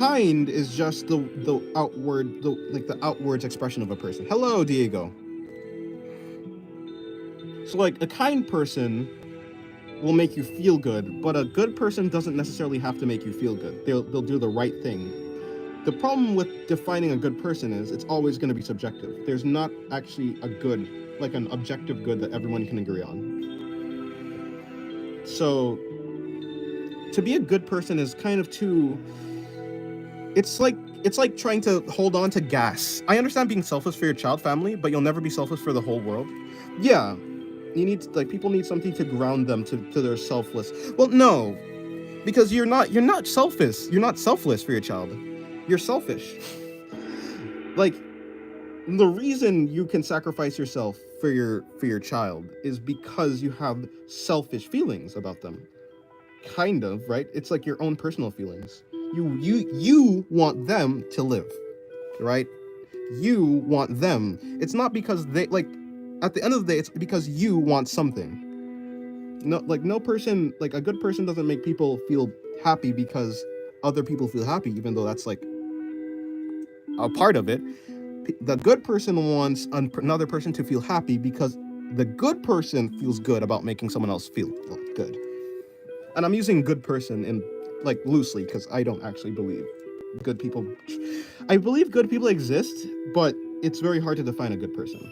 kind is just the outward, the outwards expression of a person. Hello, Diego. So like a kind person will make you feel good, but a good person doesn't necessarily have to make you feel good. They'll do the right thing. The problem with defining a good person is it's always going to be subjective. There's not actually a good, like an objective good that everyone can agree on. So to be a good person is kind of too, it's like trying to hold on to gas. I understand being selfless for your child family, but you'll never be selfless for the whole world. Yeah, you need, like, people need something to ground them to their selfless. Well, no, because you're not selfish. You're not selfless for your child. You're selfish. Like, the reason you can sacrifice yourself for your child is because you have selfish feelings about them. Kind of, right? It's like your own personal feelings. You want them to live, right? You want them. It's not because they, like, at the end of the day, it's because you want something. No person, like, a good person doesn't make people feel happy because other people feel happy, even though that's like a part of it. The good person wants another person to feel happy because the good person feels good about making someone else feel good. And I'm using good person in, like, loosely, because I don't actually believe good people. I believe good people exist, but it's very hard to define a good person.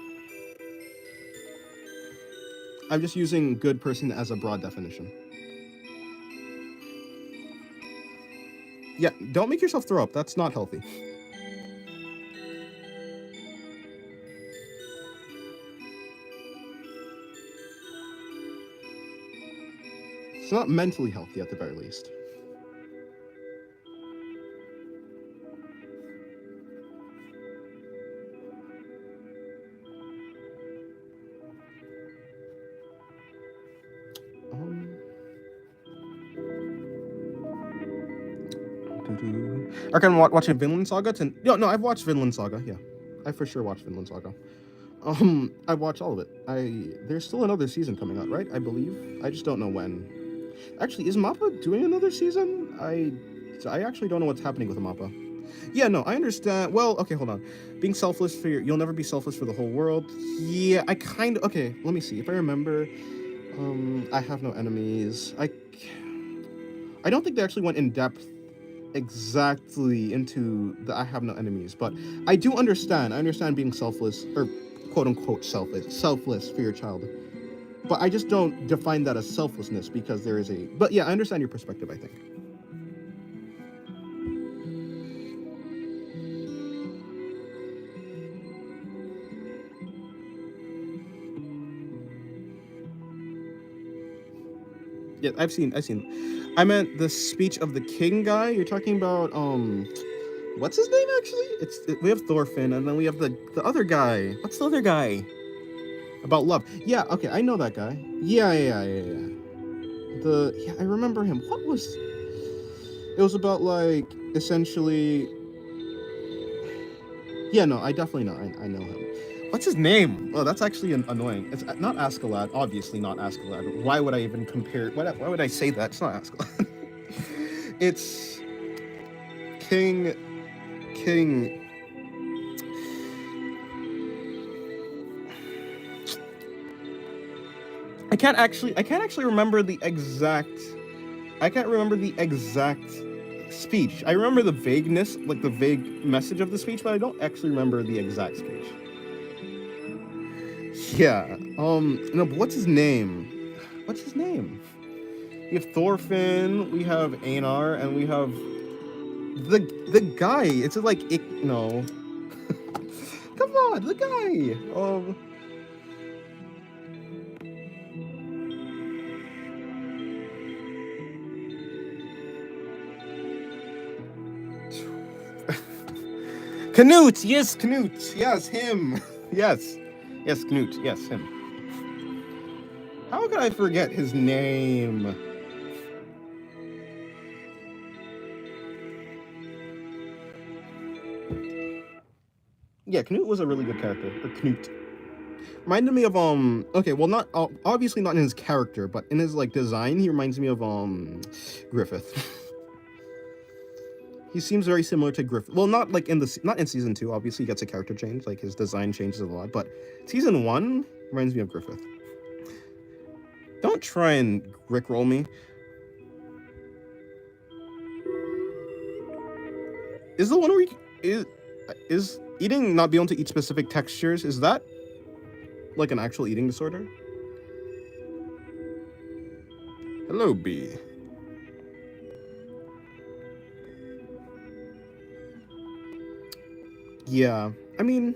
I'm just using good person as a broad definition. Yeah, don't make yourself throw up. That's not healthy. It's not mentally healthy at the very least. I can watch a Vinland Saga. No, I've watched Vinland Saga. Yeah, I for sure watched Vinland Saga. I watched all of it. There's still another season coming out, right? I believe. I just don't know when. Actually, is Mappa doing another season? I actually don't know what's happening with Mappa. Yeah, no, I understand. Well, okay, hold on. Being selfless for you'll never be selfless for the whole world. Yeah, okay, let me see. If I remember, I have no enemies. I don't think they actually went in depth exactly into the I have no enemies, but I do understand. I understand being selfless, or quote unquote selfless for your child. But I just don't define that as selflessness because there is a. But yeah, I understand your perspective, I think. Yeah, I've seen. I meant the speech of the king guy. You're talking about what's his name actually? We have Thorfinn, and then we have the other guy. What's the other guy? About love. Yeah, okay, I know that guy. Yeah. I remember him. What was? It was about, like, essentially. Yeah, no, I definitely know. I know him. What's his name? Oh, that's actually annoying. It's not Askeladd. Obviously not Askeladd. Why would I even compare? Why would I say that? It's not Askeladd. It's King. I can't actually remember the exact. I can't remember the exact speech. I remember the vagueness, like the vague message of the speech, but I don't actually remember the exact speech. Yeah. No, but what's his name? We have Thorfinn, we have Einar, and we have the guy. It's like no. Come on, the guy. Knut. Yes, Knut. Yes, him. Yes, Knut. Yes, him. How could I forget his name? Yeah, Knut was a really good character. Or Knut. Reminded me of okay, well, not obviously not in his character, but in his, like, design, he reminds me of Griffith. He seems very similar to Griffith. Well, not like not in season 2. Obviously, he gets a character change. Like his design changes a lot. But season 1 reminds me of Griffith. Don't try and rickroll me. Is the one where is eating not being able to eat specific textures? Is that like an actual eating disorder? Hello, B. Yeah, I mean,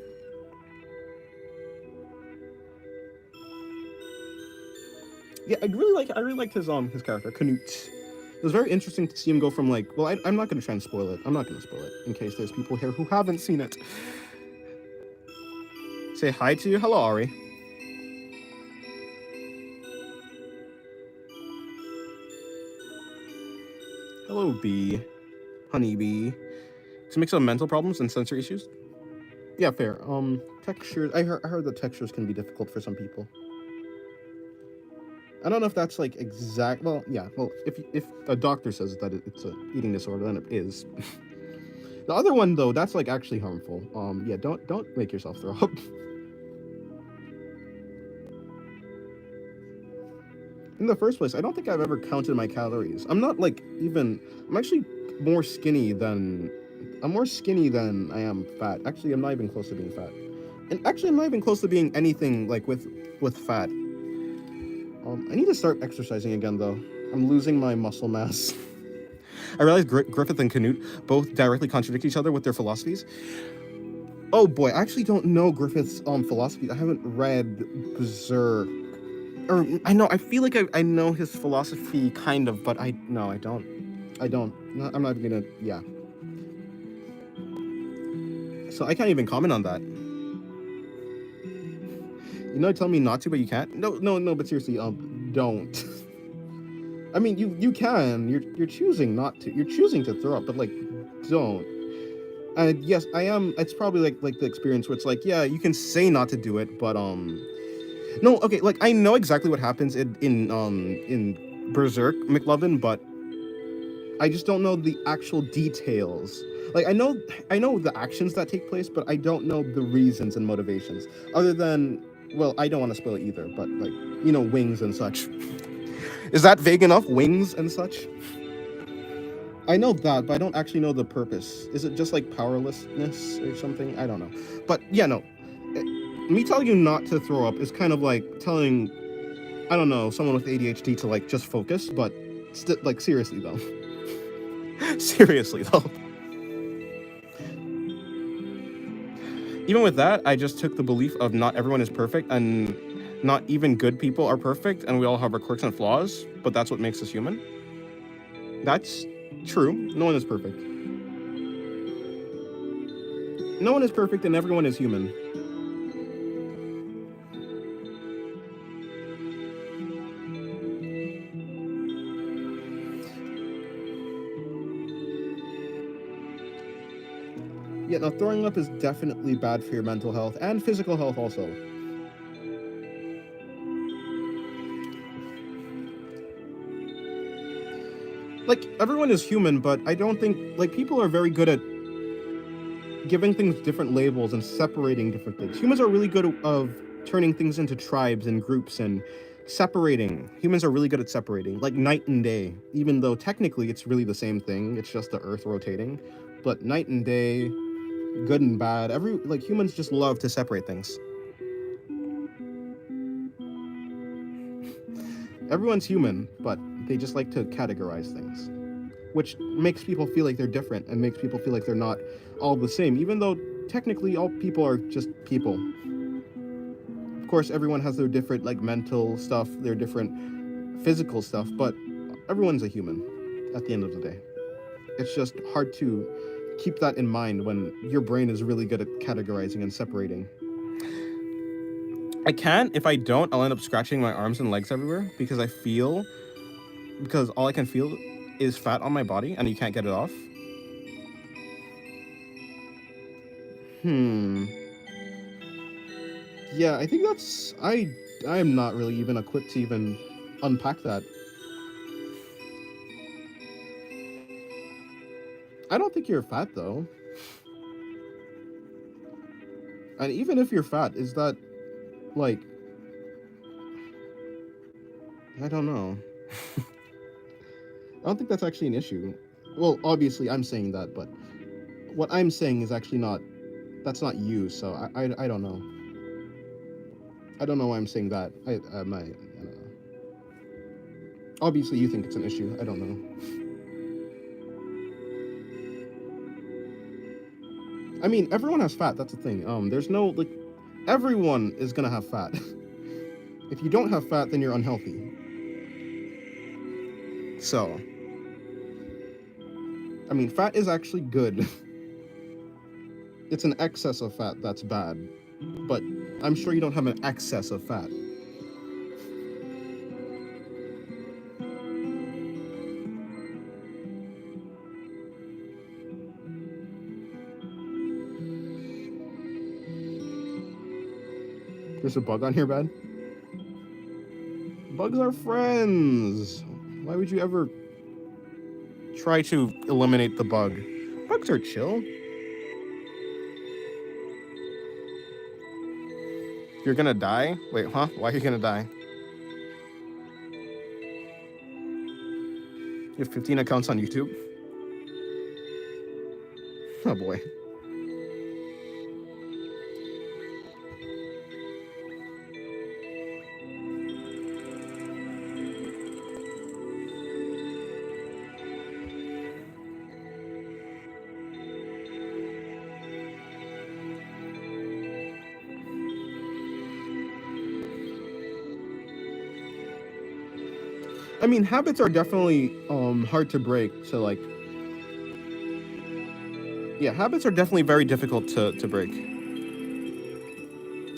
yeah, I really liked his character Canute. It was very interesting to see him go from like, well, I'm not gonna try and spoil it. I'm not gonna spoil it in case there's people here who haven't seen it. Say hi to you. Hello, Ari. Hello, bee. Honeybee. It's a mix of mental problems and sensory issues. Yeah, fair. Textures. I heard that textures can be difficult for some people. I don't know if that's like exact. Well, yeah. Well, if a doctor says that it's a eating disorder, then it is. The other one though, that's like actually harmful. Yeah. Don't make yourself throw up. In the first place, I don't think I've ever counted my calories. I'm not like even. I'm actually more skinny than. I'm more skinny than I am fat. Actually, I'm not even close to being fat. And actually, I'm not even close to being anything like with fat. I need to start exercising again, though. I'm losing my muscle mass. I realized Griffith and Canute both directly contradict each other with their philosophies. Oh boy, I actually don't know Griffith's philosophy. I haven't read Berserk. Or I feel like I know his philosophy kind of, but I don't. I'm not even gonna. Yeah. So I can't even comment on that. You know, tell me not to, but you can't. No. But seriously, don't. I mean, you can. You're choosing not to. You're choosing to throw up, but like, don't. And yes, I am. It's probably like the experience where it's like, yeah, you can say not to do it, but no. Okay, like I know exactly what happens in Berserk, McLovin, but I just don't know the actual details. Like I know the actions that take place, but I don't know the reasons and motivations. Other than, well, I don't want to spoil it either, but like, wings and such. Is that vague enough? Wings and such? I know that, but I don't actually know the purpose. Is it just like powerlessness or something? I don't know. But yeah, no. Me telling you not to throw up is kind of like telling, I don't know, someone with ADHD to like just focus, but like seriously though. Seriously though. Even with that, I just took the belief of not everyone is perfect and not even good people are perfect and we all have our quirks and flaws, but that's what makes us human. That's true. No one is perfect. No one is perfect and everyone is human. Yeah, now throwing up is definitely bad for your mental health and physical health also. Like, everyone is human, but I don't think, like, people are very good at giving things different labels and separating different things. Humans are really good of turning things into tribes and groups and separating. Humans are really good at separating, like night and day, even though technically it's really the same thing. It's just the earth rotating. But night and day, good and bad, humans just love to separate things. Everyone's human, but they just like to categorize things, which makes people feel like they're different and makes people feel like they're not all the same, even though technically all people are just people. Of course, everyone has their different like mental stuff, their different physical stuff, but everyone's a human at the end of the day. It's just hard to keep that in mind when your brain is really good at categorizing and separating. I can't. If I don't, I'll end up scratching my arms and legs everywhere because all I can feel is fat on my body and you can't get it off. Yeah, I think I am not really even equipped to even unpack that. I don't think you're fat though. And even if you're fat, is that like, I don't know. I don't think that's actually an issue. Well, obviously I'm saying that, but what I'm saying is actually not, that's not you, so I don't know. I don't know why I'm saying that. I don't know. Obviously you think it's an issue. I don't know. I mean, everyone has fat. That's the thing. There's no like, everyone is gonna have fat. If you don't have fat, then you're unhealthy. So, I mean, fat is actually good. It's an excess of fat that's bad, but I'm sure you don't have an excess of fat. There's a bug on your bed. Bugs are friends. Why would you ever try to eliminate the bug? Bugs are chill. You're gonna die? Wait, huh? Why are you gonna die? You have 15 accounts on YouTube? Oh boy. I mean, habits are definitely hard to break. So like, yeah, habits are definitely very difficult to break.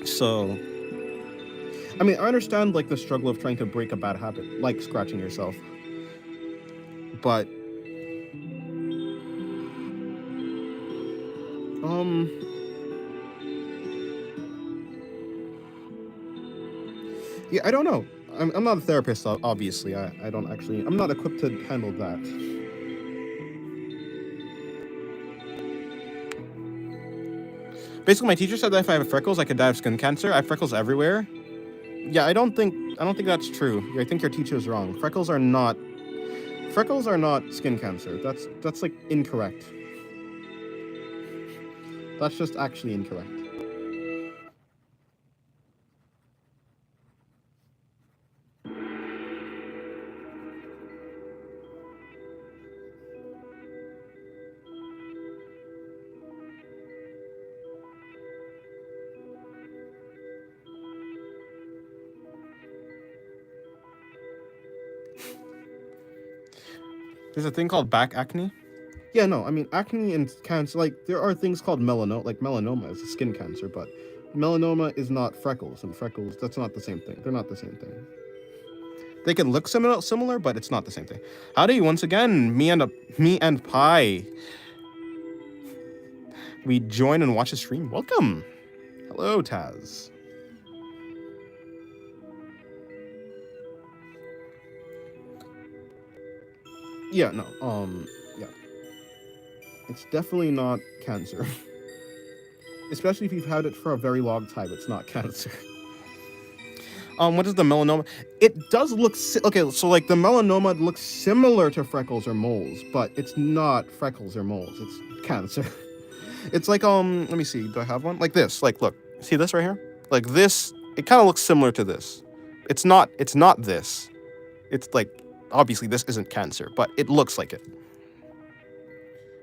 So, I mean, I understand like the struggle of trying to break a bad habit, like scratching yourself. But um, yeah, I don't know. I'm not a therapist, obviously. I don't actually. I'm not equipped to handle that. Basically, my teacher said that if I have freckles, I could die of skin cancer. I have freckles everywhere. Yeah, I don't think that's true. I think your teacher is wrong. Freckles are not skin cancer. That's like incorrect. That's just actually incorrect. There's a thing called back acne. Yeah, no, I mean acne and cancer. Like there are things called melanoma. Like melanoma is a skin cancer, but melanoma is not freckles, and freckles that's not the same thing. They're not the same thing. They can look similar, but it's not the same thing. Howdy, once again, me and Pi. We join and watch a stream. Welcome. Hello, Taz. Yeah, no, yeah. It's definitely not cancer. Especially if you've had it for a very long time, it's not cancer. What is the melanoma? It does look okay. So like the melanoma looks similar to freckles or moles, but it's not freckles or moles. It's cancer. It's like let me see. Do I have one? Like this. Like look. See this right here? Like this. It kind of looks similar to this. It's not. It's not this. It's like obviously this isn't cancer, but it looks like it.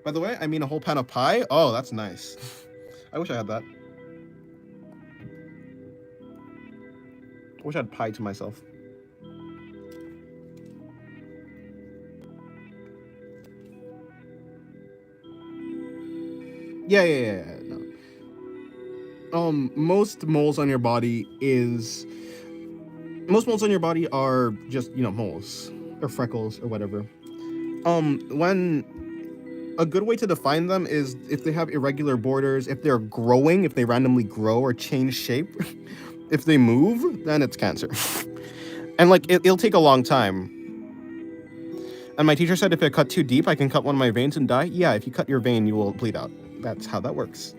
By the way, I mean a whole pan of pie. Oh, that's nice. I wish I had that. I wish I had pie to myself. Yeah. No. Most moles on your body are just, moles or freckles or whatever. When a good way to define them is if they have irregular borders, if they're growing, if they randomly grow or change shape, if they move, then it's cancer. And like it'll take a long time. And my teacher said if I cut too deep, I can cut one of my veins and die. Yeah, if you cut your vein, you will bleed out. That's how that works.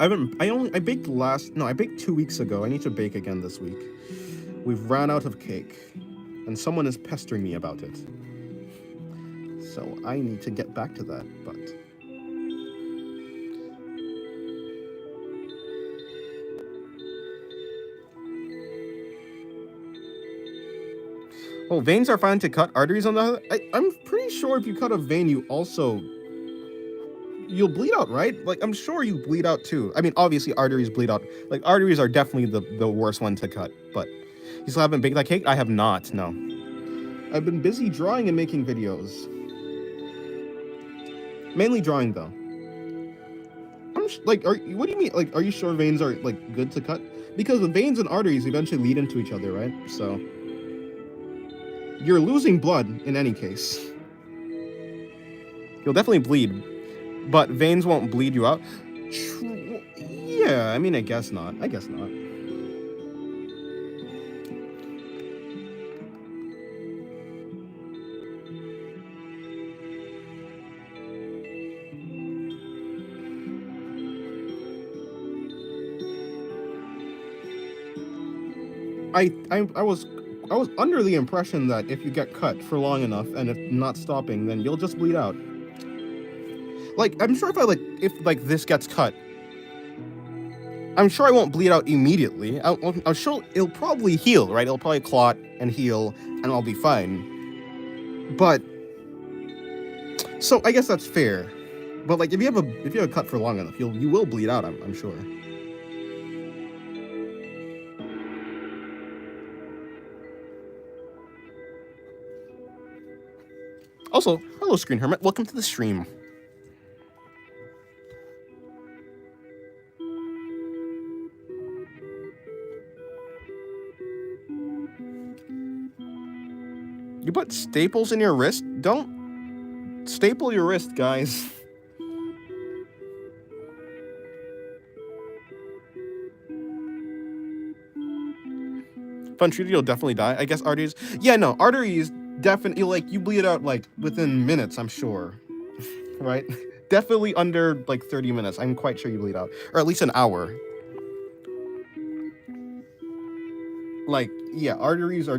I baked 2 weeks ago. I need to bake again this week. We've ran out of cake, and someone is pestering me about it. So I need to get back to that, but... Oh, veins are fine to cut. Arteries on the other... I'm pretty sure if you cut a vein, you'll bleed out, right? Like, I'm sure you bleed out too. I mean, obviously arteries bleed out. Like, arteries are definitely the worst one to cut, but you still haven't baked that cake? I have not, no. I've been busy drawing and making videos. Mainly drawing, though. What do you mean? Like, are you sure veins are, like, good to cut? Because the veins and arteries eventually lead into each other, right? So... you're losing blood in any case. You'll definitely bleed, but veins won't bleed you out. Yeah, I mean, I guess not. I was under the impression that if you get cut for long enough and if not stopping, then you'll just bleed out. Like, I'm sure if this gets cut, I'm sure I won't bleed out immediately. I'm sure it'll probably heal, right? It'll probably clot and heal, and I'll be fine. But so I guess that's fair. But like, if you have a cut for long enough, you will bleed out. I'm sure. Also, hello, Screen Hermit. Welcome to the stream. You put staples in your wrist? Don't staple your wrist, guys. If untreated, you'll definitely die. I guess arteries... yeah, no, arteries definitely, like, you bleed out, like, within minutes, I'm sure. Right? Definitely under, like, 30 minutes. I'm quite sure you bleed out. Or at least an hour. Like, yeah, arteries are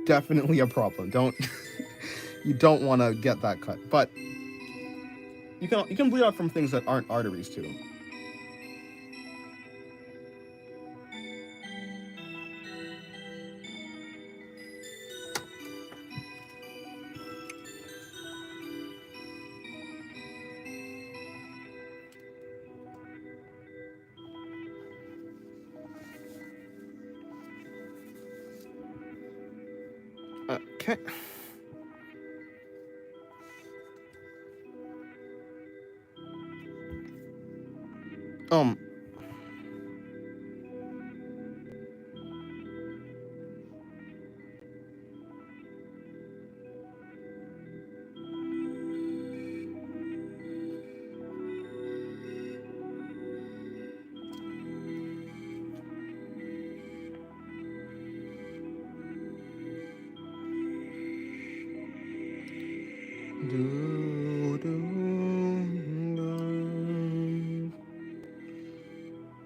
definitely a problem. You don't want to get that cut. But you can bleed out from things that aren't arteries, too. Okay.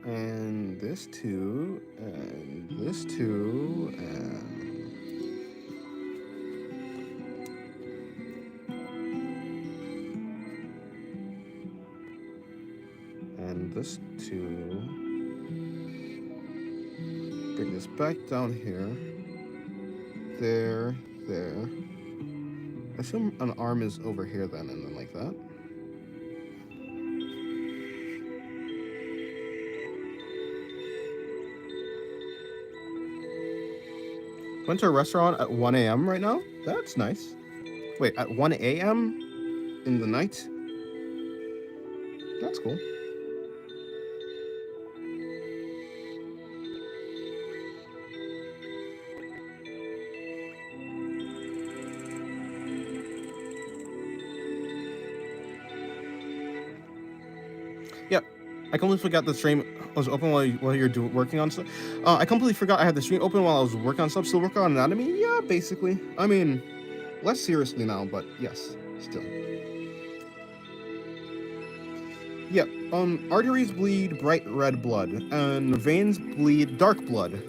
And this too, and this too, and this too. Bring this back down here. There. I assume an arm is over here then, and then like that. Went to a restaurant at 1 a.m. right now? That's nice. Wait, at 1 a.m. in the night? That's cool. Yep. I completely forgot the stream was open while you're working on stuff. I completely forgot I had the stream open while I was working on stuff. Still working on anatomy? Yeah, basically. I mean, less seriously now, but yes, still. Yep. Arteries bleed bright red blood, and veins bleed dark blood.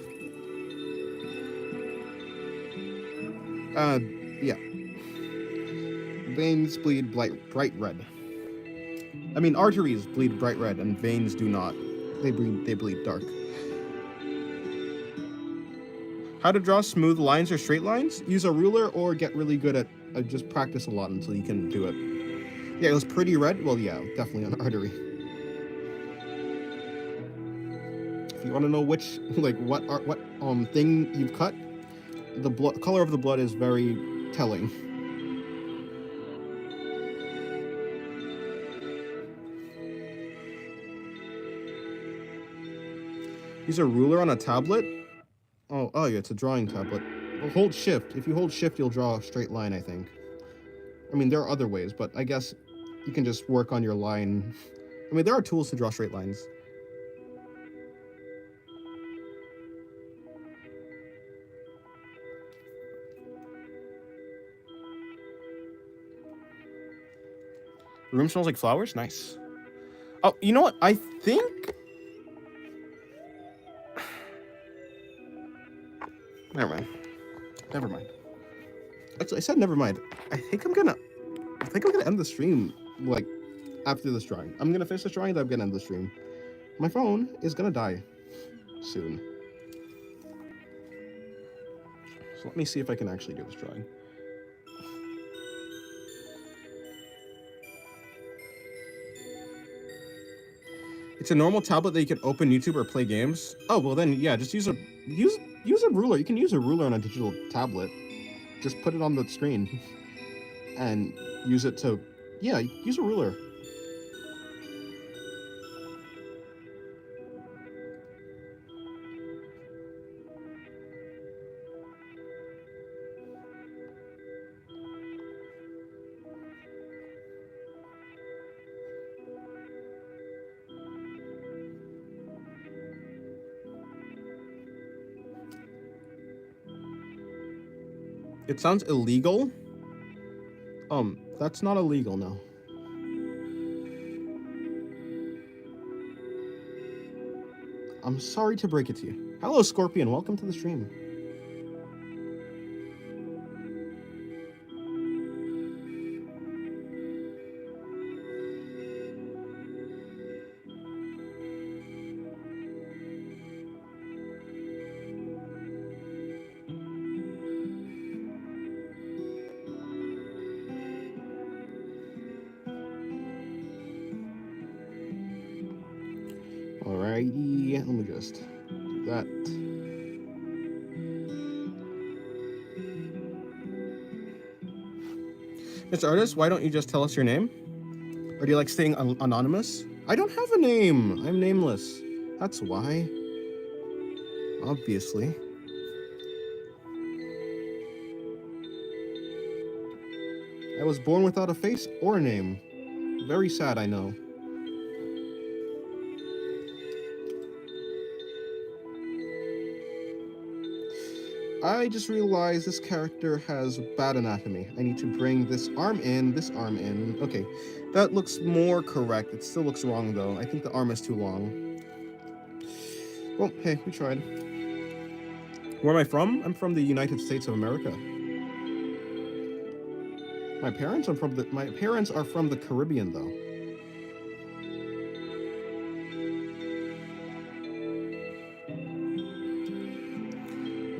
Yeah. Veins bleed bright red. I mean, arteries bleed bright red, and veins do not. They bleed dark. How to draw smooth lines or straight lines? Use a ruler or get really good at just practice a lot until you can do it. Yeah, it was pretty red. Well, yeah, definitely an artery. If you want to know which, like, what thing you've cut, the color of the blood is very telling. Use a ruler on a tablet? Oh yeah, it's a drawing tablet. Well, hold shift. If you hold shift, you'll draw a straight line, I think. I mean, there are other ways, but I guess you can just work on your line. I mean, there are tools to draw straight lines. The room smells like flowers? Nice. Oh, you know what? I think... Never mind. Actually, I said never mind. I think I'm gonna end the stream, like, after this drawing. I'm gonna finish this drawing, then I'm gonna end the stream. My phone is gonna die soon. So let me see if I can actually do this drawing. It's a normal tablet that you can open YouTube or play games. Oh, well then, yeah, just use a ruler. You can use a ruler on a digital tablet. Just put it on the screen and use it to, yeah, use a ruler. It sounds illegal. That's not illegal, no. I'm sorry to break it to you. Hello, Scorpion. Welcome to the stream. Alrighty, let me just do that. Mr. Artist, why don't you just tell us your name? Or do you like staying anonymous? I don't have a name. I'm nameless. That's why. Obviously. I was born without a face or a name. Very sad, I know. I just realized this character has bad anatomy. I need to bring this arm in, this arm in. Okay, that looks more correct. It still looks wrong, though. I think the arm is too long. Well, hey, we tried. Where am I from? I'm from the United States of America. My parents are from the Caribbean, though.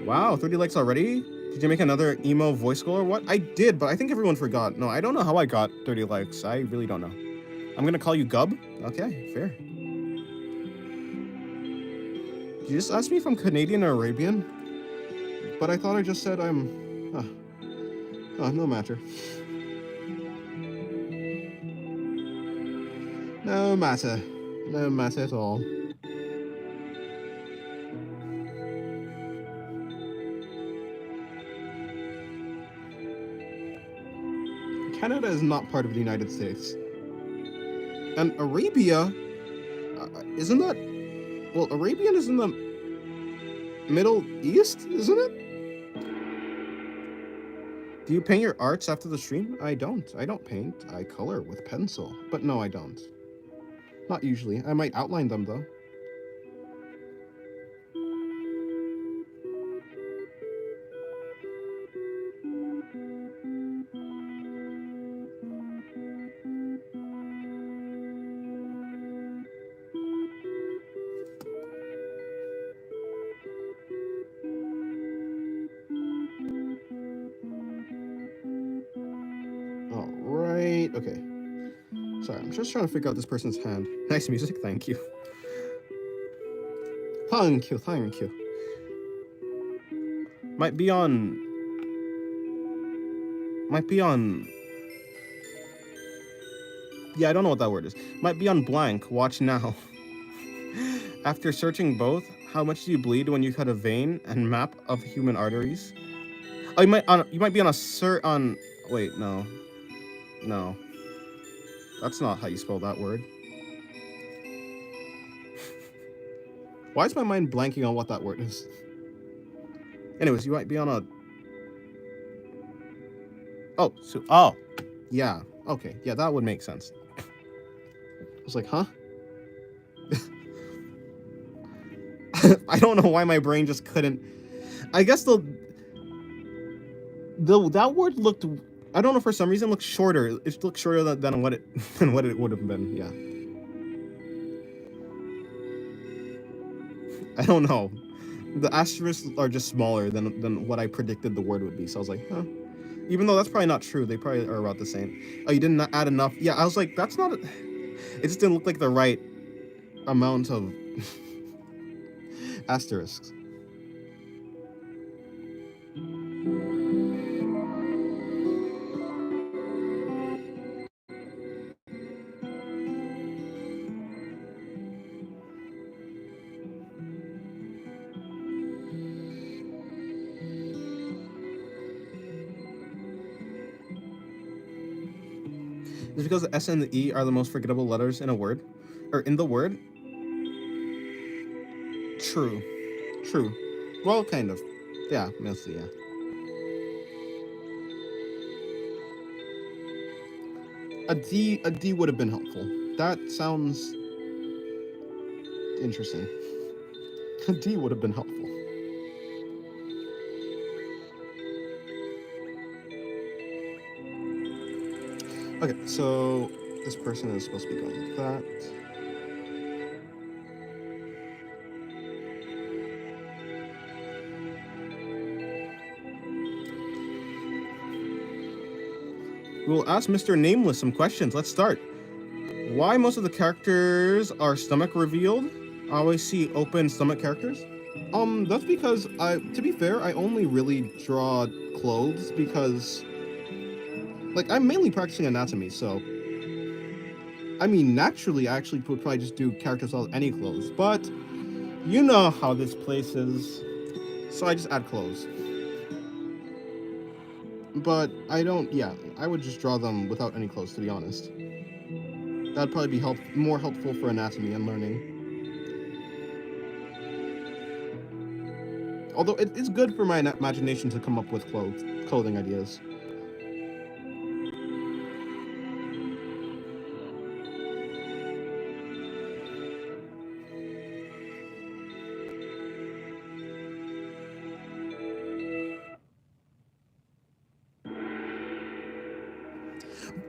Wow, 30 likes already? Did you make another emo voice goal or what? I did, but I think everyone forgot. No, I don't know how I got 30 likes. I really don't know. I'm gonna call you Gub. Okay, fair. Did you just ask me if I'm Canadian or Arabian? But I thought I just said I'm... no matter. No matter. No matter at all. Canada is not part of the United States. And Arabia? Isn't that... Well, Arabian is in the Middle East, isn't it? Do you paint your arts after the stream? I don't. I don't paint. I color with pencil. But no, I don't. Not usually. I might outline them, though. Alright, okay. Sorry, I'm just trying to figure out this person's hand. Nice music, thank you. Thank you, thank you. Might be on... Yeah, I don't know what that word is. Might be on blank. Watch now. After searching both, how much do you bleed when you cut a vein and map of human arteries? Oh, you might be on a wait, no. No. That's not how you spell that word. Why is my mind blanking on what that word is? Anyways, you might be on a... Oh, yeah. Okay, yeah, that would make sense. I was like, huh? I don't know why my brain just couldn't... I guess that word looked... I don't know, for some reason, looked shorter. It looked shorter than what it would have been, yeah. I don't know. The asterisks are just smaller than what I predicted the word would be, so I was like, huh. Even though that's probably not true. They probably are about the same. Oh, you didn't add enough. Yeah, I was like, that's not... It just didn't look like the right amount of asterisks. It's because the S and the E are the most forgettable letters in a word. Or in the word. True. True. Well, kind of. Yeah, mostly, yeah. A D would have been helpful. That sounds interesting. A D would have been helpful. Okay, so this person is supposed to be going like that. We'll ask Mr. Nameless some questions. Let's start. Why most of the characters are stomach revealed? I always see open stomach characters. That's because to be fair, I only really draw clothes because, like, I'm mainly practicing anatomy, so, I mean, naturally, I actually would probably just do characters without any clothes, but you know how this place is, so I just add clothes. But I would just draw them without any clothes, to be honest. That'd probably be more helpful for anatomy and learning. Although it's good for my imagination to come up with clothing ideas.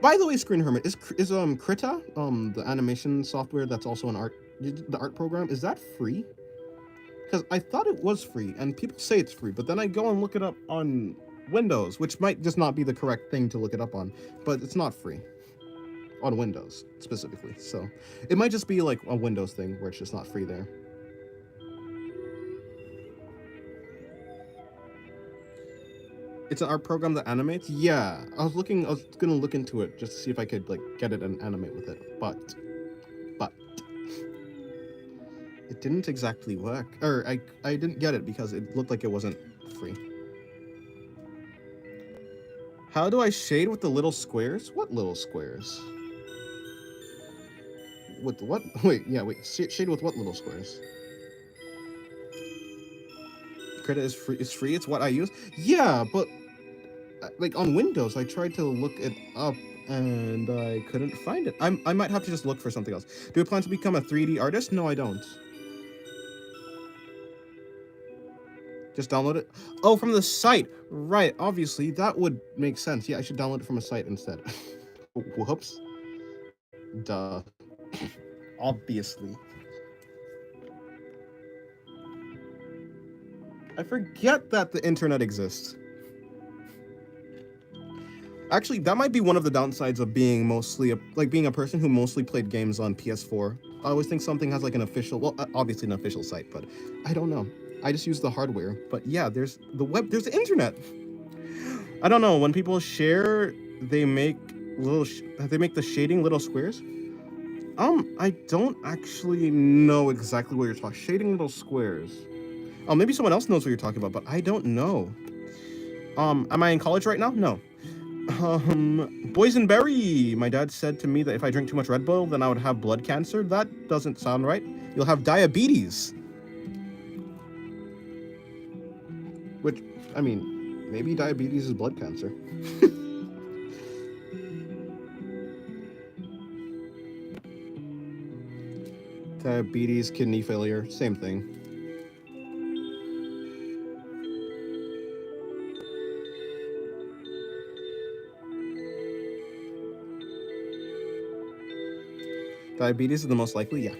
By the way, Screen Hermit, is Krita, the animation software that's also the art program, is that free? Because I thought it was free, and people say it's free, but then I go and look it up on Windows, which might just not be the correct thing to look it up on, but it's not free. On Windows, specifically, so it might just be like a Windows thing where it's just not free there. It's an art program that animates? Yeah, I was gonna look into it just to see if I could, like, get it and animate with it, but it didn't exactly work. Or I didn't get it because it looked like it wasn't free. How do I shade with the little squares? What little squares? with what? Wait, yeah, wait. Shade with what little squares? Credit is free. It's free. It's what I use. Yeah, but like on Windows, I tried to look it up and I couldn't find it. I might have to just look for something else. Do I plan to become a 3D artist? No, I don't. Just download it. Oh, from the site. Right. Obviously, that would make sense. Yeah, I should download it from a site instead. Whoops. Duh. Obviously. I forget that the internet exists. Actually, that might be one of the downsides of being being a person who mostly played games on PS4. I always think something has like an official, well, obviously an official site, but I don't know. I just use the hardware. But yeah, there's the web, there's the internet. I don't know. When people share, they make the shading little squares. I don't actually know exactly what you're talking. Shading little squares. Oh, maybe someone else knows what you're talking about, but I don't know. Am I in college right now? No. Boysenberry. My dad said to me that if I drink too much Red Bull, then I would have blood cancer. That doesn't sound right. You'll have diabetes. Which, I mean, maybe diabetes is blood cancer. Diabetes, kidney failure, same thing. Diabetes is the most likely, yeah.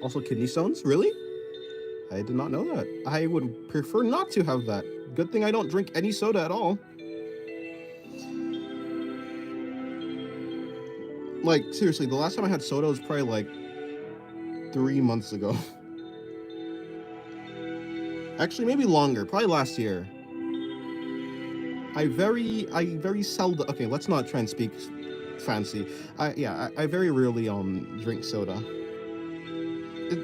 Also kidney stones, really? I did not know that. I would prefer not to have that. Good thing I don't drink any soda at all. Like, seriously, the last time I had soda was probably like 3 months ago. Actually, maybe longer, probably last year. I very seldom, okay, let's not try and speak fancy. I very rarely drink soda.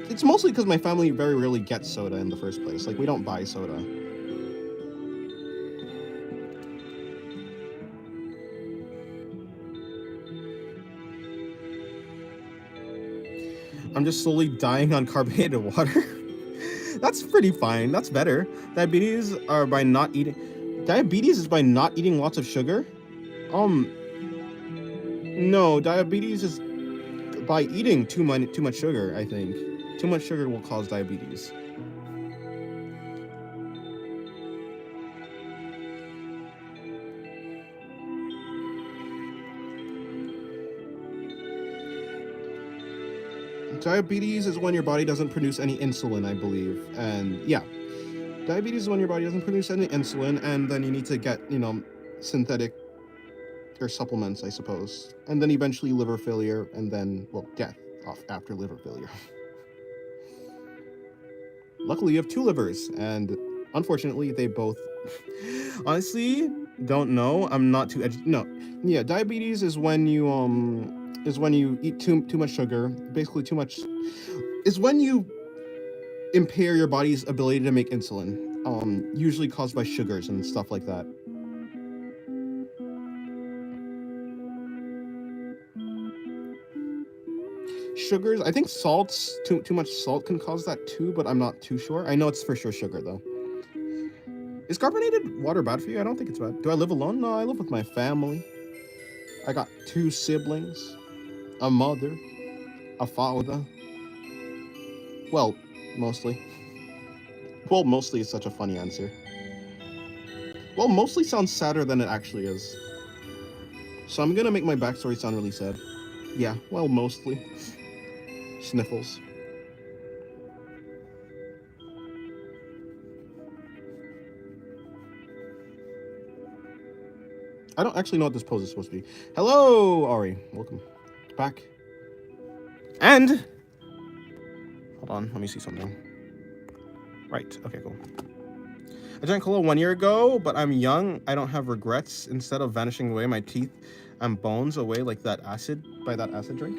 It's mostly because my family very rarely gets soda in the first place. Like, we don't buy soda. I'm just slowly dying on carbonated water. That's pretty fine. That's better. Diabetes is by not eating lots of sugar. No, diabetes is by eating too much sugar, I think. Too much sugar will cause diabetes. Diabetes is when your body doesn't produce any insulin, I believe. And yeah, diabetes is when your body doesn't produce any insulin, and then you need to get, synthetic or supplements, I suppose. And then eventually liver failure, and then, well, death after liver failure. Luckily, you have 2 livers, and unfortunately, they both... Honestly, don't know. I'm not too no. Yeah, diabetes is when you eat too much sugar. Basically, too much is when you impair your body's ability to make insulin. Usually caused by sugars and stuff like that. Sugars, I think salts, too much salt can cause that too, but I'm not too sure. I know it's for sure sugar though. Is carbonated water bad for you? I don't think it's bad. Do I live alone? No, I live with my family. I got 2 siblings, a mother, a father. Well, mostly. Well, mostly is such a funny answer. Well, mostly sounds sadder than it actually is. So I'm gonna make my backstory sound really sad. Yeah, well, mostly. Sniffles. I don't actually know what this pose is supposed to be. Hello, Ari. Welcome back. And... Hold on, let me see something. Right, okay, cool. I drank cola 1 year ago, but I'm young. I don't have regrets. Instead of vanishing away, my teeth and bones away like that acid, by that acid drink.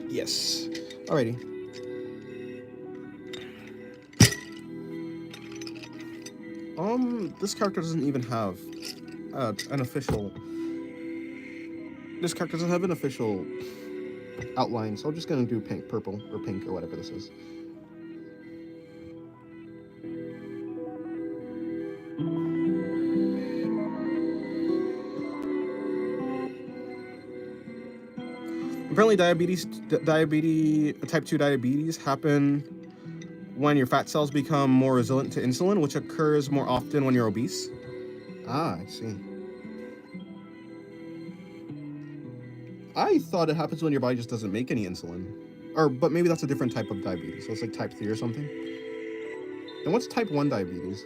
Yes. Alrighty. This character doesn't even have an official... This character doesn't have an official outline, so I'm just gonna do pink, purple, or pink, or whatever this is. Apparently, type 2 diabetes happen when your fat cells become more resilient to insulin, which occurs more often when you're obese. Ah, I see. I thought it happens when your body just doesn't make any insulin. But maybe that's a different type of diabetes. So it's like type 3 or something. Then what's type 1 diabetes?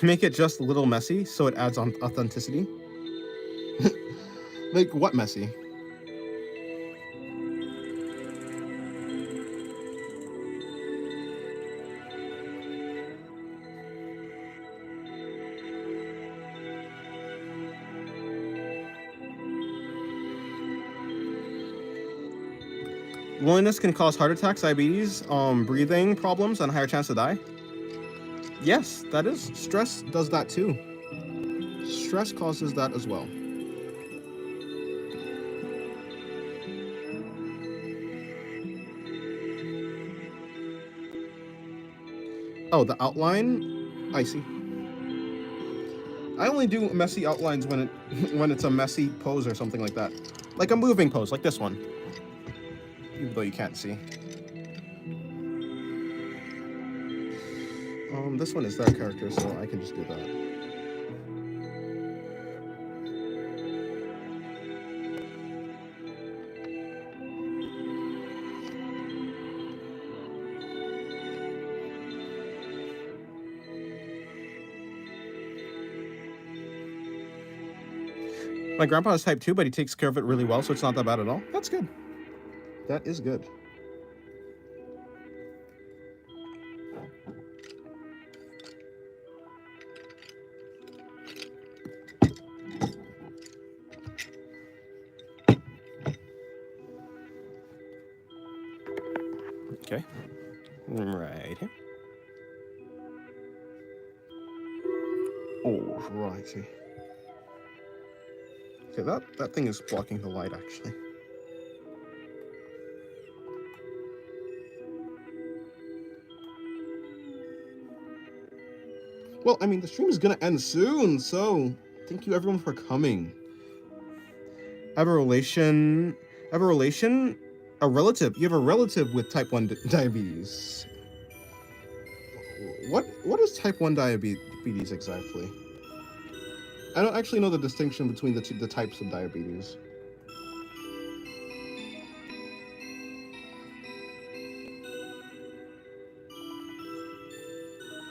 Make it just a little messy so it adds on authenticity. Like what messy? Loneliness can cause heart attacks, diabetes, breathing problems, and a higher chance to die. Yes, that is. Stress does that too. Stress causes that as well. Oh, the outline? I see. I only do messy outlines when it's a messy pose or something like that. Like a moving pose, like this one. Even though you can't see. This one is that character, so I can just do that. My grandpa is type 2, but he takes care of it really well, so it's not that bad at all. That's good. That is good. Okay. Right here. Oh, right. See. Okay, that thing is blocking the light, actually. Well, I mean, the stream is gonna end soon, so thank you everyone for coming. I have a relation. A relative. You have a relative with type 1 diabetes. What is type 1 diabetes exactly? I don't actually know the distinction between the types of diabetes.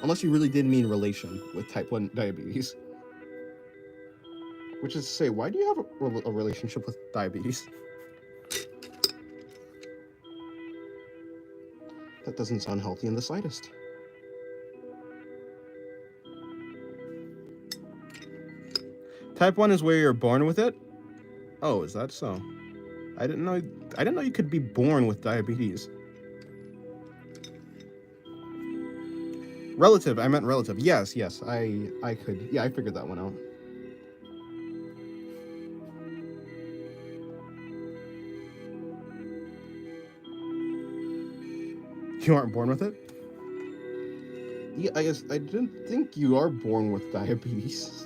Unless you really did mean relation with type 1 diabetes. Which is to say, why do you have a relationship with diabetes? That doesn't sound healthy in the slightest. Type 1 is where you're born with it? Oh, is that so? I didn't know you could be born with diabetes. Relative, I meant relative. Yes, I could. Yeah, I figured that one out. You aren't born with it? Yeah, I guess I didn't think you are born with diabetes.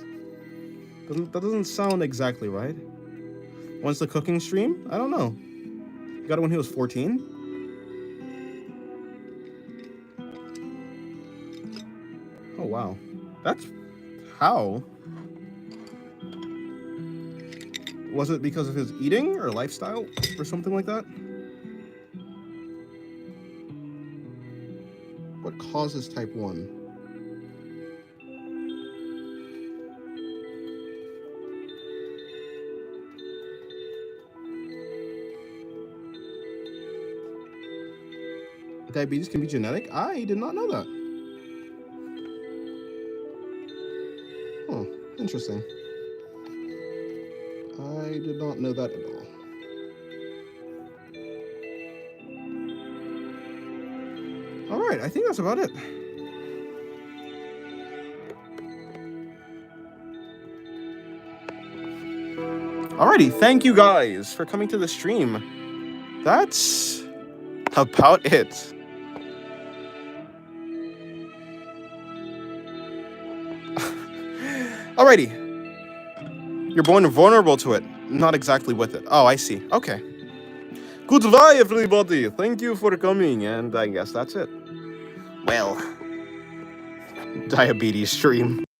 That doesn't sound exactly right. When's the cooking stream? I don't know. You got it when he was 14? Oh, wow. That's... how? Was it because of his eating or lifestyle or something like that? What causes type 1? Diabetes can be genetic? I did not know that. Oh, interesting. I did not know that at all. Alright, I think that's about it. Alrighty, thank you guys for coming to the stream. That's about it. Alrighty. You're born vulnerable to it, not exactly with it. Oh, I see. Okay. Goodbye, everybody. Thank you for coming, and I guess that's it. Well, diabetes stream.